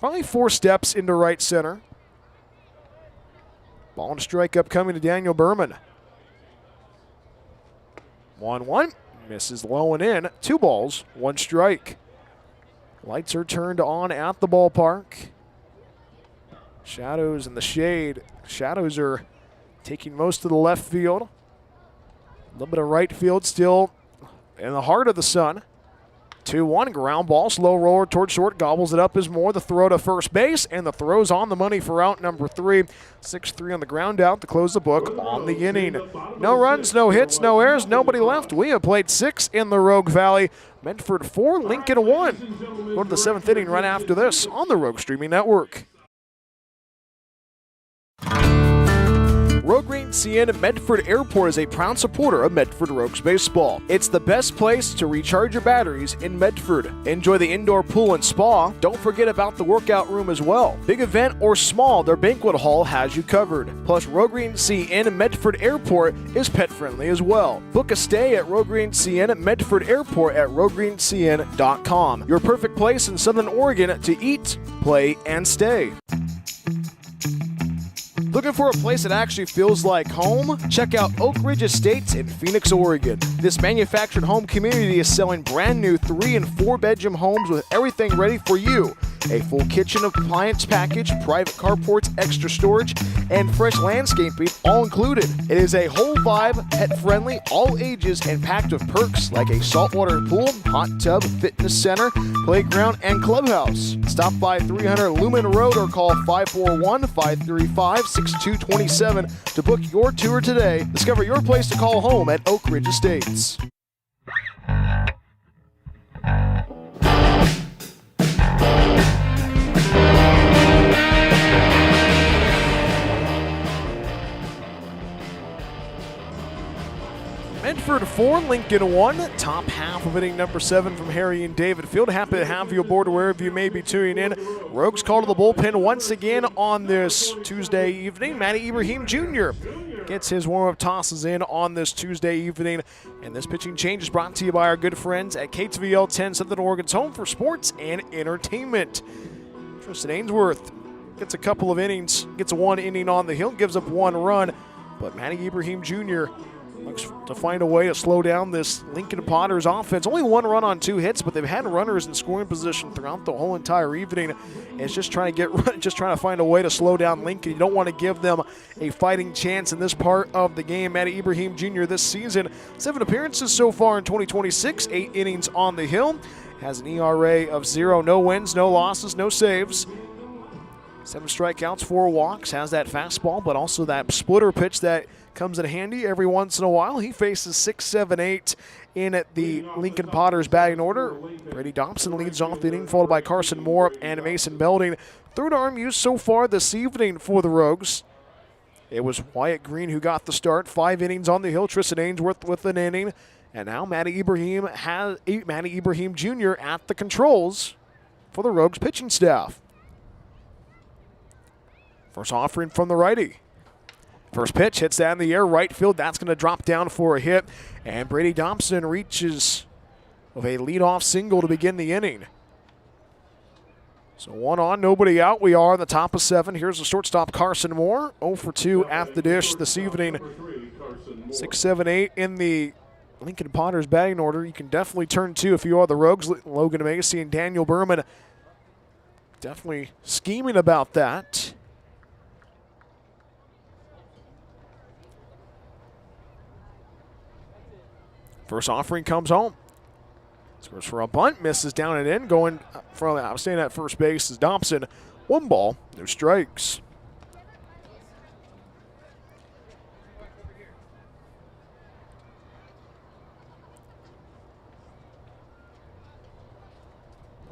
probably 4 steps into right center. Ball and strike upcoming to Daniel Berman. 1-1. Misses low and in. 2 balls, 1 strike. Lights are turned on at the ballpark. Shadows in the shade. Shadows are taking most of the left field. A little bit of right field still in the heart of the sun. 2-1, ground ball, slow roller towards short, gobbles it up as Moore. The throw to first base, and the throw's on the money for out number 3. 6-3 on the ground out to close the book on the inning. No runs, no hits, no errors, nobody left. We have played 6 in the Rogue Valley. Medford 4, Lincoln 1. Go to the 7th inning right after this on the Rogue Streaming Network. Rogren CN Medford Airport is a proud supporter of Medford Rogues baseball. It's the best place to recharge your batteries in Medford. Enjoy the indoor pool and spa. Don't forget about the workout room as well. Big event or small, their banquet hall has you covered. Plus, Rogren CN Medford Airport is pet friendly as well. Book a stay at Rogren CN Medford Airport at rogrencn.com. Your perfect place in Southern Oregon to eat, play, and stay. Looking for a place that actually feels like home? Check out Oak Ridge Estates in Phoenix, Oregon. This manufactured home community is selling brand new 3 and 4 bedroom homes with everything ready for you. A full kitchen appliance package, private carports, extra storage, and fresh landscaping all included. It is a whole vibe, pet friendly, all ages, and packed with perks like a saltwater pool, hot tub, fitness center, playground, and clubhouse. Stop by 300 Lumen Road or call 541-535-6227 to book your tour today. Discover your place to call home at Oak Ridge Estates. Medford 4, Lincoln 1. Top half of inning number 7 from Harry and David Field. Happy to have you aboard wherever you may be tuning in. Rogues call to the bullpen once again on this Tuesday evening. Matty Ibrahim Jr. gets his warm-up tosses in on this Tuesday evening. And this pitching change is brought to you by our good friends at KTVL 10, Southern Oregon's home for sports and entertainment. Tristin Ainsworth gets a couple of innings, gets 1 inning on the hill, gives up 1 run. But Matty Ibrahim Jr. looks to find a way to slow down this Lincoln Potters offense. Only 1 run on 2 hits, but they've had runners in scoring position throughout the whole entire evening. And it's just trying to find a way to slow down Lincoln. You don't want to give them a fighting chance in this part of the game. Matty Ibrahim Jr. this season, 7 appearances so far in 2026, 8 innings on the hill. Has an ERA of 0, no wins, no losses, no saves. 7 strikeouts, 4 walks, has that fastball, but also that splitter pitch that comes in handy every once in a while. He faces 6, 7, 8 in at the Lincoln Potters batting order. Brady Dobson leads off the inning, followed by Carson Moore and Mason Belding. Third arm use so far this evening for the Rogues. It was Wyatt Green who got the start. 5 innings on the hill. Tristin Ainsworth with an inning. And now Matty Ibrahim Jr. at the controls for the Rogues pitching staff. First offering from the righty. First pitch hits that in the air, right field. That's going to drop down for a hit. And Brady Dobson reaches with a leadoff single to begin the inning. So 1 on, nobody out. We are on the top of 7. Here's the shortstop, Carson Moore. 0 for 2 at the dish this evening. 6, 7, 8 in the Lincoln Potters batting order. You can definitely turn 2 if you are the Rogues. Logan Macy and Daniel Berman definitely scheming about that. First offering comes home. Scores for a bunt, misses down and in. Going from staying at first base is Dobson. 1 ball, no strikes.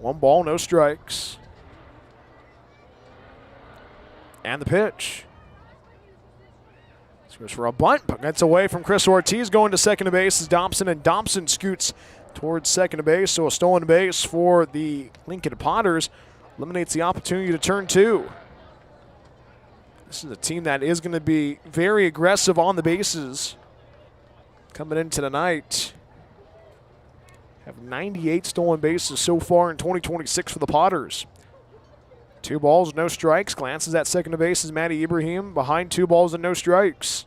One ball, no strikes. And the pitch. Goes for a bunt, but gets away from Chris Ortiz. Going to second base is Dobson, and Dobson scoots towards second base. So a stolen base for the Lincoln Potters eliminates the opportunity to turn 2. This is a team that is going to be very aggressive on the bases coming into tonight. Have 98 stolen bases so far in 2026 for the Potters. 2 balls, no strikes. Glances at second base is Matty Ibrahim behind 2 balls and no strikes.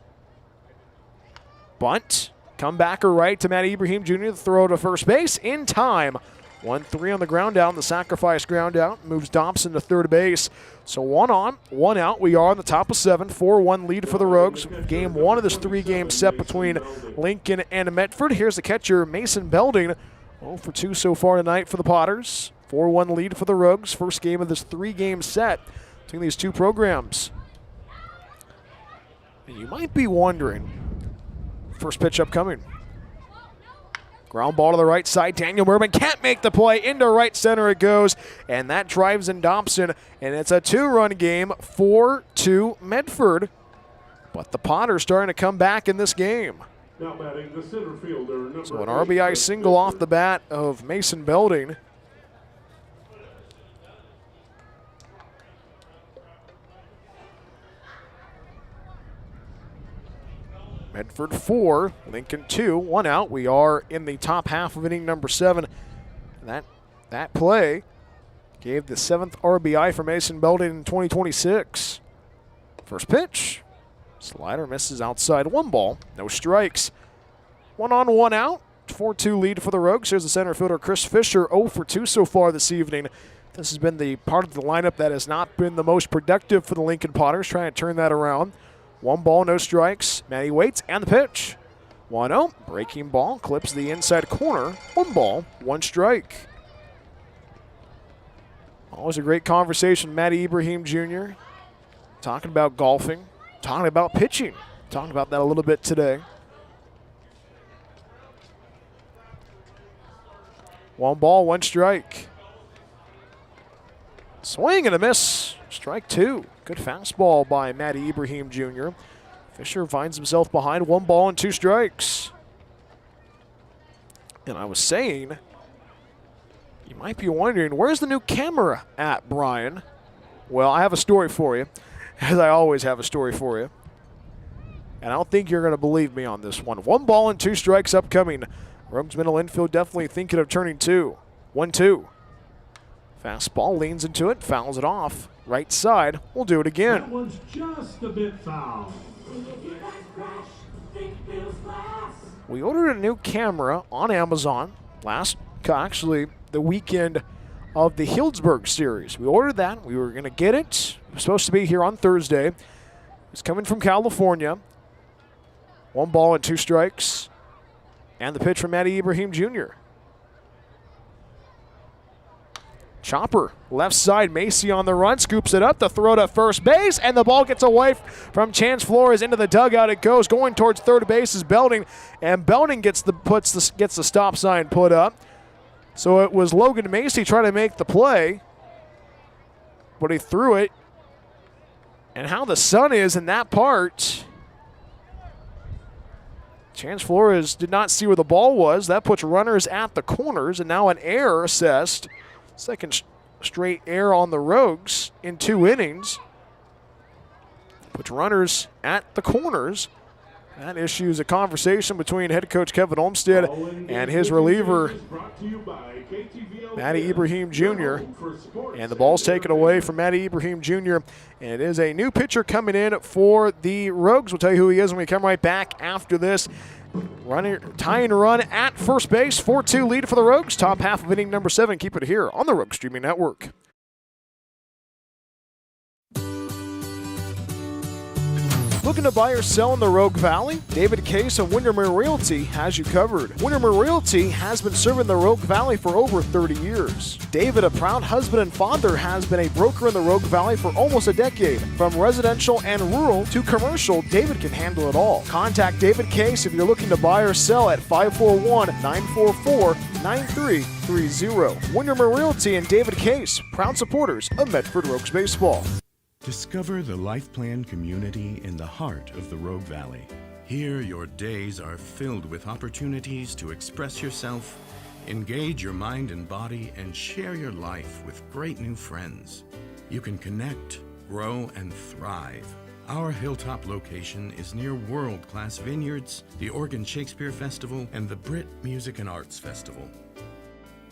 Bunt. Comebacker right to Matty Ibrahim Jr. The throw to first base in time. 1-3 on the ground out. The sacrifice ground out moves Dobson to third base. So 1 on, 1 out. We are on the top of 7. 4-1 lead for the Rogues. Game 1 of this 3-game set between Lincoln and Medford. Here's the catcher, Mason Belding. 0 for 2 so far tonight for the Potters. 4-1 lead for the Rogues. First game of this 3-game set between these 2 programs. And you might be wondering, first pitch upcoming. Ground ball to the right side. Daniel Merman can't make the play. Into right center it goes. And that drives in Dobson. And it's a 2-run game. 4-2 Medford. But the Potters starting to come back in this game. Now batting the center fielder, number So an 8, RBI single off the bat of Mason Belding. Medford 4, Lincoln 2, 1 out. We are in the top half of inning number 7. That play gave the 7th RBI for Mason Belding in 2026. First pitch. Slider misses outside, 1 ball, no strikes. 1 on, 1 out. 4-2 lead for the Rogues. Here's the center fielder, Chris Fisher, 0 for 2 so far this evening. This has been the part of the lineup that has not been the most productive for the Lincoln Potters, trying to turn that around. 1 ball, no strikes. Matty waits, and the pitch. 1-0, breaking ball, clips the inside corner. 1 ball, 1 strike. Always a great conversation, Matty Ibrahim Jr. Talking about golfing, talking about pitching. Talking about that a little bit today. 1 ball, 1 strike. Swing and a miss. Strike 2. Good fastball by Matty Ibrahim Jr. Fisher finds himself behind, 1 ball and 2 strikes. And I was saying, you might be wondering, where's the new camera at, Brian? Well, I have a story for you, as I always have a story for you. And I don't think you're going to believe me on this one. 1 ball and 2 strikes upcoming. Rogues middle infield definitely thinking of turning 2. 1-2. Fastball leans into it, fouls it off. Right side, we'll do it again. That one's just a bit foul. We ordered a new camera on Amazon actually the weekend of the Healdsburg series. We ordered that. We were going to get it. It was supposed to be here on Thursday. It's coming from California. 1 ball and 2 strikes. And the pitch from Matty Ibrahim Jr. Chopper, left side, Macy on the run, scoops it up, the throw to first base, and the ball gets away from Chance Flores into the dugout. It goes going towards third base is Belding, and Belding gets the stop sign put up. So it was Logan Macy trying to make the play, but he threw it. And how the sun is in that part, Chance Flores did not see where the ball was. That puts runners at the corners, and now an error assessed. Second straight error on the Rogues in 2 innings. Puts runners at the corners. That issues a conversation between head coach Kevin Olmstead and his reliever, Matty Ibrahim Jr. And the ball's taken away from Matty Ibrahim Jr. And it is a new pitcher coming in for the Rogues. We'll tell you who he is when we come right back after this. Tying run at first base, 4-2 lead for the Rogues. Top half of inning number 7. Keep it here on the Rogue Streaming Network. Looking to buy or sell in the Rogue Valley? David Case of Windermere Realty has you covered. Windermere Realty has been serving the Rogue Valley for over 30 years. David, a proud husband and father, has been a broker in the Rogue Valley for almost a decade. From residential and rural to commercial, David can handle it all. Contact David Case if you're looking to buy or sell at 541-944-9330. Windermere Realty and David Case, proud supporters of Medford Rogues Baseball. Discover the Life Plan community in the heart of the Rogue Valley. Here, your days are filled with opportunities to express yourself, engage your mind and body, and share your life with great new friends. You can connect, grow, and thrive. Our hilltop location is near world-class vineyards, the Oregon Shakespeare Festival, and the Brit Music and Arts Festival.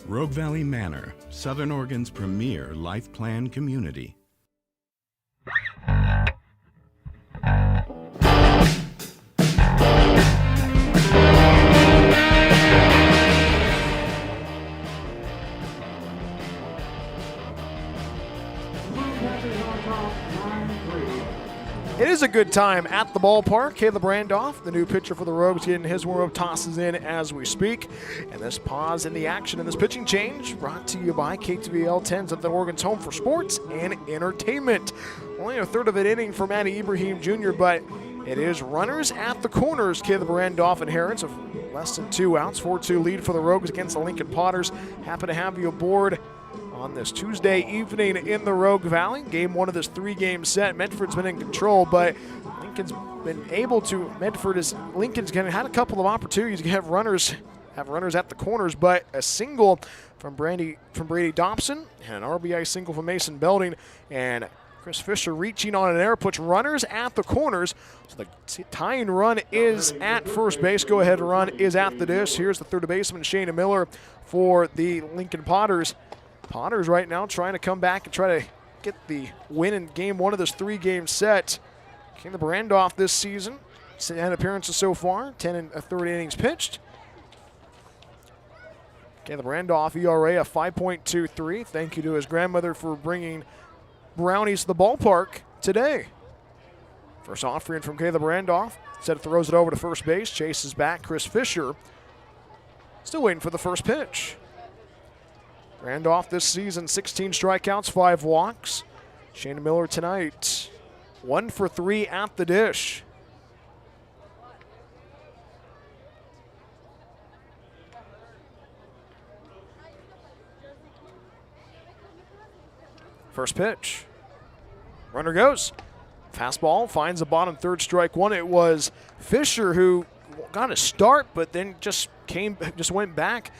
Rogue Valley Manor, Southern Oregon's premier Life Plan community. It is a good time at the ballpark. Caleb Randolph, the new pitcher for the Rogues, getting his warm-up tosses in as we speak. And this pause in the action in this pitching change brought to you by KTVL 10's of the Oregon's home for sports and entertainment. Only a third of an inning for Matty Ibrahim Jr., but it is runners at the corners. Caleb Randolph inherits of less than 2 outs. 4-2 lead for the Rogues against the Lincoln Potters. Happy to have you aboard on this Tuesday evening in the Rogue Valley. Game 1 of this 3-game set. Medford's been in control, but Lincoln's been able to, Lincoln's had a couple of opportunities to have runners at the corners, but a single from Brady Dobson and an RBI single from Mason Belding, and Chris Fisher reaching on an error puts runners at the corners. So the tying run is at first base. Go ahead run is at the dish. Here's the third baseman, Shane Miller, for the Lincoln Potters. Potters right now trying to come back and try to get the win in game one of this 3-game set. Caleb Randolph this season, 10 appearances so far, 10 and a third innings pitched. Caleb Randolph, ERA of 5.23. Thank you to his grandmother for bringing brownies to the ballpark today. First offering from Caleb Randolph. Instead throws it over to first base, chases back Chris Fisher. Still waiting for the first pitch. Randolph this season, 16 strikeouts, 5 walks. Shane Miller tonight, 1 for 3 at the dish. First pitch. Runner goes. Fastball finds the bottom third, strike one. It was Fisher who got a start, but then just went back.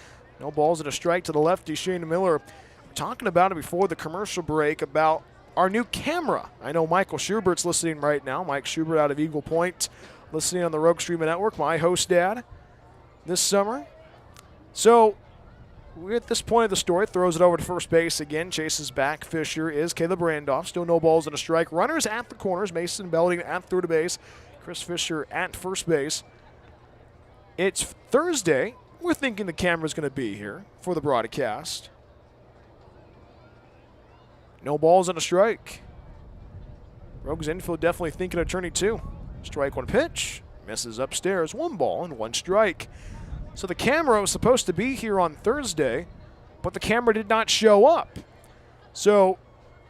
No balls and a strike to the lefty, Shane Miller. We're talking about it before the commercial break about our new camera. I know Michael Schubert's listening right now. Mike Schubert out of Eagle Point, listening on the Rogue Streaming Network, my host dad this summer. So we're at this point of the story, throws it over to first base again, chases back. Fisher is Caleb Randolph, still no balls and a strike. Runners at the corners, Mason Belding at third base, Chris Fisher at first base. It's Thursday. We're thinking the camera's going to be here for the broadcast. No balls and a strike. Rogues infield definitely thinking of turning 2. Strike one pitch, misses upstairs, 1 ball and 1 strike. So the camera was supposed to be here on Thursday, but the camera did not show up. So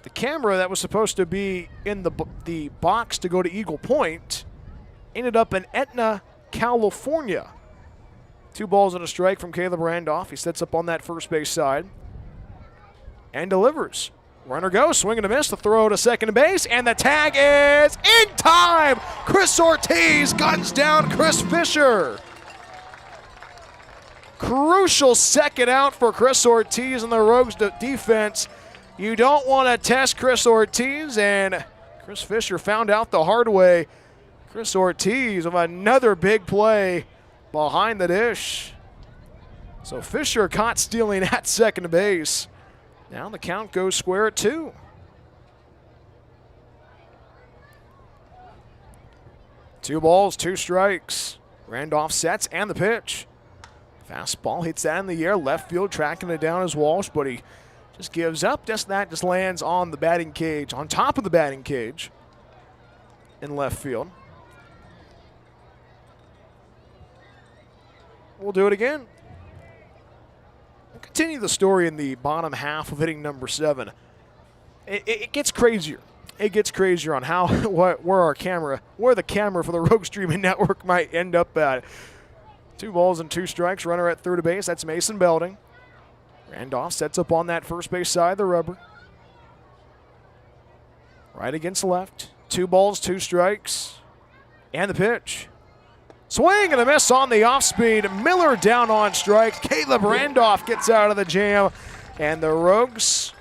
the camera that was supposed to be in the box to go to Eagle Point ended up in Etna, California. 2 balls and a strike from Caleb Randolph. He sets up on that first base side and delivers. Runner goes, swing and a miss, the throw to second base, and the tag is in time! Chris Ortiz guns down Chris Fisher. Crucial second out for Chris Ortiz and the Rogues defense. You don't want to test Chris Ortiz, and Chris Fisher found out the hard way. Chris Ortiz with another big play behind the dish. So Fisher caught stealing at second base. Now the count goes square at 2. Two balls, 2 strikes. Randolph sets and the pitch. Fastball hits that in the air, left field tracking it down as Walsh, but he just gives up. Just lands on the batting cage, on top of the batting cage in left field. We'll do it again. We'll continue the story in the bottom half of inning number 7. It gets crazier. It gets crazier on how where the camera for the Rogue Streaming Network might end up at. 2 balls and 2 strikes. Runner at third base. That's Mason Belding. Randolph sets up on that first base side of the rubber. Right against left. 2 balls, 2 strikes. And the pitch. Swing and a miss on the off speed. Miller down on strikes. Caleb Randolph gets out of the jam. And the Rogues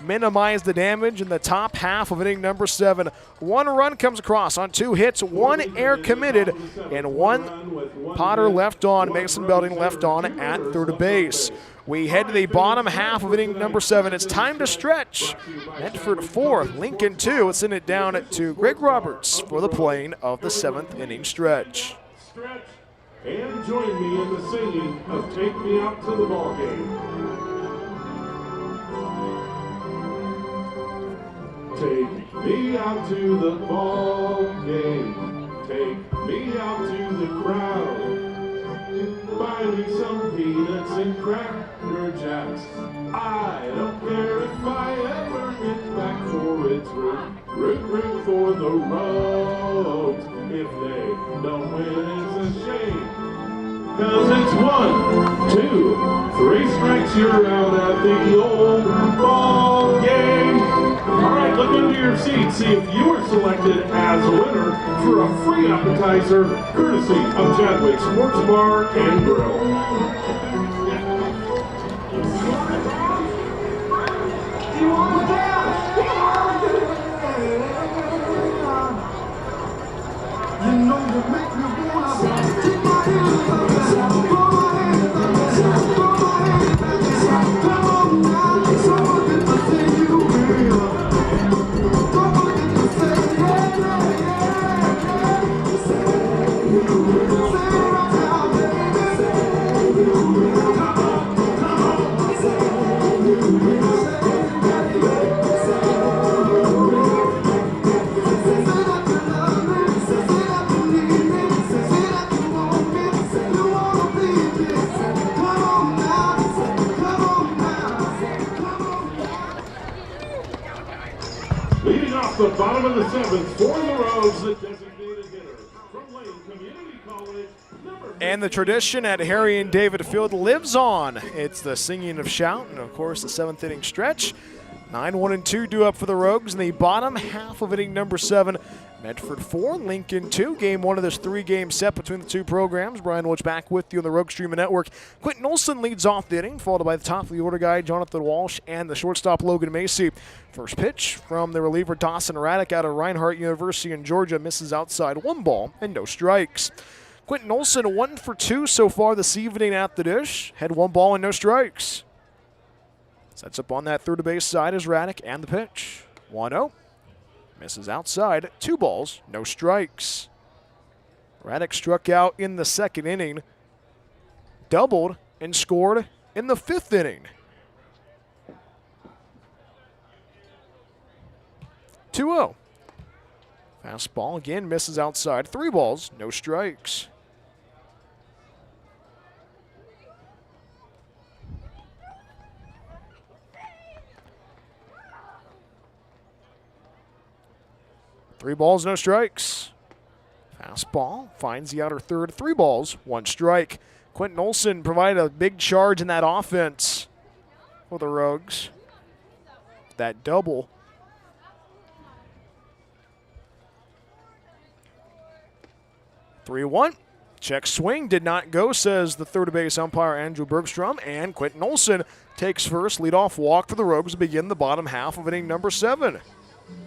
minimize the damage in the top half of inning number 7. 1 run comes across on 2 hits, 1 error committed, and 1 Potter left on, Mason Belding left on at third base. We head to the bottom half of inning number 7. It's time to stretch. Medford 4, Lincoln 2. Let's send it down to Greg Roberts for the playing of the 7th inning stretch. Stretch and join me in the singing of Take Me Out to the Ball Game. Take me out to the ball game. Take me out to the crowd. Buy me some peanuts and Cracker Jacks. I don't care if I ever get back, for it's root for the Rogues. If they don't win, it's a shame. 'Cause it's 1, 2, 3 strikes, you're out at the old ball game. All right, look into your your seat, see if you are selected as a winner for a free appetizer courtesy of Chadwick Sports Bar and Grill. The bottom of the seventh for the Rogues, the designated hitter from Lane Community College. And the tradition at Harry and David Field lives on. It's the singing of shout, and of course the seventh inning stretch. 9-1-2 due up for the Rogues in the bottom half of inning number 7. Medford 4, Lincoln 2. Game 1 of this 3-game set between the two programs. Brian Woods back with you on the Rogue Streaming Network. Quinton Olson leads off the inning, followed by the top of the order guy, Jonathan Walsh, and the shortstop, Logan Macy. First pitch from the reliever, Dawson Raddick out of Reinhardt University in Georgia, misses outside, 1 ball and no strikes. Quinton Olson 1 for 2 so far this evening at the dish. Had 1 ball and no strikes. Sets up on that third base side is Raddick, and the pitch. 1-0. Misses outside, 2 balls, no strikes. Raddick struck out in the 2nd inning, doubled, and scored in the 5th inning. 2-0. Fastball again misses outside, 3 balls, no strikes. Three balls, no strikes. Fastball finds the outer third. 3 balls, 1 strike. Quinton Olson provided a big charge in that offense for the Rogues. That double. "3-1. Check swing did not go," says the third base umpire Andrew Bergstrom, and Quinton Olson takes first leadoff walk for the Rogues to begin the bottom half of inning number 7.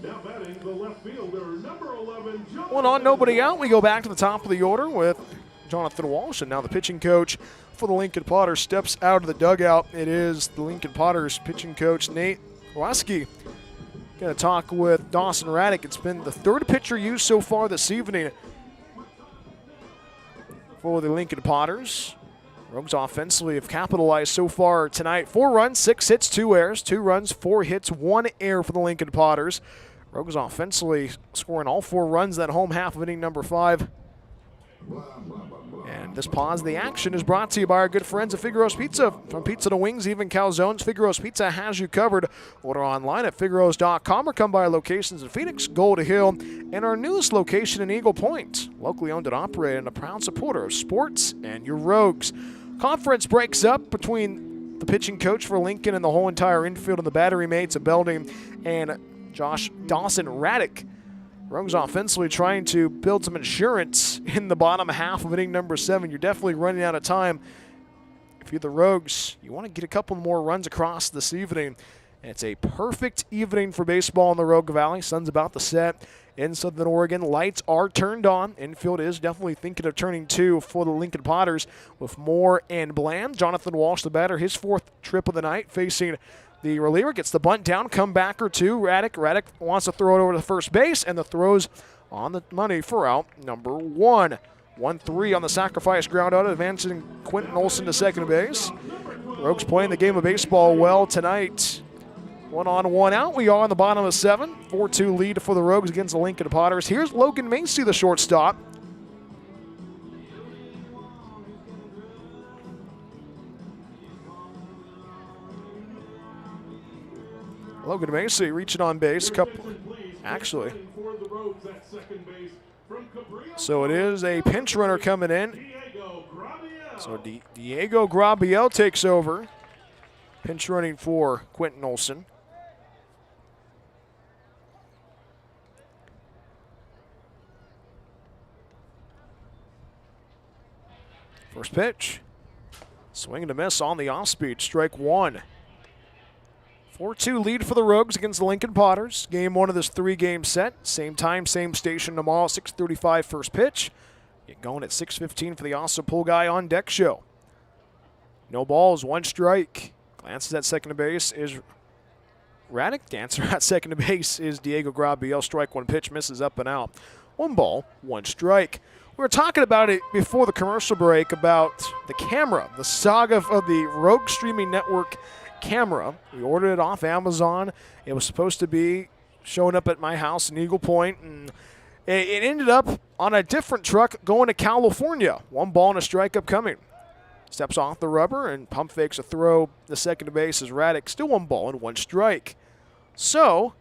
Now batting the left fielder, number 11, One on, nobody out. We go back to the top of the order with Jonathan Walsh, and now the pitching coach for the Lincoln Potters steps out of the dugout. It is the Lincoln Potters pitching coach, Nate Waski. Going to talk with Dawson Raddick. It's been the 3rd pitcher used so far this evening for the Lincoln Potters. Rogues offensively have capitalized so far tonight. 4 runs, 6 hits, 2 errors. 2 runs, 4 hits, 1 error for the Lincoln Potters. Rogues offensively scoring all 4 runs that home half of inning number 5. And this pause of the action is brought to you by our good friends at Figaro's Pizza. From pizza to wings, even calzones, Figaro's Pizza has you covered. Order online at figaros.com or come by our locations in Phoenix, Gold Hill, and our newest location in Eagle Point. Locally owned and operated and a proud supporter of sports and your Rogues. Conference breaks up between the pitching coach for Lincoln and the whole entire infield and the battery mates of Belding and Dawson Raddick. Rogues offensively trying to build some insurance in the bottom half of inning number 7. You're definitely running out of time. If you're the Rogues, you want to get a couple more runs across this evening. And it's a perfect evening for baseball in the Rogue Valley. Sun's about to set in Southern Oregon. Lights are turned on. Infield is definitely thinking of turning 2 for the Lincoln Potters with Moore and Bland. Jonathan Walsh, the batter, his 4th trip of the night, facing the reliever. Gets the bunt down, comebacker to Raddick. Raddick wants to throw it over to first base, and the throw's on the money for out number 1. 1-3 on the sacrifice ground out, advancing Quinton Olson to second base. Rogues playing the game of baseball well tonight. 1 on, 1 out. We are on the bottom of 7. 4-2 lead for the Rogues against the Lincoln Potters. Here's Logan Macy, the shortstop. Logan Macy reaching on base. Actually. So it is a pinch runner coming in. So Diego Grabiel takes over. Pinch running for Quinton Olson. First pitch. Swing and a miss on the off-speed. Strike one. 4-2 lead for the Rogues against the Lincoln Potters. Game one of this three-game set. Same time, same station tomorrow, 6:35 first pitch. Get going at 6:15 for the Awesome Pool Guy on Deck show. No balls, one strike. Glances at second base is Raddick. The answer at second base is Diego Grabiel. Strike one pitch, misses up and out. One ball, one strike. We were talking about it before the commercial break about the camera, the saga of the Rogue Streaming Network camera. We ordered it off Amazon. It was supposed to be showing up at my house in Eagle Point, and it ended up on a different truck going to California. One ball and a strike upcoming. Steps off the rubber and pump fakes a throw. The second base is Raddick. Still one ball and one strike. So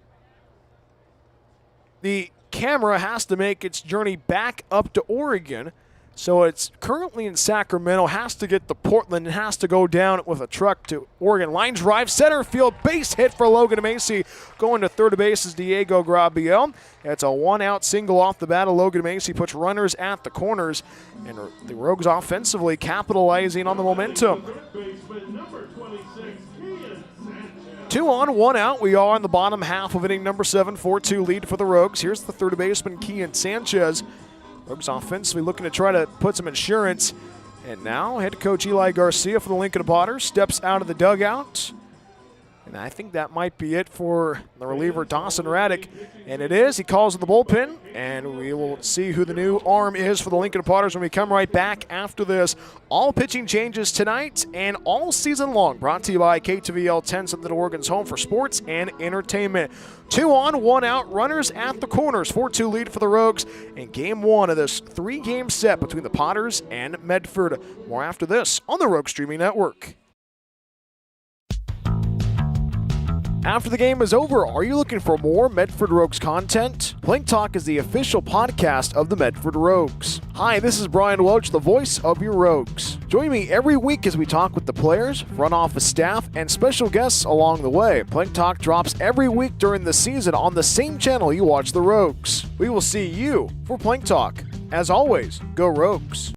the camera has to make its journey back up to Oregon. So it's currently in Sacramento, has to get to Portland, and has to go down with a truck to Oregon. Line drive, center field, base hit for Logan Macy. Going to third base is Diego Grabiel. It's a one-out single off the bat of Logan Macy, puts runners at the corners, and the Rogues offensively capitalizing on the momentum. 2 on, 1 out. We are in the bottom half of inning number 7, 4-2 lead for the Rogues. Here's the third baseman, Kian Sanchez. Rogues offensively looking to try to put some insurance. And now head coach Eli Garcia for the Lincoln Potters steps out of the dugout. And I think that might be it for the reliever Dawson Raddick. And it is. He calls in the bullpen. And we will see who the new arm is for the Lincoln Potters when we come right back after this. All pitching changes tonight and all season long. Brought to you by KTVL 10, Southern Oregon's home for sports and entertainment. 2 on, 1 out. Runners at the corners. 4-2 lead for the Rogues in game one of this three-game set between the Potters and Medford. More after this on the Rogue Streaming Network. After the game is over, are you looking for more Medford Rogues content? Plank Talk is the official podcast of the Medford Rogues. Hi, this is Brian Welch, the voice of your Rogues. Join me every week as we talk with the players, front office staff, and special guests along the way. Plank Talk drops every week during the season on the same channel you watch the Rogues. We will see you for Plank Talk. As always, go Rogues.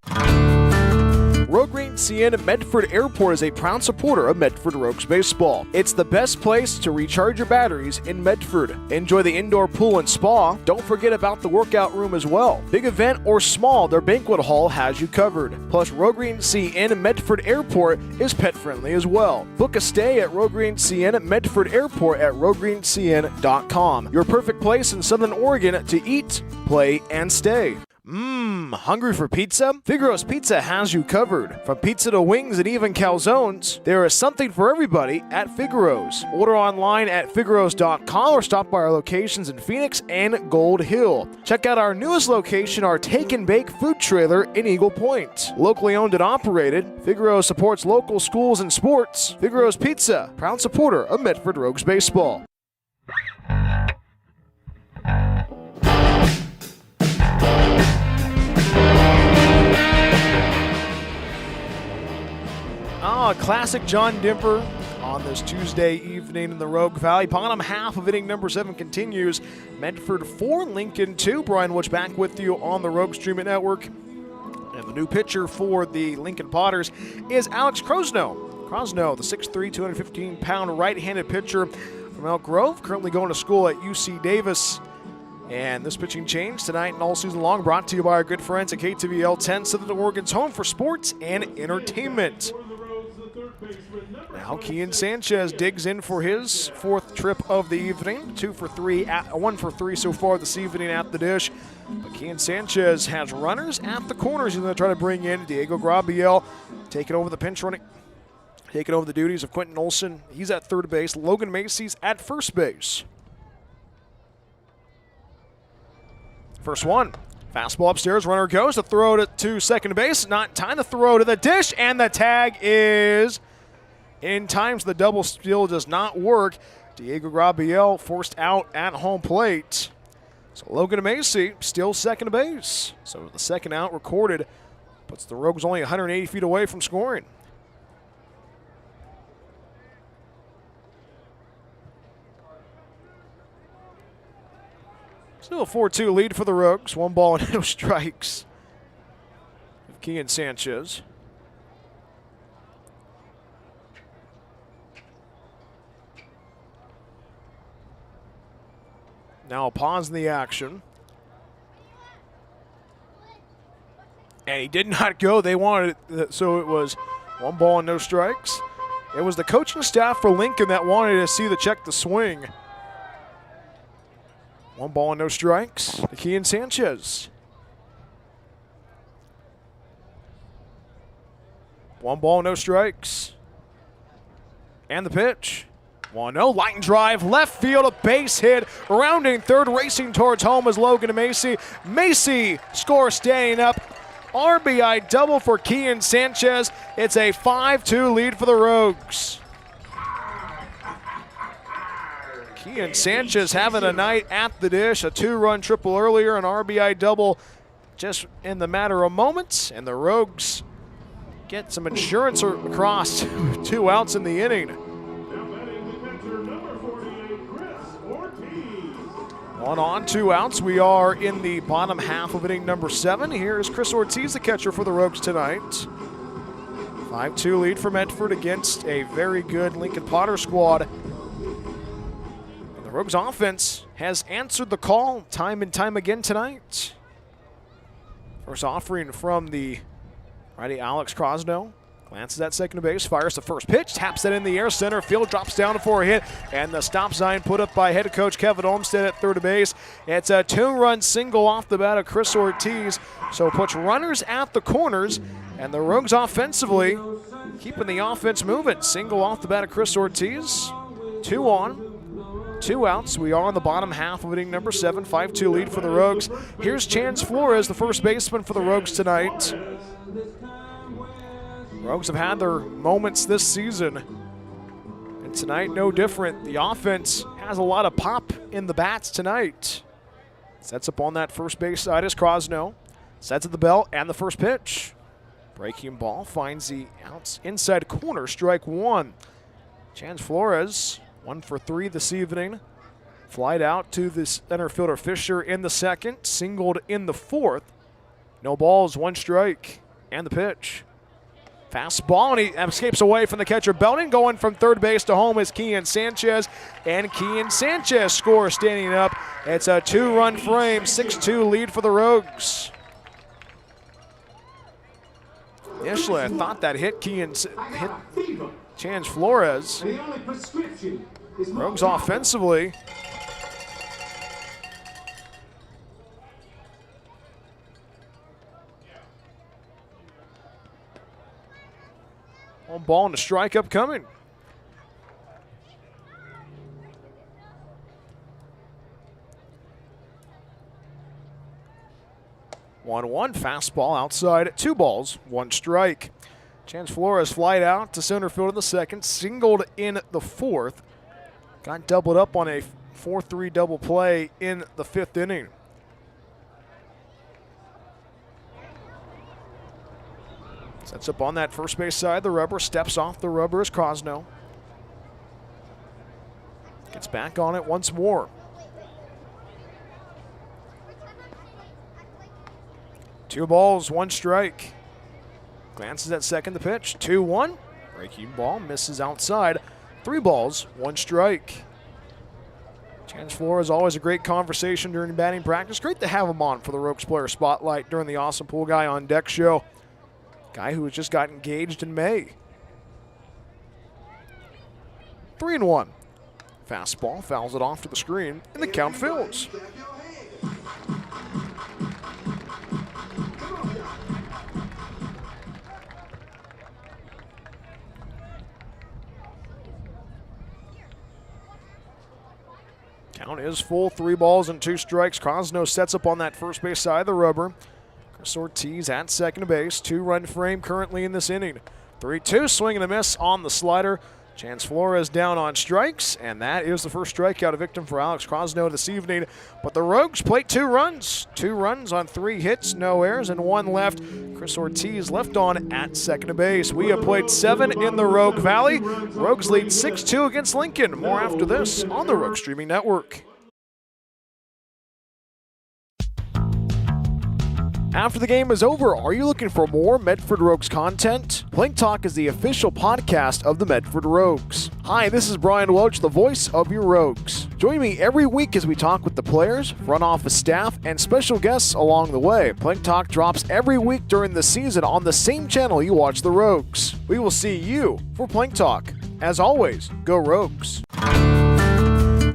Rogue Green CN Medford Airport is a proud supporter of Medford Rogues baseball. It's the best place to recharge your batteries in Medford. Enjoy the indoor pool and spa. Don't forget about the workout room as well. Big event or small, their banquet hall has you covered. Plus, Rogue Green CN Medford Airport is pet friendly as well. Book a stay at Rogue Green CN Medford Airport at roguegreencn.com. Your perfect place in Southern Oregon to eat, play, and stay. Hungry for pizza? Figaro's Pizza has you covered. From pizza to wings and even calzones, there is something for everybody at Figaro's. Order online at figaros.com or stop by our locations in Phoenix and Gold Hill. Check out our newest location, our Take and Bake food trailer in Eagle Point. Locally owned and operated, Figaro's supports local schools and sports. Figaro's Pizza, proud supporter of Medford Rogues baseball. Classic John Dimper on this Tuesday evening in the Rogue Valley. Bottom half of inning number 7 continues. Medford 4, Lincoln 2. Brian Witch back with you on the Rogue Streaming Network. And the new pitcher for the Lincoln Potters is Alex Krosno. Krosno, the 6'3", 215-pound right-handed pitcher from Elk Grove, currently going to school at UC Davis. And this pitching change tonight and all season long brought to you by our good friends at KTVL 10, Southern Oregon's home for sports and entertainment. Now Kian Sanchez digs in for his 4th trip of the evening. 1 for 3 so far this evening at the dish. But Kian Sanchez has runners at the corners. He's going to try to bring in Diego Grabiel, taking over the pinch running, taking over the duties of Quinton Olson. He's at third base. Logan Macy's at first base. First one. Fastball upstairs, runner goes. The throw to second base. Not in time. The throw to the dish, and the tag is in time. So the double steal does not work. Diego Grabiel forced out at home plate. So Logan Macy still second base. So the second out recorded puts the Rogues only 180 feet away from scoring. Still a 4-2 lead for the Rogues. 1 ball and no strikes. Kian Sanchez. Now a pause in the action. And he did not go. They wanted it, so it was 1 ball and no strikes. It was the coaching staff for Lincoln that wanted to see the check the swing. 1 ball and no strikes to Kian Sanchez. 1 ball, no strikes. And the pitch. 1-0, line drive, left field, a base hit. Rounding third, racing towards home is Logan Macy. Macy scores standing up. RBI double for Kian Sanchez. It's a 5-2 lead for the Rogues. Kian Sanchez having a night at the dish. A 2-run triple earlier, an RBI double just in the matter of moments. And the Rogues get some insurance across. 2 outs in the inning. Now batting the catcher, number 48, Chris Ortiz. 1 on, 2 outs. We are in the bottom half of inning number 7. Here's Chris Ortiz, the catcher for the Rogues tonight. 5-2 lead for Medford against a very good Lincoln Potter squad. And the Rogues offense has answered the call time and time again tonight. First offering from the righty Alex Crosno. Glances at second base, fires the first pitch, taps that in the air, center field, drops down for a hit, and the stop sign put up by head coach Kevin Olmstead at third base. It's a 2-run single off the bat of Chris Ortiz, so it puts runners at the corners, and the Rogues offensively keeping the offense moving. Single off the bat of Chris Ortiz, 2 on, 2 outs. We are on the bottom half of inning number 7, 5-2 lead for the Rogues. Here's Chance Flores, the first baseman for the Rogues tonight. Rogues have had their moments this season, and tonight no different. The offense has a lot of pop in the bats tonight. Sets up on that first base side is Crosno. Sets at the belt and the first pitch. Breaking ball finds the outs inside corner, strike 1. Chance Flores, 1 for 3 this evening. Flied out to the center fielder Fisher in the second, singled in the fourth. No balls, 1 strike, and the pitch. Fastball, and he escapes away from the catcher Belton. Going from third base to home is Kian Sanchez, and Kian Sanchez scores standing up. It's a 2-run frame, 6-2 lead for the Rogues. Initially, I thought that hit Chance Flores. Rogues offensively. On ball and a strike upcoming. One fastball outside at 2 balls, 1 strike. Chance Flores flied out to center field in the second, singled in the fourth. Got doubled up on a 4-3 double play in the 5th inning. Sets up on that first base side. The rubber steps off the rubber is Crosno. Gets back on it once more. 2 balls, 1 strike. Glances at second, the pitch. 2-1. Breaking ball misses outside. 3 balls, 1 strike. Chance Flores, always a great conversation during batting practice. Great to have him on for the Rogues Player Spotlight during the Awesome Pool Guy on Deck show. Guy who has just got engaged in May. 3-1. Fastball fouls it off to the screen, and the count fills. Count is full, 3 balls and 2 strikes. Crosno sets up on that first base side of the rubber. Chris Ortiz at second base. 2-run frame currently in this inning. 3-2, swing and a miss on the slider. Chance Flores down on strikes, and that is the first strikeout victim for Alex Crosno this evening. But the Rogues plate 2 runs. 2 runs on 3 hits, no errors, and 1 left. Chris Ortiz left on at second base. We have played 7 in the Rogue Valley. Rogues lead 6-2 against Lincoln. More after this on the Rogue Streaming Network. After the game is over, are you looking for more Medford Rogues content? Plank Talk is the official podcast of the Medford Rogues. Hi, this is Brian Welch, the voice of your Rogues. Join me every week as we talk with the players, front office staff, and special guests along the way. Plank Talk drops every week during the season on the same channel you watch the Rogues. We will see you for Plank Talk. As always, go Rogues.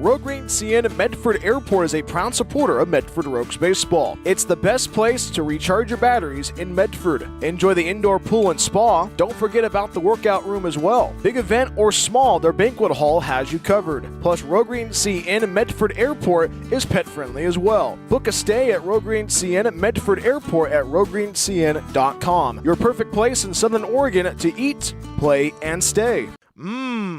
Wyatt Green CN Medford Airport is a proud supporter of Medford Rogues baseball. It's the best place to recharge your batteries in Medford. Enjoy the indoor pool and spa. Don't forget about the workout room as well. Big event or small, their banquet hall has you covered. Plus, Wyatt Green CN Medford Airport is pet friendly as well. Book a stay at Wyatt Green CN Medford Airport at wyattgreencn.com. Your perfect place in Southern Oregon to eat, play, and stay.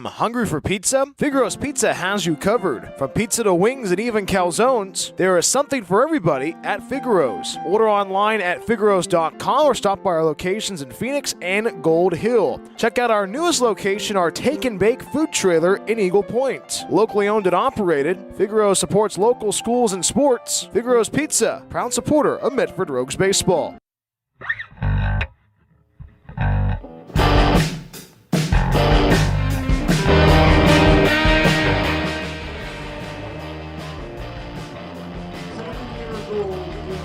Hungry for pizza? Figaro's Pizza has you covered. From pizza to wings and even calzones, there is something for everybody at Figaro's. Order online at figaros.com or stop by our locations in Phoenix and Gold Hill. Check out our newest location, our Take and Bake food trailer in Eagle Point. Locally owned and operated, Figaro supports local schools and sports. Figaro's Pizza, proud supporter of Medford Rogues baseball.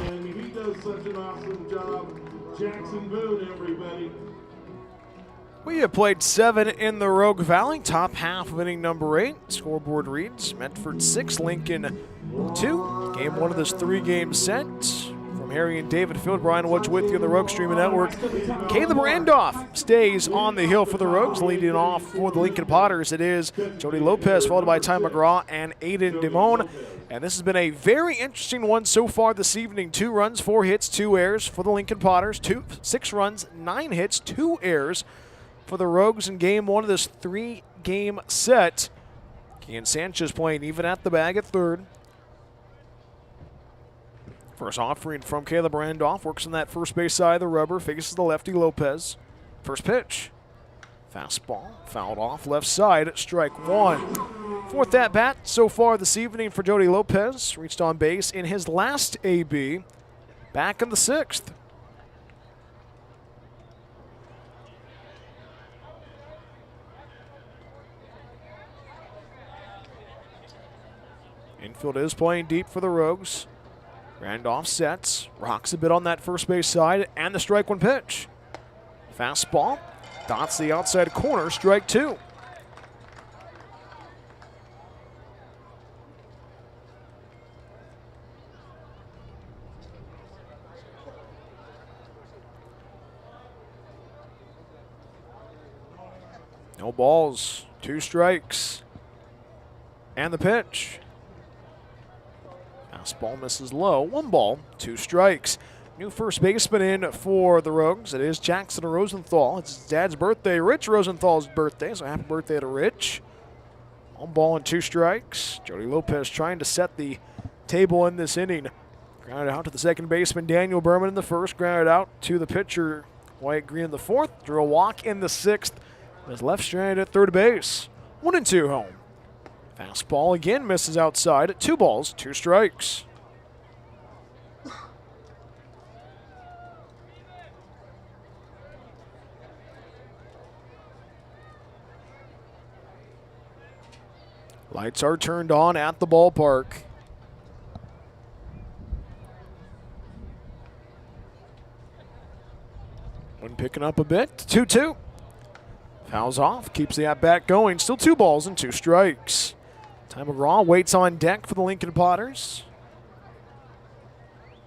And he does such an awesome job. Jackson Boone, everybody. We have played 7 in the Rogue Valley, top half of inning number 8. Scoreboard reads Medford 6, Lincoln 2. Game 1 of this 3-game set. From Harry and David Field, Brian Welch with you on the Rogue Streaming Network. Caleb Randolph stays on the hill for the Rogues, leading off for the Lincoln Potters. It is Jody Lopez, followed by Ty McGraw and Aiden Dimone. And this has been a very interesting one so far this evening. 2 runs, 4 hits, 2 errors for the Lincoln Potters. 6 runs, 9 hits, 2 errors for the Rogues in game 1 of this 3-game set. Kian Sanchez playing even at the bag at third. First offering from Caleb Randolph. Works on that first base side of the rubber. Faces the lefty Lopez. First pitch. Fastball. Fouled off left side. Strike 1. 4th at bat so far this evening for Jody Lopez. Reached on base in his last AB. Back in the 6th. Infield is playing deep for the Rogues. Randolph sets, rocks a bit on that first base side, and the strike 1 pitch. Fastball, dots the outside corner, strike 2. No balls, 2 strikes, and the pitch. Fastball misses low. 1 ball, 2 strikes. New first baseman in for the Rogues. It is Jackson Rosenthal. It's his dad's birthday, Rich Rosenthal's birthday, so happy birthday to Rich. 1 ball and 2 strikes. Jody Lopez trying to set the table in this inning. Grounded out to the second baseman, Daniel Berman in the first. Grounded out to the pitcher, Wyatt Green in the 4th. Drew a walk in the 6th. Is left stranded at third base. 1-2 home. Fastball again misses outside at 2 balls, 2 strikes. Lights are turned on at the ballpark. One picking up a bit, 2-2. Fouls off, keeps the at-bat going. Still 2 balls and 2 strikes. Ty McGraw waits on deck for the Lincoln Potters.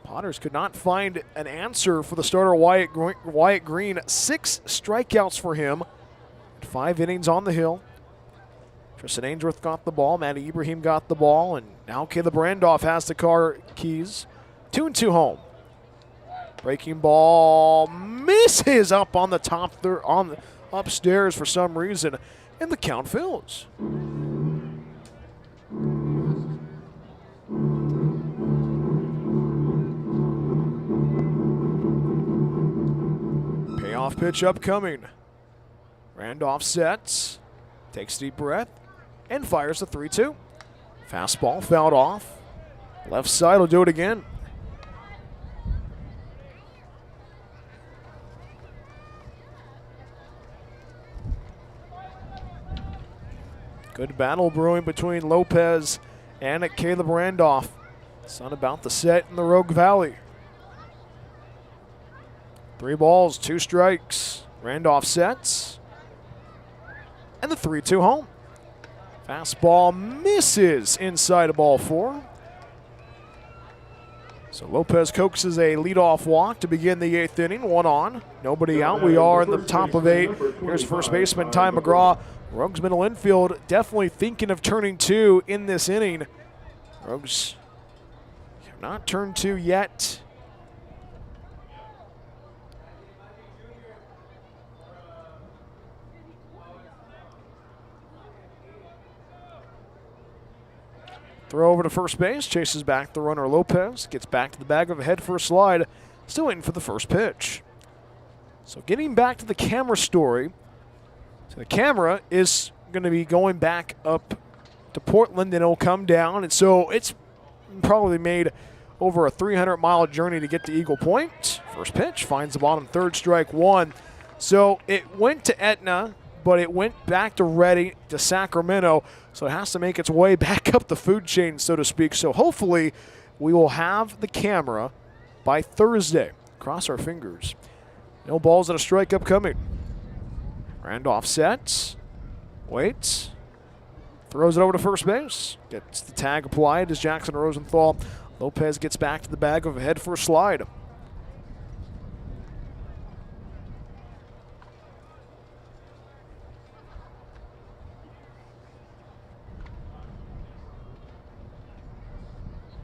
Potters could not find an answer for the starter Wyatt Green. 6 strikeouts for him. 5 innings on the hill. Tristin Ainsworth got the ball. Matty Ibrahim got the ball. And now Caleb Randolph has the car keys. 2-2 home. Breaking ball misses up on the top third, upstairs for some reason. And the count fills. Payoff pitch upcoming. Randolph sets, takes a deep breath, and fires the 3-2. Fastball fouled off. Left side will do it again. Good battle brewing between Lopez and Caleb Randolph. Sun about to set in the Rogue Valley. 3 balls, 2 strikes. Randolph sets. And the 3-2 home. Fastball misses inside of ball 4. So Lopez coaxes a leadoff walk to begin the 8th inning. 1 on, nobody out. We are in the top of 8. Here's first baseman Ty McGraw. Rogues middle infield definitely thinking of turning 2 in this inning. Rogues have not turned 2 yet. Throw over to first base, chases back the runner Lopez, gets back to the bag of a head first slide, still waiting for the first pitch. So getting back to the camera story, so the camera is going to be going back up to Portland and it'll come down, and so it's probably made over a 300-mile journey to get to Eagle Point. First pitch finds the bottom third, strike 1. So it went to Etna, but it went back to Ready to Sacramento, so it has to make its way back up the food chain, so to speak. So hopefully we will have the camera by Thursday. Cross our fingers. No balls and a strike upcoming. Randolph sets, waits, throws it over to first base. Gets the tag applied as Jackson Rosenthal. Lopez gets back to the bag of a head first slide.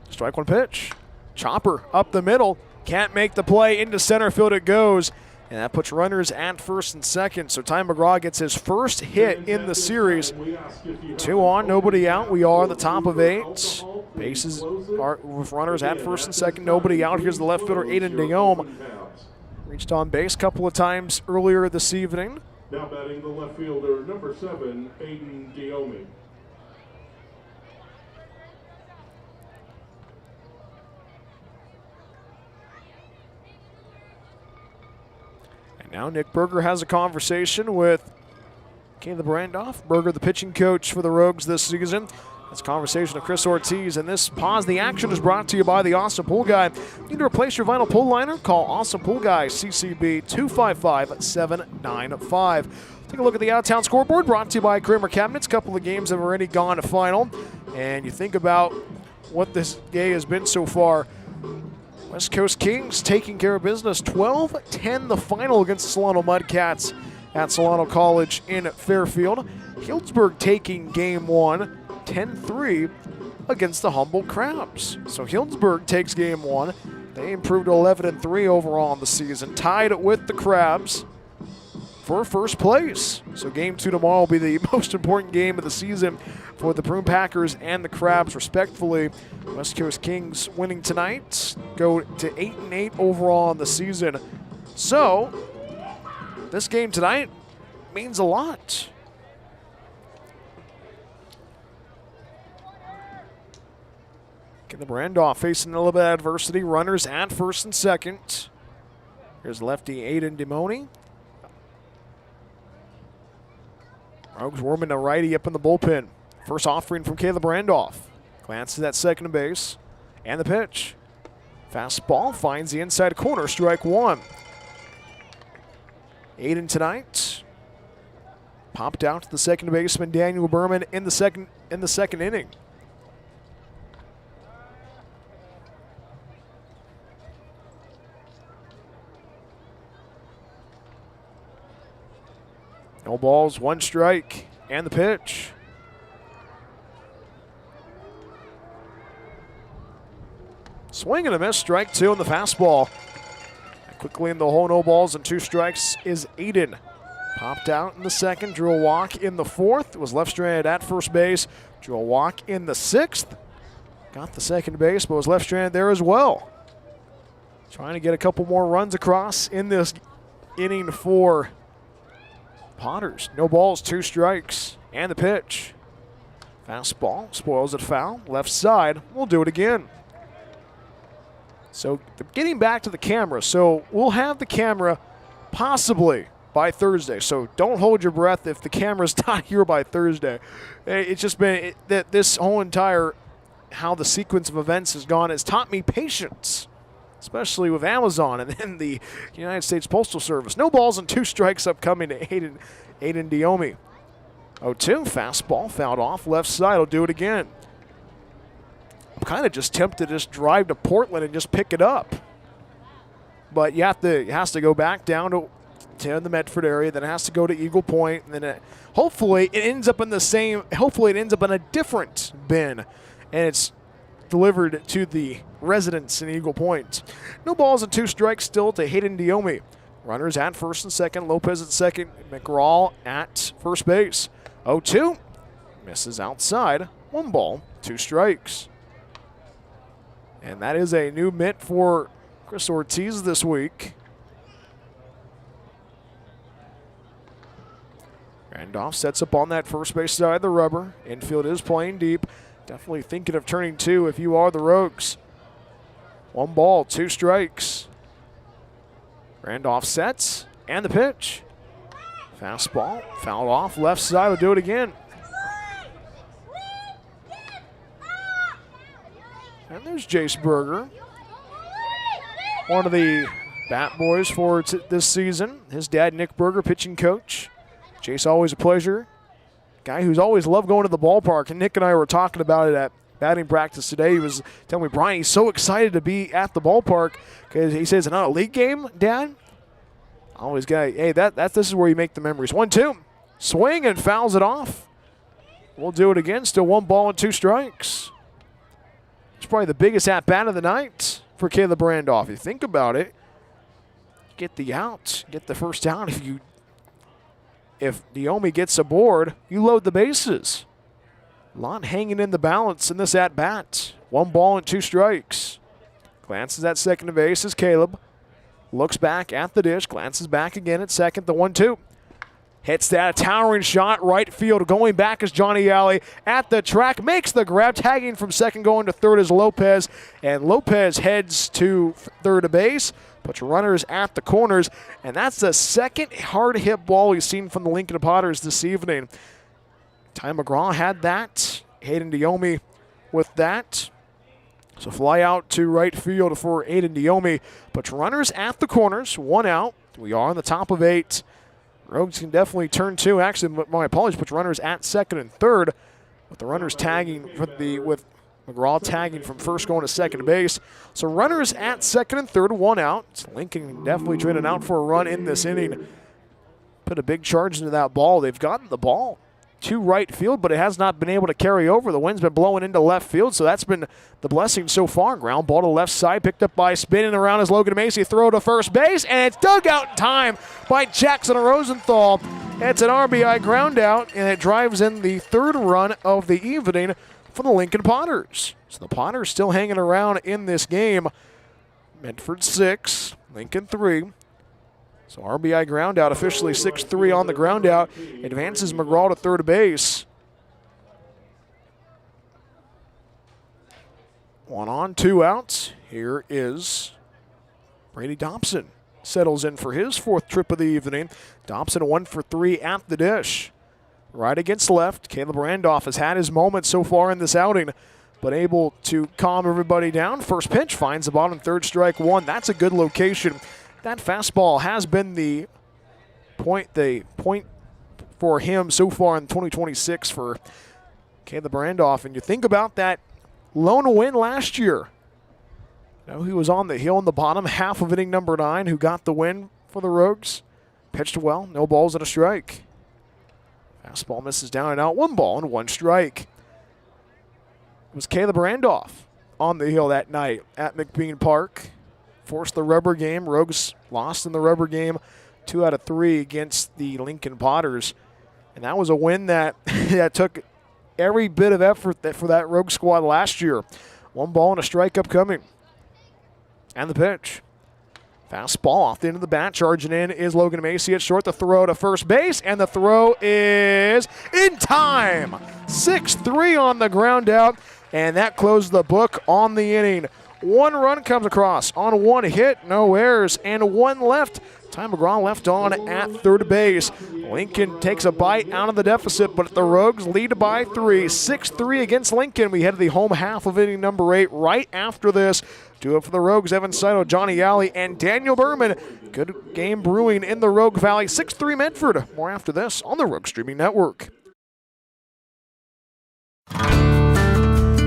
Strike 1 pitch. Chopper up the middle. Can't make the play. Into center field it goes. And that puts runners at first and second. So Ty McGraw gets his first hit in the series. 2 on, nobody out. We are the top of 8. Bases are with runners at first and second. Nobody out. Here's the left fielder, Aiden Diome. Reached on base a couple of times earlier this evening. Now batting the left fielder, number 7, Aiden Diome. Now Nick Berger has a conversation with Caleb Randolph. Berger, the pitching coach for the Rogues this season. That's a conversation with Chris Ortiz. And this pause the action is brought to you by the Awesome Pool Guy. Need to replace your vinyl pool liner? Call Awesome Pool Guy, CCB 255-795. Take a look at the out-of-town scoreboard brought to you by Kramer Cabinets. A couple of games have already gone to final. And you think about what this day has been so far. West Coast Kings taking care of business. 12-10 the final against the Solano Mudcats at Solano College in Fairfield. Healdsburg taking game 1, 10-3 against the Humboldt Crabs. So Healdsburg takes game 1. They improved to 11-3 overall in the season, tied with the Crabs for first place. So game 2 tomorrow will be the most important game of the season for the Prune Packers and the Crabs, respectfully. West Coast Kings winning tonight, go to 8-8 overall in the season. So this game tonight means a lot. Caleb Randolph facing a little bit of adversity. Runners at first and second. Here's lefty Aiden Dimoni. Rogues warming a righty up in the bullpen. First offering from Caleb Randolph. Glances at second base. And the pitch. Fastball finds the inside corner. Strike 1. Aiden tonight popped out to the second baseman Daniel Berman in the second inning. No balls, 1 strike, and the pitch. Swing and a miss, strike 2 on the fastball. And quickly in the hole, no balls and 2 strikes is Aiden. Popped out in the second, drew a walk in the 4th. Was left stranded at first base, drew a walk in the 6th. Got the second base, but was left stranded there as well. Trying to get a couple more runs across in this inning for Potters. No balls, 2 strikes, and the pitch. Fastball, spoils it foul, left side. We'll do it again. So getting back to the camera. So we'll have the camera possibly by Thursday. So don't hold your breath if the camera's not here by Thursday. It's just been that this whole entire how the sequence of events has gone has taught me patience, especially with Amazon and then the United States Postal Service. No balls and 2 strikes upcoming to Aiden Diomi. 0-2, fastball fouled off left side. Will do it again. I'm kind of just tempted to just drive to Portland and just pick it up. But it has to go back down to the Medford area, then it has to go to Eagle Point, and then hopefully it ends up in a different bin, and it's delivered to the residents in Eagle Point. No balls and 2 strikes still to Hayden Diomi. Runners at first and second, Lopez at second, McGraw at first base. 0-2, misses outside, 1 ball, 2 strikes. And that is a new mitt for Chris Ortiz this week. Randolph sets up on that first base side of the rubber. Infield is playing deep. Definitely thinking of turning 2 if you are the Rogues. 1 ball, 2 strikes. Randolph sets, and the pitch. Fastball, fouled off, left side, will do it again. And there's Jace Berger, one of the bat boys for this season. His dad, Nick Berger, pitching coach. Jace, always a pleasure. Guy who's always loved going to the ballpark. And Nick and I were talking about it at batting practice today. He was telling me, Brian, he's so excited to be at the ballpark because he says, not a league game, Dad? Always guy, hey, this is where you make the memories. 1-2, swing and fouls it off. We'll do it again. Still 1 ball and 2 strikes. It's probably the biggest at bat of the night for Caleb Randolph. You think about it, get the out, get the first down. If Diomi gets aboard, you load the bases. A lot hanging in the balance in this at bat. 1 ball and 2 strikes. Glances at second base is Caleb. Looks back at the dish, glances back again at second, the 1-2. Hits that towering shot, right field. Going back is Johnny Alley at the track, makes the grab, tagging from second, going to third is Lopez. And Lopez heads to third base, puts runners at the corners. And that's the second hard hit ball we've seen from the Lincoln Potters this evening. Ty McGraw had that. Hayden Diomi with that. So fly out to right field for Aiden Diomi. Puts runners at the corners, 1 out. We are on the top of 8. Rogues can definitely turn 2. Actually, my apologies, puts runners at second and third. With the runners tagging with McGraw tagging from first going to second base. So runners at second and third, 1 out. So Lincoln definitely training out for a run in this inning. Put a big charge into that ball. They've gotten the ball to right field, but it has not been able to carry over. The wind's been blowing into left field, so that's been the blessing so far. Ground ball to left side, picked up by spinning around as Logan Macy. Throw to first base, and it's dug out in time by Jackson Rosenthal. It's an RBI ground out, and it drives in the 3rd run of the evening for the Lincoln Potters. So the Potters still hanging around in this game. Medford 6, Lincoln 3. So RBI ground out, officially 6-3 on the ground out. Advances McGraw to third base. 1 on, 2 outs. Here is Brady Dobson. Settles in for his 4th trip of the evening. Dobson 1 for 3 at the dish. Right against left. Caleb Randolph has had his moment so far in this outing, but able to calm everybody down. First pitch finds the bottom, 3rd strike 1. That's a good location. That fastball has been the point for him so far in 2026 for Caleb Randolph. And you think about that lone win last year. You know, he was on the hill in the bottom half of inning number 9 who got the win for the Rogues. Pitched well, no balls and a strike. Fastball misses down and out, 1 ball and 1 strike. It was Caleb Randolph on the hill that night at McBean Park. Forced the rubber game. Rogues lost in the rubber game 2 out of 3 against the Lincoln Potters. And that was a win that, that took every bit of effort for that Rogue squad last year. 1 ball and a strike upcoming. And the pitch. Fastball off the end of the bat. Charging in is Logan Macy at short. The throw to first base. And the throw is in time. 6-3 on the ground out. And that closed the book on the inning. 1 run comes across on 1 hit, no errors, and 1 left. Ty McGraw left on at third base. Lincoln takes a bite out of the deficit, but the Rogues lead by 3. 6-3 against Lincoln. We head to the home half of inning number 8 right after this. 2 up for the Rogues, Evan Seidel, Johnny Alley, and Daniel Berman. Good game brewing in the Rogue Valley. 6-3 Medford. More after this on the Rogue Streaming Network.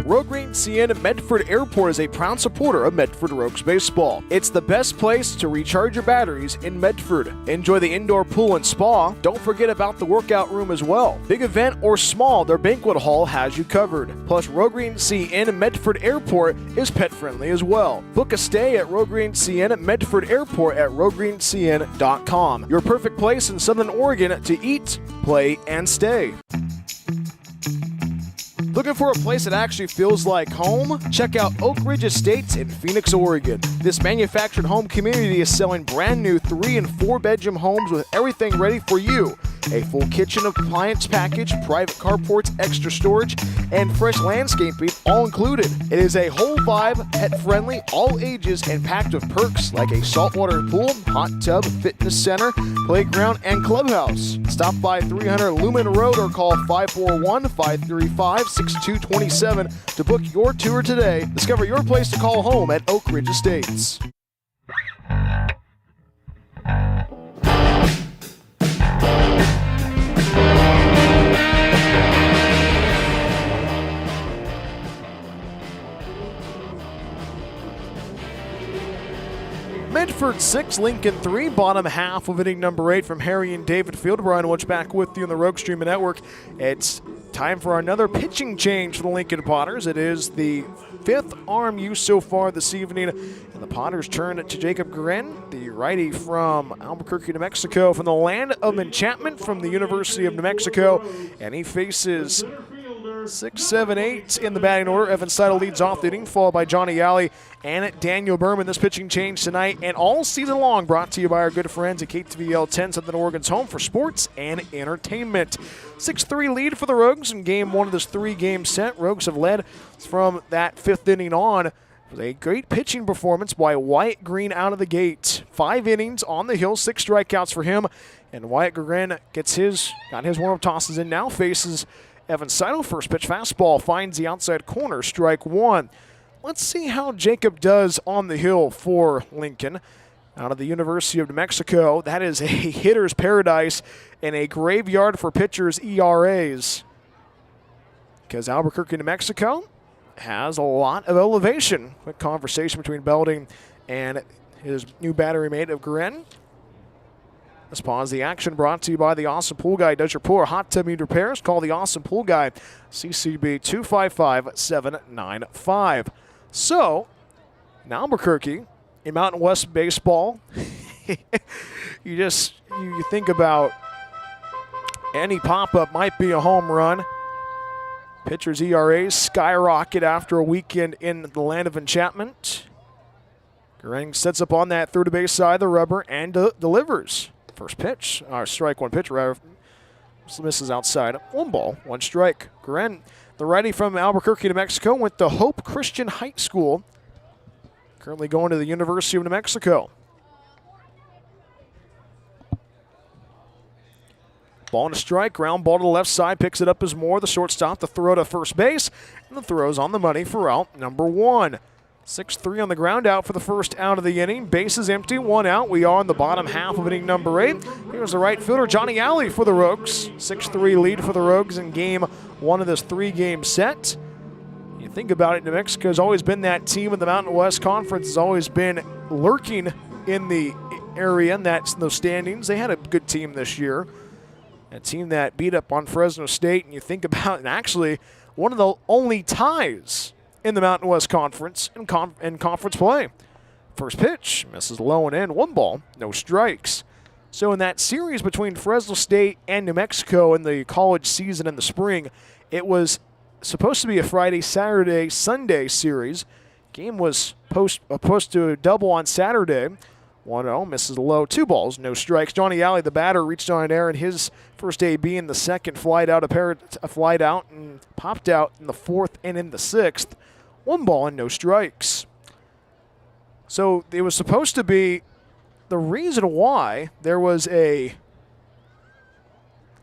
Rogue Green CN Medford Airport is a proud supporter of Medford Rogues baseball. It's the best place to recharge your batteries in Medford. Enjoy the indoor pool and spa. Don't forget about the workout room as well. Big event or small, their banquet hall has you covered. Plus, Rogue Green CN Medford Airport is pet friendly as well. Book a stay at Rogue Green CN Medford Airport at roguegreencn.com. Your perfect place in Southern Oregon to eat, play, and stay. Looking for a place that actually feels like home? Check out Oak Ridge Estates in Phoenix, Oregon. This manufactured home community is selling brand new 3 and 4 bedroom homes with everything ready for you. A full kitchen appliance package, private carports, extra storage, and fresh landscaping all included. It is a whole vibe, pet friendly, all ages, and packed with perks like a saltwater pool, hot tub, fitness center, playground, and clubhouse. Stop by 300 Lumen Road or call 541-535-6227 to book your tour today. Discover your place to call home at Oak Ridge Estates. Medford 6, Lincoln 3, bottom half of inning number 8 from Harry and David Field. Brian Witch back with you on the Rogue Streaming Network. It's time for another pitching change for the Lincoln Potters. It is the 5th arm use so far this evening. And the Potters turn to Jacob Gren, the righty from Albuquerque, New Mexico, from the land of enchantment from the University of New Mexico. And he faces 6, 7, 8 in the batting order. Evan Seidel leads off the inning, followed by Johnny Alley and Daniel Berman. This pitching change tonight and all season long brought to you by our good friends at KTVL 10, Southern Oregon's home for sports and entertainment. 6-3 lead for the Rogues in game 1 of this 3-game set. Rogues have led from that 5th inning on with a great pitching performance by Wyatt Green out of the gate. 5 innings on the hill, 6 strikeouts for him. And Wyatt Green got his warm-up tosses in, now faces Evan Seidel. First pitch fastball finds the outside corner, strike 1. Let's see how Jacob does on the hill for Lincoln. Out of the University of New Mexico, that is a hitter's paradise and a graveyard for pitchers' ERAs. Because Albuquerque, New Mexico has a lot of elevation. Quick conversation between Belding and his new battery mate of Gren. Let's pause the action, brought to you by the Awesome Pool Guy. Does your pool or hot tub need repairs? Call the Awesome Pool Guy, CCB 255-795. So, in Albuquerque, in Mountain West baseball, you think about any pop-up might be a home run. Pitchers' ERAs skyrocket after a weekend in the land of enchantment. Gren sets up on that third base side of the rubber and delivers. First pitch, or strike 1 pitch, rather, misses outside. 1 ball, 1 strike. Gren, the righty from Albuquerque, New Mexico, went to Hope Christian High School. Currently going to the University of New Mexico. Ball and a strike, ground ball to the left side, picks it up as Moore, the shortstop, the throw to first base, and the throw's on the money for out number 1. 6-3 on the ground out for the first out of the inning. Bases empty, 1 out. We are in the bottom half of inning number 8. Here's the right fielder, Johnny Alley, for the Rogues. 6-3 lead for the Rogues in game 1 of this 3-game set. You think about it, New Mexico has always been that team in the Mountain West Conference, has always been lurking in the area, and that's those standings. They had a good team this year. A team that beat up on Fresno State, and you think about it, and actually one of the only ties in the Mountain West Conference in conference play. First pitch, misses low and in, 1 ball, no strikes. So in that series between Fresno State and New Mexico in the college season in the spring, it was supposed to be a Friday, Saturday, Sunday series. Game was supposed to double on Saturday. 1-0, misses low, 2 balls, no strikes. Johnny Alley, the batter, reached on an error in his first AB in the second, flied out and popped out in the 4th and in the 6th. 1 ball and no strikes. So it was supposed to be the reason why there was a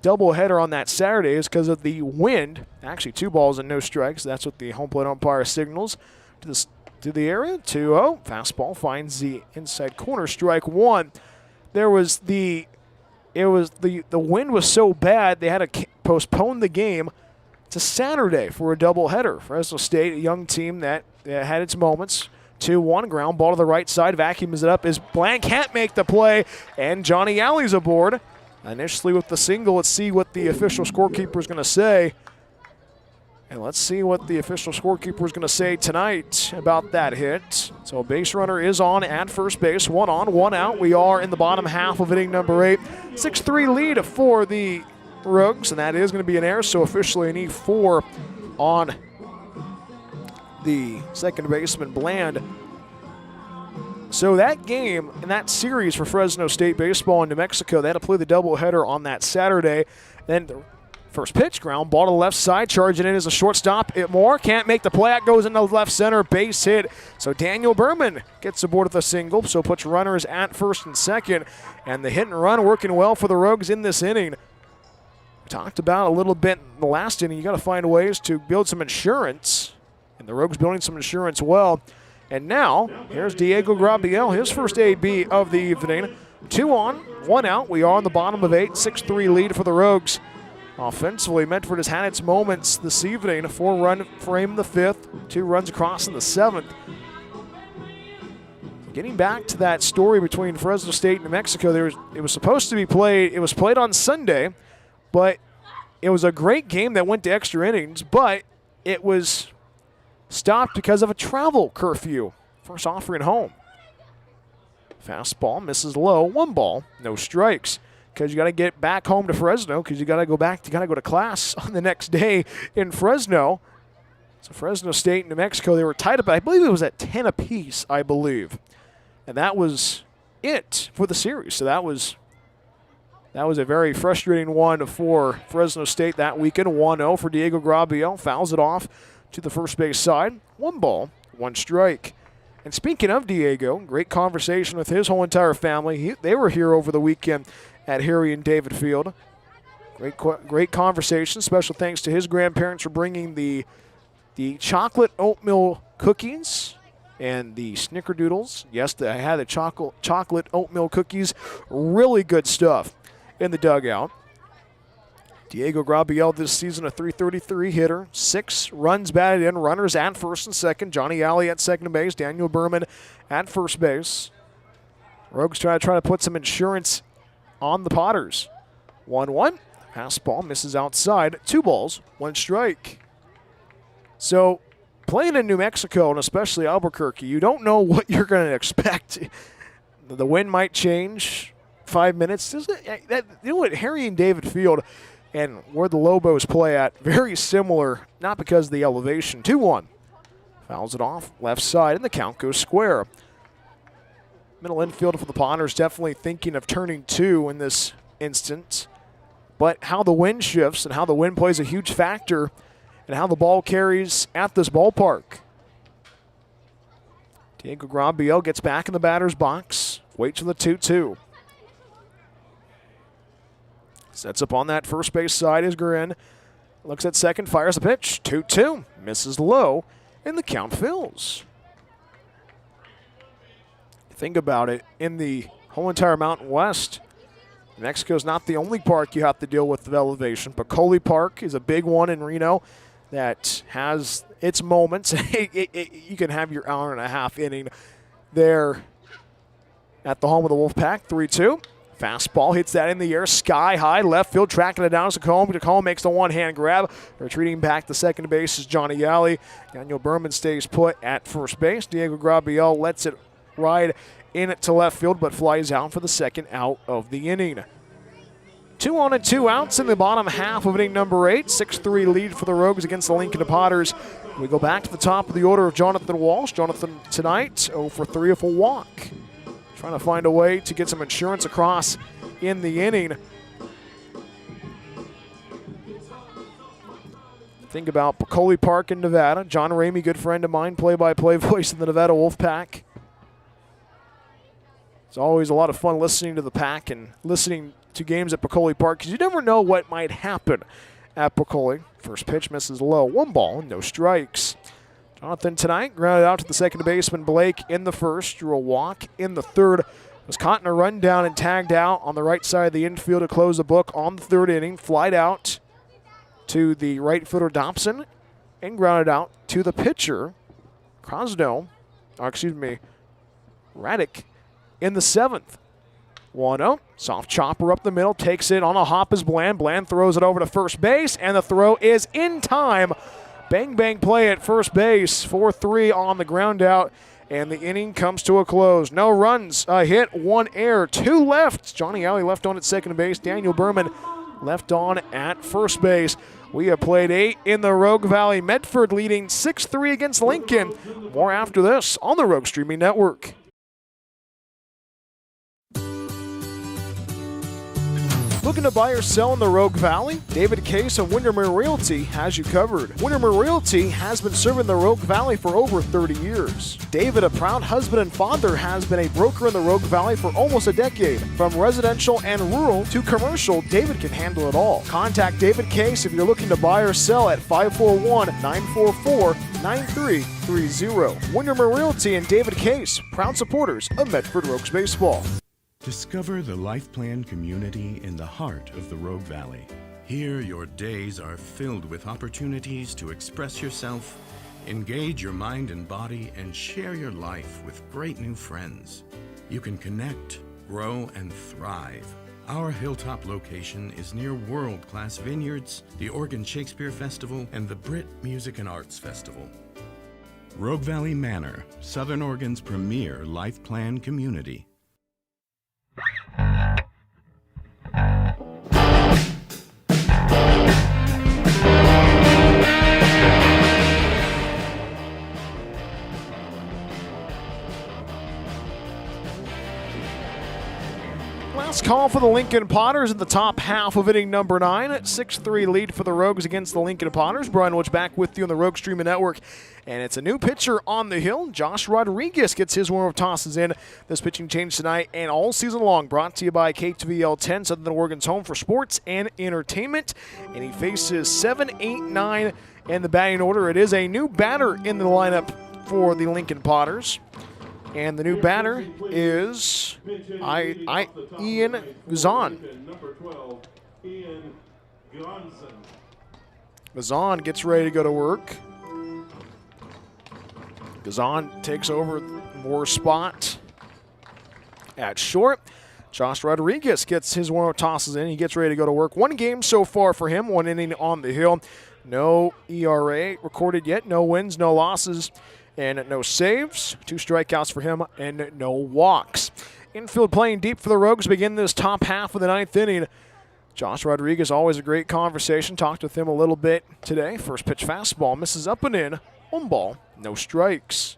doubleheader on that Saturday is because of the wind. Actually, 2 balls and no strikes. That's what the home plate umpire signals to the area. 2-0. Fastball finds the inside corner. Strike 1. There was the wind was so bad they had to postpone the game to Saturday for a doubleheader. Fresno State, a young team that had its moments. 2-1, ground ball to the right side, vacuums it up. Is Blank can't make the play, and Johnny Alley's aboard. Initially with the single, let's see what the official scorekeeper is going to say. And let's see what the official scorekeeper is going to say tonight about that hit. So a base runner is on at first base. 1 on, 1 out. We are in the bottom half of inning number 8. 6-3 lead for the Rogues, and that is going to be an error, so officially an E4 on the second baseman, Bland. So that game and that series for Fresno State baseball in New Mexico, they had to play the doubleheader on that Saturday. Then the first pitch, ground ball to the left side, charging in as a shortstop. Moore can't make the play. That goes into left center, base hit. So Daniel Berman gets aboard with a single, so puts runners at first and second. And the hit and run working well for the Rogues in this inning. We talked about a little bit in the last inning. You got to find ways to build some insurance. And the Rogues building some insurance well. And now, here's Diego Grabiel, his first AB of the evening. 2 on, 1 out. We are on the bottom of 8, 6-3 lead for the Rogues. Offensively, Medford has had its moments this evening. A 4-run frame in the 5th, 2 runs across in the 7th. Getting back to that story between Fresno State and New Mexico, it was supposed to be played. It was played on Sunday, but it was a great game that went to extra innings, but it was stopped because of a travel curfew. First offering home. Fastball misses low. 1 ball, no strikes. Because you got to get back home to Fresno because you got to go back. You got to go to class on the next day in Fresno. So Fresno State and New Mexico, they were tied up. I believe it was at 10 apiece, I believe. And that was it for the series. So that was a very frustrating one for Fresno State that weekend. 1-0 for Diego Grabiel. Fouls it off to the first base side. 1 ball, 1 strike. And speaking of Diego, great conversation with his whole entire family. They were here over the weekend at Harry and David Field. Great conversation. Special thanks to his grandparents for bringing the chocolate oatmeal cookies and the snickerdoodles. Yes, I had the chocolate oatmeal cookies. Really good stuff in the dugout. Diego Grabiel this season a .333 hitter, 6 runs batted in, runners at first and second. Johnny Alley at second base, Daniel Berman at first base. Rogues try to put some insurance on the Potters. 1-1, fastball misses outside. 2 balls, 1 strike. So playing in New Mexico and especially Albuquerque, you don't know what you're going to expect. The wind might change 5 minutes. You know what, Harry and David Field and where the Lobos play at, very similar, not because of the elevation. 2-1. Fouls it off, left side, and the count goes square. Middle infield for the Potters definitely thinking of turning 2 in this instance. But how the wind shifts and how the wind plays a huge factor and how the ball carries at this ballpark. Diego Grabiel gets back in the batter's box, waits for the 2-2. Sets up on that first base side is Grin. Looks at second, fires the pitch. 2-2. Misses low, and the count fills. Think about it. In the whole entire Mountain West, New Mexico's not the only park you have to deal with the elevation. Piccoli Park is a big one in Reno that has its moments. You can have your hour-and-a-half inning there at the home of the Wolfpack. 3-2. Fastball hits that in the air, sky high, left field, tracking it down to Tacombe. Tacombe makes the one-hand grab. Retreating back to second base is Johnny Alley. Daniel Berman stays put at first base. Diego Grabiel lets it ride in to left field, but flies out for the second out of the inning. 2 on and 2 outs in the bottom half of inning number 8. 6-3 lead for the Rogues against the Lincoln Potters. We go back to the top of the order of Jonathan Walsh. Jonathan tonight 0 for 3 off a walk. Trying to find a way to get some insurance across in the inning. Think about Piccoli Park in Nevada. John Ramey, good friend of mine, play-by-play voice of the Nevada Wolfpack. It's always a lot of fun listening to the Pack and listening to games at Peccole Park because you never know what might happen at Peccole. First pitch misses low. 1 ball, no strikes. Jonathan tonight grounded out to the second baseman Blake in the first, drew a walk in the third. Was caught in a rundown and tagged out on the right side of the infield to close the book on the third inning. Flied out to the right fielder Dobson and grounded out to the pitcher Raddick in the seventh. 1-0. Soft chopper up the middle. Takes it on a hop is Bland. Bland throws it over to first base, and the throw is in time. Bang, bang play at first base. 4-3 on the ground out, and the inning comes to a close. No runs, a hit, 1 error, 2 left. Johnny Alley left on at second base. Daniel Berman left on at first base. We have played 8 in the Rogue Valley. Medford leading 6-3 against Lincoln. More after this on the Rogue Streaming Network. Looking to buy or sell in the Rogue Valley? David Case of Windermere Realty has you covered. Windermere Realty has been serving the Rogue Valley for over 30 years. David, a proud husband and father, has been a broker in the Rogue Valley for almost a decade. From residential and rural to commercial, David can handle it all. Contact David Case if you're looking to buy or sell at 541-944-9330. Windermere Realty and David Case, proud supporters of Medford Rogues Baseball. Discover the Life Plan community in the heart of the Rogue Valley. Here, your days are filled with opportunities to express yourself, engage your mind and body, and share your life with great new friends. You can connect, grow, and thrive. Our hilltop location is near world-class vineyards, the Oregon Shakespeare Festival, and the Brit Music and Arts Festival. Rogue Valley Manor, Southern Oregon's premier Life Plan community. Last call for the Lincoln Potters in the top half of inning number 9. 6-3 lead for the Rogues against the Lincoln Potters. Brian Woods back with you on the Rogue Streaming Network. And it's a new pitcher on the hill. Josh Rodriguez gets his warm-up tosses in. This pitching change tonight and all season long brought to you by KTVL 10, Southern Oregon's home for sports and entertainment. And he faces 7, 8, 9 in the batting order. It is a new batter in the lineup for the Lincoln Potters. And the new batter is Ian Gazan. Gazan gets ready to go to work. Gazan takes over Moore's spot at short. Josh Rodriguez gets his warm-up tosses in. He gets ready to go to work. 1 game so far for him, 1 inning on the hill. No ERA recorded yet. No wins, no losses, and no saves. 2 strikeouts for him and no walks. Infield playing deep for the Rogues begin this top half of the 9th inning. Josh Rodriguez, always a great conversation. Talked with him a little bit today. First pitch fastball misses up and in. 1 ball, no strikes.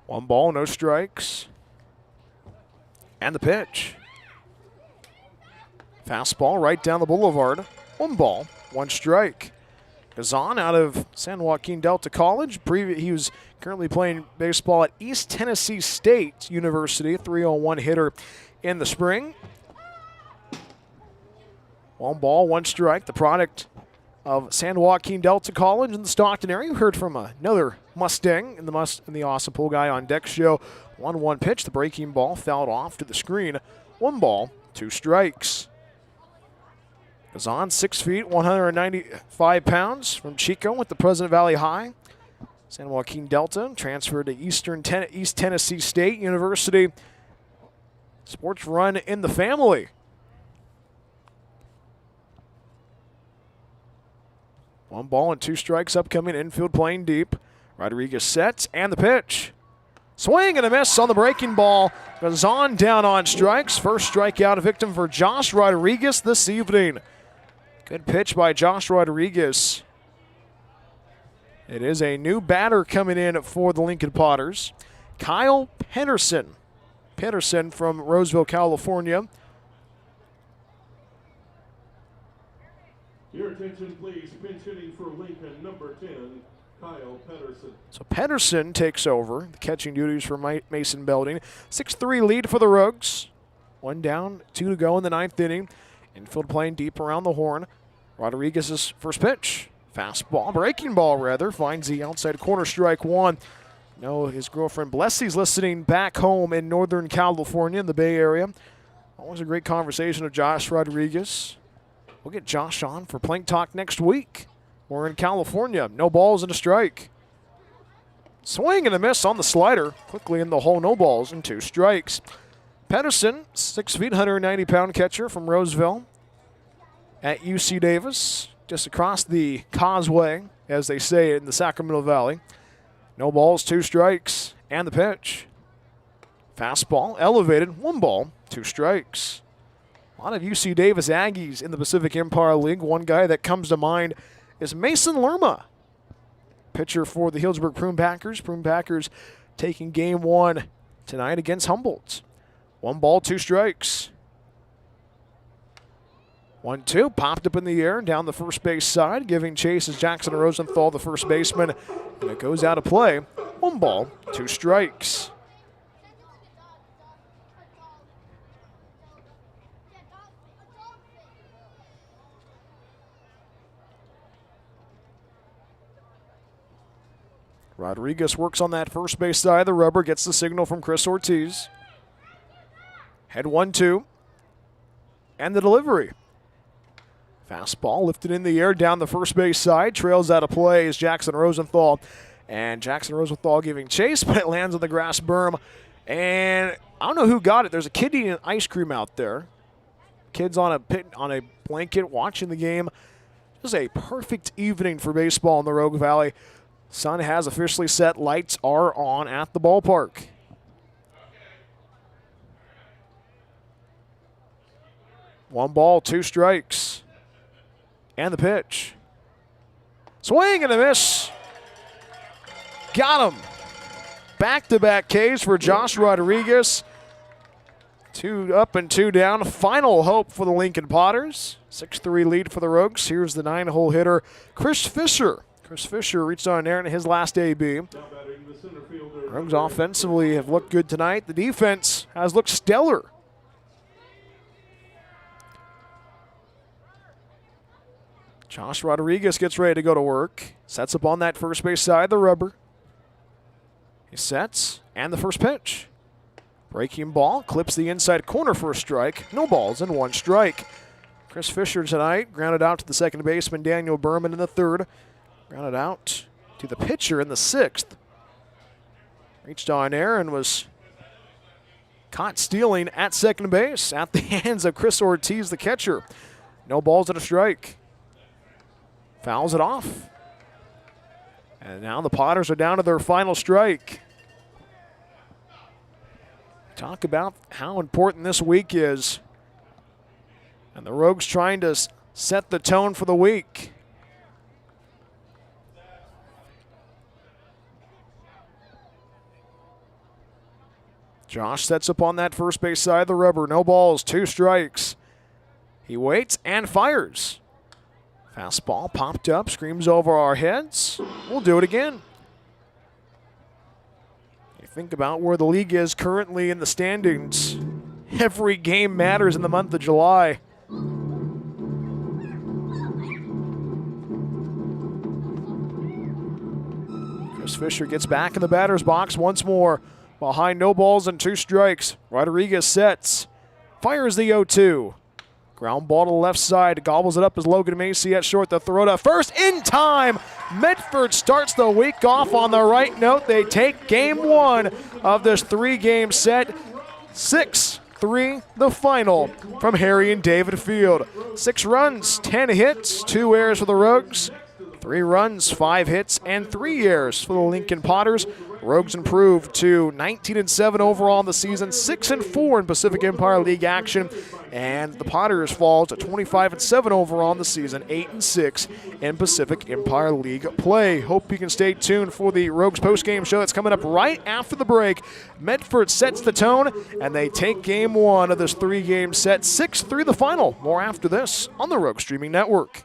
One ball, no strikes. And the pitch. Fastball right down the boulevard. 1 ball, 1 strike. Gazan out of San Joaquin Delta College. He was currently playing baseball at East Tennessee State University. 301 hitter in the spring. 1 ball, 1 strike. The product of San Joaquin Delta College in the Stockton area. We heard from another Mustang in the Awesome Pool Guy on Deck show. 1-1 pitch. The breaking ball fouled off to the screen. 1 ball, 2 strikes. Gazan, 6 feet, 195 pounds from Chico with the Pleasant Valley High. San Joaquin Delta transferred to East Tennessee State University. Sports run in the family. 1 ball and 2 strikes upcoming. Infield playing deep. Rodriguez sets and the pitch. Swing and a miss on the breaking ball. Gazan down on strikes. First strikeout victim for Josh Rodriguez this evening. Good pitch by Josh Rodriguez. It is a new batter coming in for the Lincoln Potters. Kyle Pedersen. Pedersen from Roseville, California. Your attention, please. Pinch hitting for Lincoln, number 10, Kyle Pedersen. So Pedersen takes over the catching duties for Mason Belding. 6-3 lead for the Rogues. 1 down, 2 to go in the 9th inning. Infield playing deep around the horn. Rodriguez's first pitch. Fastball, breaking ball rather, finds the outside corner, strike 1. No, his girlfriend Blessie's listening back home in Northern California in the Bay Area. Always a great conversation with Josh Rodriguez. We'll get Josh on for Plank Talk next week. We're in California. No balls and a strike. Swing and a miss on the slider. Quickly in the hole, no balls and 2 strikes. Pedersen, 6 feet, 190-pound catcher from Roseville at UC Davis, just across the causeway, as they say in the Sacramento Valley. No balls, 2 strikes, and the pitch. Fastball, elevated, 1 ball, 2 strikes. A lot of UC Davis Aggies in the Pacific Empire League. One guy that comes to mind is Mason Lerma, pitcher for the Healdsburg Prune Packers. Prune Packers taking game 1 tonight against Humboldt. 1 ball, 2 strikes. 1-2, popped up in the air down the first base side, giving chase as Jackson Rosenthal, the first baseman, and it goes out of play. 1 ball, 2 strikes. Rodriguez works on that first base side of the rubber, gets the signal from Chris Ortiz. Head 1-2, and the delivery. Fastball lifted in the air down the first base side, trails out of play is Jackson Rosenthal. And Jackson Rosenthal giving chase, but it lands on the grass berm. And I don't know who got it. There's a kid eating ice cream out there. Kids on a blanket watching the game. Just a perfect evening for baseball in the Rogue Valley. Sun has officially set. Lights are on at the ballpark. One ball, 2 strikes. And the pitch. Swing and a miss. Got him. Back-to-back Ks for Josh Rodriguez. 2 up and 2 down. Final hope for the Lincoln Potters. 6-3 lead for the Rogues. Here's the 9-hole hitter, Chris Fisher. Chris Fisher reached on air in his last AB. Rogues offensively have looked good tonight. The defense has looked stellar. Josh Rodriguez gets ready to go to work. Sets up on that first base side of the rubber. He sets, and the first pitch. Breaking ball, clips the inside corner for a strike. No balls and 1 strike. Chris Fisher tonight grounded out to the second baseman, Daniel Berman, in the 3rd. Grounded out to the pitcher in the 6th. Reached on air and was caught stealing at second base at the hands of Chris Ortiz, the catcher. No balls and a strike. Fouls it off. And now the Potters are down to their final strike. Talk about how important this week is. And the Rogues trying to set the tone for the week. Josh sets up on that first base side of the rubber. No balls, 2 strikes. He waits and fires. Fastball popped up, screams over our heads. We'll do it again. You think about where the league is currently in the standings. Every game matters in the month of July. Chris Fisher gets back in the batter's box once more. Behind, no balls and 2 strikes. Rodriguez sets, fires the 0-2. Ground ball to the left side, gobbles it up as Logan Macy at short. The throw to first in time. Medford starts the week off on the right note. They take game 1 of this 3-game set. 6-3 the final from Harry and David Field. 6 runs, 10 hits, 2 errors for the Rogues. 3 runs, 5 hits, and 3 errors for the Lincoln Potters. Rogues improved to 19-7 overall in the season, 6-4 in Pacific Empire League action, and the Potters fall to 25-7 overall in the season, 8-6 in Pacific Empire League play. Hope you can stay tuned for the Rogues postgame show that's coming up right after the break. Medford sets the tone, and they take game 1 of this 3-game set, 6-3 the final. More after this on the Rogues Streaming Network.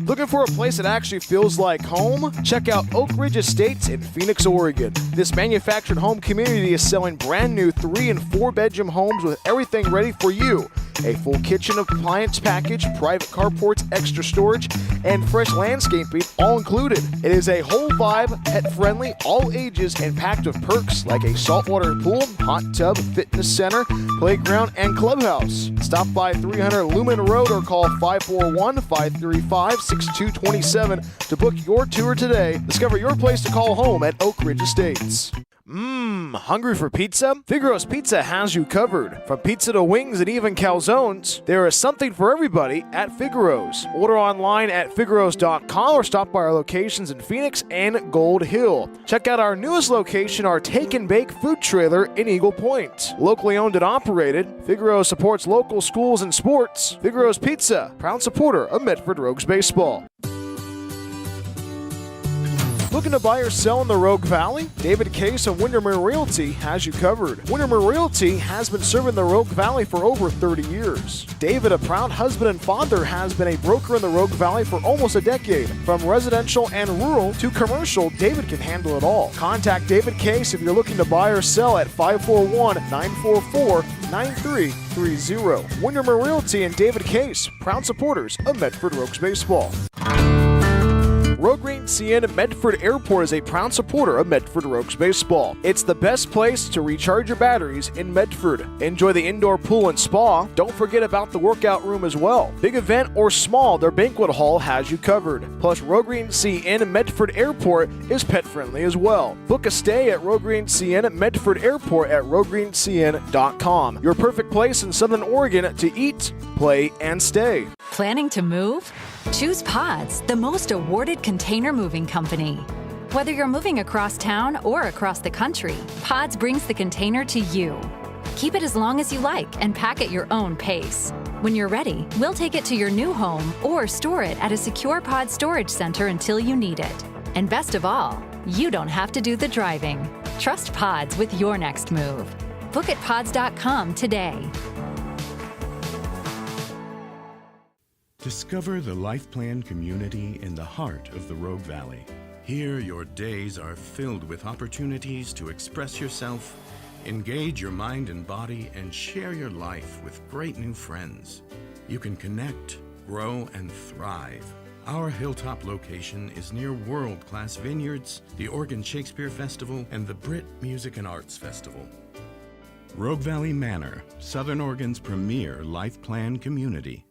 Looking for a place that actually feels like home? Check out Oak Ridge Estates in Phoenix, Oregon. This manufactured home community is selling brand new 3 and 4 bedroom homes with everything ready for you. A full kitchen appliance package, private carports, extra storage, and fresh landscaping all included. It is a whole vibe, pet friendly, all ages, and packed with perks like a saltwater pool, hot tub, fitness center, playground, and clubhouse. Stop by 300 Lumen Road or call 541-535-6227 to book your tour today. Discover your place to call home at Oak Ridge Estates. Hungry for pizza? Figaro's Pizza has you covered. From pizza to wings and even calzones, there is something for everybody at Figaro's. Order online at figaros.com or stop by our locations in Phoenix and Gold Hill. Check out our newest location, our Take and Bake food trailer in Eagle Point. Locally owned and operated, Figaro's supports local schools and sports. Figaro's Pizza, proud supporter of Medford Rogues baseball. Looking to buy or sell in the Rogue Valley? David Case of Windermere Realty has you covered. Windermere Realty has been serving the Rogue Valley for over 30 years. David, a proud husband and father, has been a broker in the Rogue Valley for almost a decade. From residential and rural to commercial, David can handle it all. Contact David Case if you're looking to buy or sell at 541-944-9330. Windermere Realty and David Case, proud supporters of Medford Rogues baseball. Rogue Green CN Medford Airport is a proud supporter of Medford Rogues baseball. It's the best place to recharge your batteries in Medford. Enjoy the indoor pool and spa. Don't forget about the workout room as well. Big event or small, their banquet hall has you covered. Plus, Rogue Green CN Medford Airport is pet friendly as well. Book a stay at Rogue Green CN Medford Airport at roguegreencn.com. Your perfect place in Southern Oregon to eat, play, and stay. Planning to move? Choose Pods, the most awarded container moving company. Whether you're moving across town or across the country, Pods brings the container to you. Keep it as long as you like and pack at your own pace. When you're ready, we'll take it to your new home or store it at a secure Pod storage center until you need it. And best of all, you don't have to do the driving. Trust Pods with your next move. Book at pods.com today. Discover the Life Plan community in the heart of the Rogue Valley. Here, your days are filled with opportunities to express yourself, engage your mind and body, and share your life with great new friends. You can connect, grow, and thrive. Our hilltop location is near world-class vineyards, the Oregon Shakespeare Festival, and the Brit Music and Arts Festival. Rogue Valley Manor, Southern Oregon's premier Life Plan community.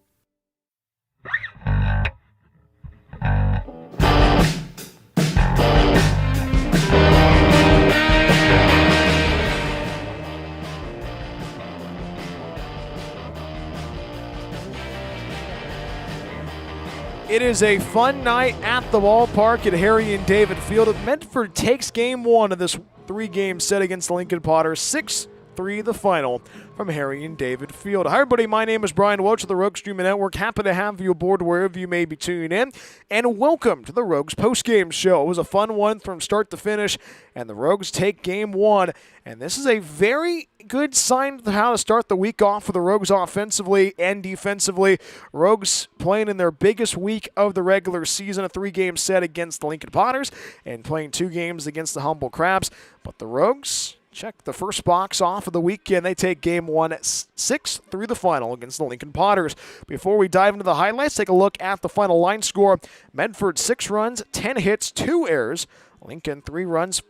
It is a fun night at the ballpark at Harry and David Field. Medford takes game 1 of this 3-game set against the Lincoln Potters. 6-3 the final from Harry and David Field. Hi everybody, my name is Brian Welch of the Rogues Streaming Network. Happy to have you aboard wherever you may be tuning in. And welcome to the Rogues postgame show. It was a fun one from start to finish, and the Rogues take game 1. And this is a very good sign of how to start the week off for the Rogues offensively and defensively. Rogues playing in their biggest week of the regular season, a 3-game set against the Lincoln Potters, and playing 2 games against the Humble Crabs. But the Rogues check the first box off of the weekend. They take game 1 at 6-3 the final against the Lincoln Potters. Before we dive into the highlights, take a look at the final line score. Medford 6 runs, 10 hits, 2 errors. Lincoln 3 runs,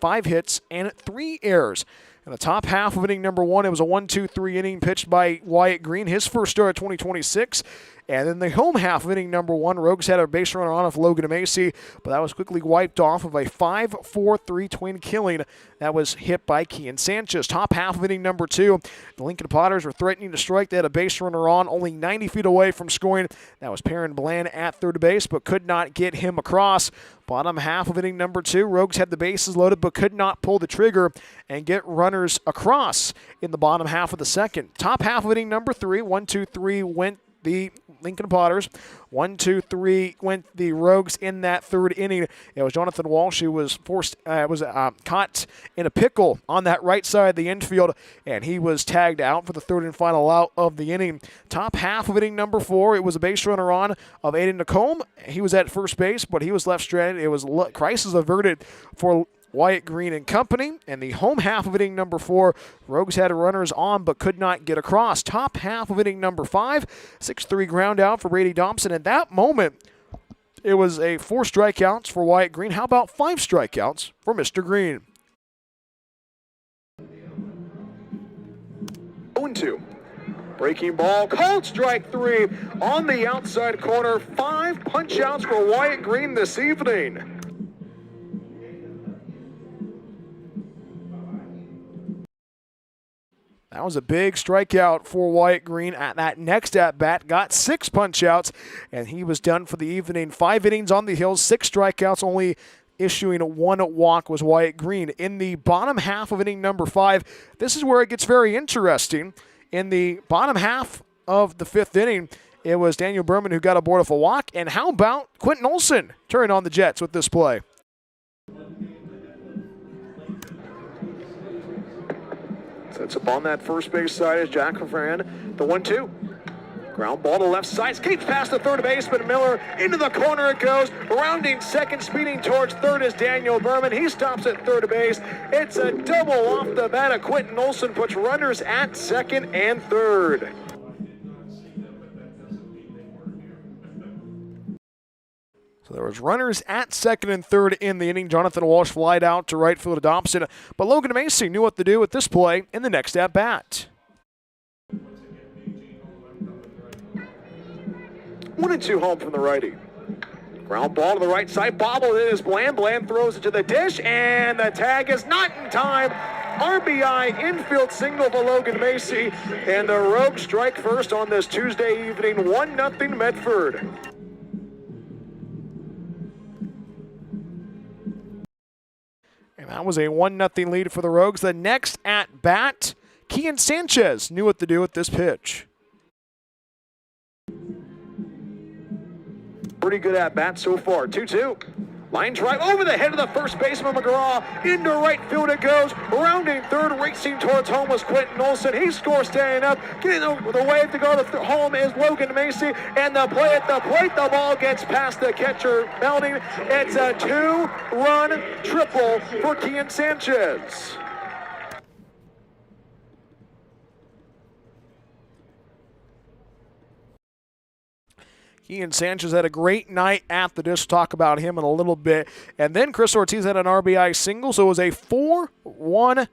5 hits, and 3 errors. In the top half of inning number 1, it was a 1-2-3 inning pitched by Wyatt Green, his first start of 2026. And in the home half of inning number 1, Rogues had a base runner on of Logan Macy, but that was quickly wiped off of a 5-4-3 twin killing that was hit by Kian Sanchez. Top half of inning number 2, the Lincoln Potters were threatening to strike. They had a base runner on, only 90 feet away from scoring. That was Perrin Bland at third base, but could not get him across. Bottom half of inning number 2, Rogues had the bases loaded but could not pull the trigger and get runners across in the bottom half of the second. Top half of inning number 3, 1-2-3 went the Lincoln Potters. 1, 2, 3 went the Rogues in that third inning. It was Jonathan Walsh who was caught in a pickle on that right side of the infield, and he was tagged out for the third and final out of the inning. Top half of inning number 4, it was a base runner on of Aiden Nacombe. He was at first base, but he was left stranded. It was crisis averted for Wyatt Green and company. And the home half of inning number 4, Rogues had runners on but could not get across. Top half of inning number 5, 6-3 ground out for Brady Dobson. At that moment, it was 4 strikeouts for Wyatt Green. How about 5 strikeouts for Mr. Green? 0-2. Breaking ball, called strike 3 on the outside corner. 5 punch outs for Wyatt Green this evening. That was a big strikeout for Wyatt Green at that next at-bat. Got 6 punch-outs, and he was done for the evening. 5 innings on the hill, 6 strikeouts, only issuing 1 walk was Wyatt Green. In the bottom half of inning number 5, this is where it gets very interesting. In the bottom half of the 5th inning, it was Daniel Berman who got aboard of a walk. And how about Quinton Olson turning on the Jets with this play? Sets up on that first base side as Jack Fran. The 1-2. Ground ball to left side. Skates past the third baseman Miller. Into the corner it goes. Rounding second, speeding towards third is Daniel Berman. He stops at third base. It's a double off the bat of Quinton Olson. Puts runners at second and third. So there was runners at second and third in the inning. Jonathan Walsh flied out to right field to Dobson. But Logan Macy knew what to do with this play in the next at-bat. 1-2 home from the righty. Ground ball to the right side. Bobbled it is Bland. Bland throws it to the dish, and the tag is not in time. RBI infield signal for Logan Macy, and the Rogues strike first on this Tuesday evening. 1-0 Medford. And that was a 1-0 lead for the Rogues. The next at-bat, Kian Sanchez knew what to do with this pitch. Pretty good at-bat so far. 2-2. Line drive over the head of the first baseman McGraw. Into right field it goes. Rounding third, racing towards home was Quinton Olson. He scores standing up. Getting the wave to go to home is Logan Macy. And the play at the plate, the ball gets past the catcher Belding. It's a 2-run triple for Kian Sanchez. Kian Sanchez had a great night at the dish. Talk about him in a little bit. And then Chris Ortiz had an RBI single, so it was a 4-run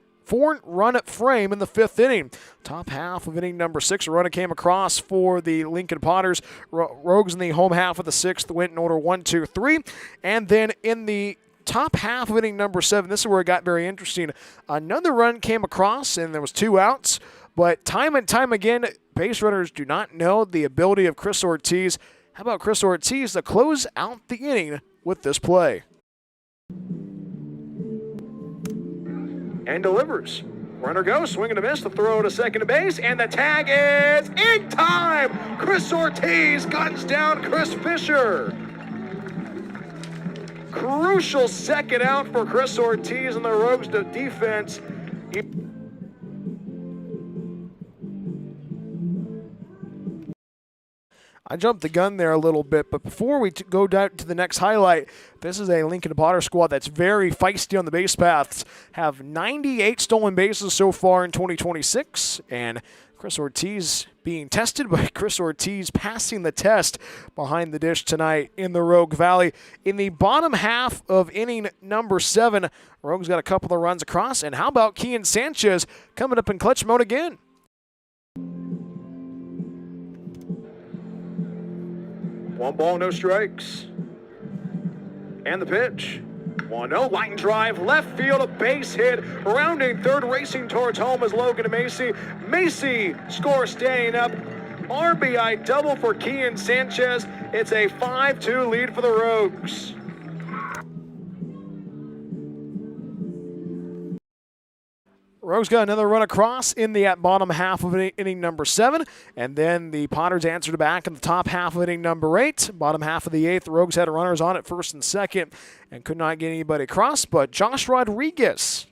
frame in the 5th inning. Top half of inning number 6, a runner came across for the Lincoln Potters. Rogues in the home half of the 6th went in order 1, 2, 3. And then in the top half of inning number 7, this is where it got very interesting. Another run came across, and there was 2 outs. But time and time again, base runners do not know the ability of Chris Ortiz. How about Chris Ortiz to close out the inning with this play? And delivers. Runner goes, swing and a miss, the throw to second base, and the tag is in time! Chris Ortiz guns down Chris Fisher. Crucial second out for Chris Ortiz and the Rogues defense. I jumped the gun there a little bit, but before we go down to the next highlight, this is a Lincoln Potter squad that's very feisty on the base paths. Have 98 stolen bases so far in 2026, and Chris Ortiz being tested, but Chris Ortiz passing the test behind the dish tonight in the Rogue Valley. In the bottom half of inning number 7, Rogues got a couple of runs across, and how about Kian Sanchez coming up in clutch mode again? 1 ball, no strikes. And the pitch. 1-0, line drive, left field, a base hit. Rounding third, racing towards home is Logan Macy. Macy scores staying up. RBI double for Kian Sanchez. It's a 5-2 lead for the Rogues. Rogues got another run across in the bottom half of inning number 7, and then the Potters answered back in the top half of inning number 8. Bottom half of the 8th, the Rogues had runners on at first and second and could not get anybody across, but Josh Rodriguez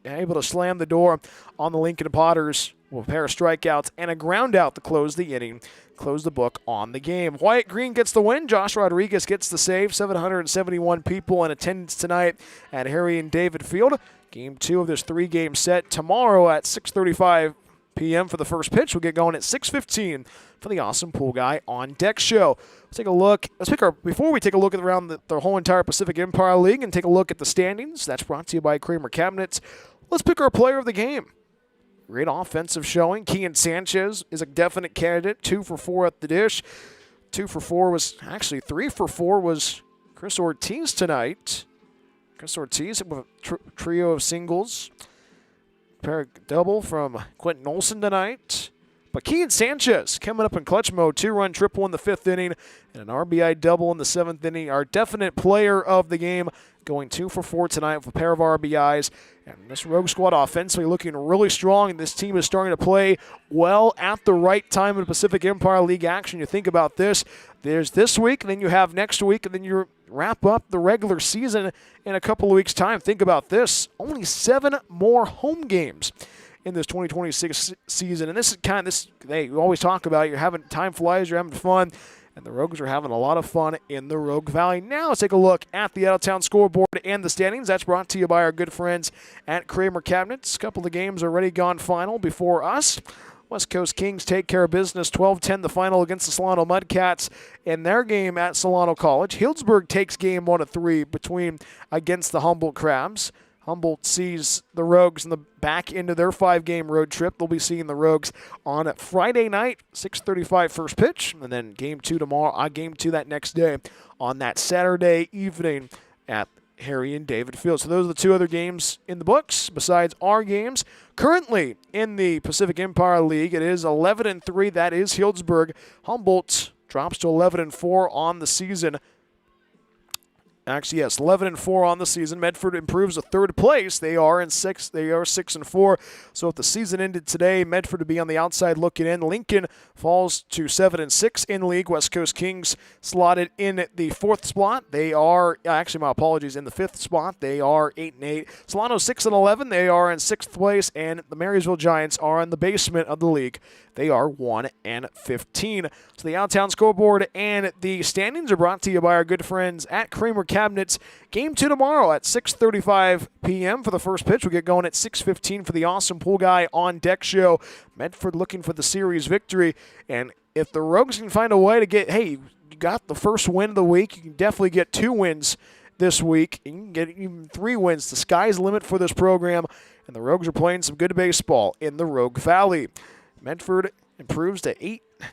able to slam the door on the Lincoln Potters with a pair of strikeouts and a ground out to close the inning, close the book on the game. Wyatt Green gets the win. Josh Rodriguez gets the save. 771 people in attendance tonight at Harry and David Field. Game 2 of this 3-game set tomorrow at 6:35 p.m. for the first pitch. We'll get going at 6:15 for the Awesome Pool Guy on Deck show. Let's take a look. Before we take a look at around the whole entire Pacific Empire League and take a look at the standings. That's brought to you by Kramer Cabinets. Let's pick our player of the game. Great offensive showing. Kian Sanchez is a definite candidate. 2 for 4 at the dish. 2 for 4 was actually 3 for 4 was Chris Ortiz tonight. Chris Ortiz with a trio of singles. Pair double from Quinton Olson tonight. But Kian Sanchez coming up in clutch mode. 2-run triple in the 5th inning and an RBI double in the 7th inning. Our definite player of the game, going 2 for 4 tonight with a pair of RBIs. And this Rogue squad offensively looking really strong. This team is starting to play well at the right time in the Pacific Empire League action. You think about this. There's this week, and then you have next week, and then you wrap up the regular season in a couple of weeks' time. Think about this. Only 7 more home games in this 2026 season. And this is kind of this, you always talk about it. You're having time flies, you're having fun. And the Rogues are having a lot of fun in the Rogue Valley. Now let's take a look at the out-of-town scoreboard and the standings. That's brought to you by our good friends at Kramer Cabinets. A couple of games already gone final before us. West Coast Kings take care of business. 12-10 the final against the Solano Mudcats in their game at Solano College. Healdsburg takes game 1 of 3 against the Humboldt Crabs. Humboldt sees the Rogues in the back into their 5-game road trip. They'll be seeing the Rogues on Friday night, 6:35 first pitch, and then game 2 tomorrow. Game 2 that next day on that Saturday evening at Harry and David Field. So those are the 2 other games in the books besides our games. Currently in the Pacific Empire League, it is 11-3. That is Healdsburg. Humboldt drops to 11-4 on the season. Actually, yes, 11-4 on the season. Medford improves to 3rd place. They are 6-4. So if the season ended today, Medford would be on the outside looking in. Lincoln falls to 7-6 in league. West Coast Kings slotted in the 4th spot. They are actually, my apologies, in the 5th spot. They are 8-8. Solano 6-11. They are in 6th place, and the Marysville Giants are in the basement of the league. They are 1-15. So the out-of-town scoreboard and the standings are brought to you by our good friends at Kramer Cabinets. Game 2 tomorrow at 6:35 p.m. for the first pitch. We'll get going at 6:15 for the Awesome Pool Guy on Deck show. Medford looking for the series victory. And if the Rogues can find a way to get, hey, you got the first win of the week, you can definitely get 2 wins this week. You can get even 3 wins. The sky's the limit for this program. And the Rogues are playing some good baseball in the Rogue Valley. Medford improves to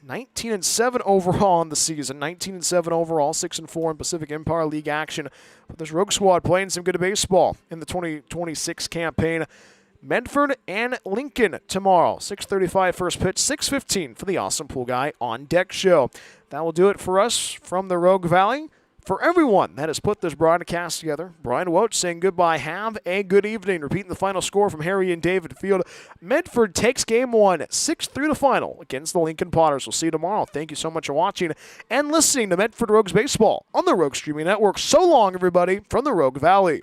19-7 overall in the season. 19-7 overall, 6-4 in Pacific Empire League action. But this Rogue squad playing some good baseball in the 2026 campaign. Medford and Lincoln tomorrow. 6:35 first pitch, 6:15 for the Awesome Pool Guy on Deck show. That will do it for us from the Rogue Valley. For everyone that has put this broadcast together, Brian Welch saying goodbye. Have a good evening. Repeating the final score from Harry and David Field. Medford takes game 1, 6-3 the final against the Lincoln Potters. We'll see you tomorrow. Thank you so much for watching and listening to Medford Rogues Baseball on the Rogue Streaming Network. So long, everybody, from the Rogue Valley.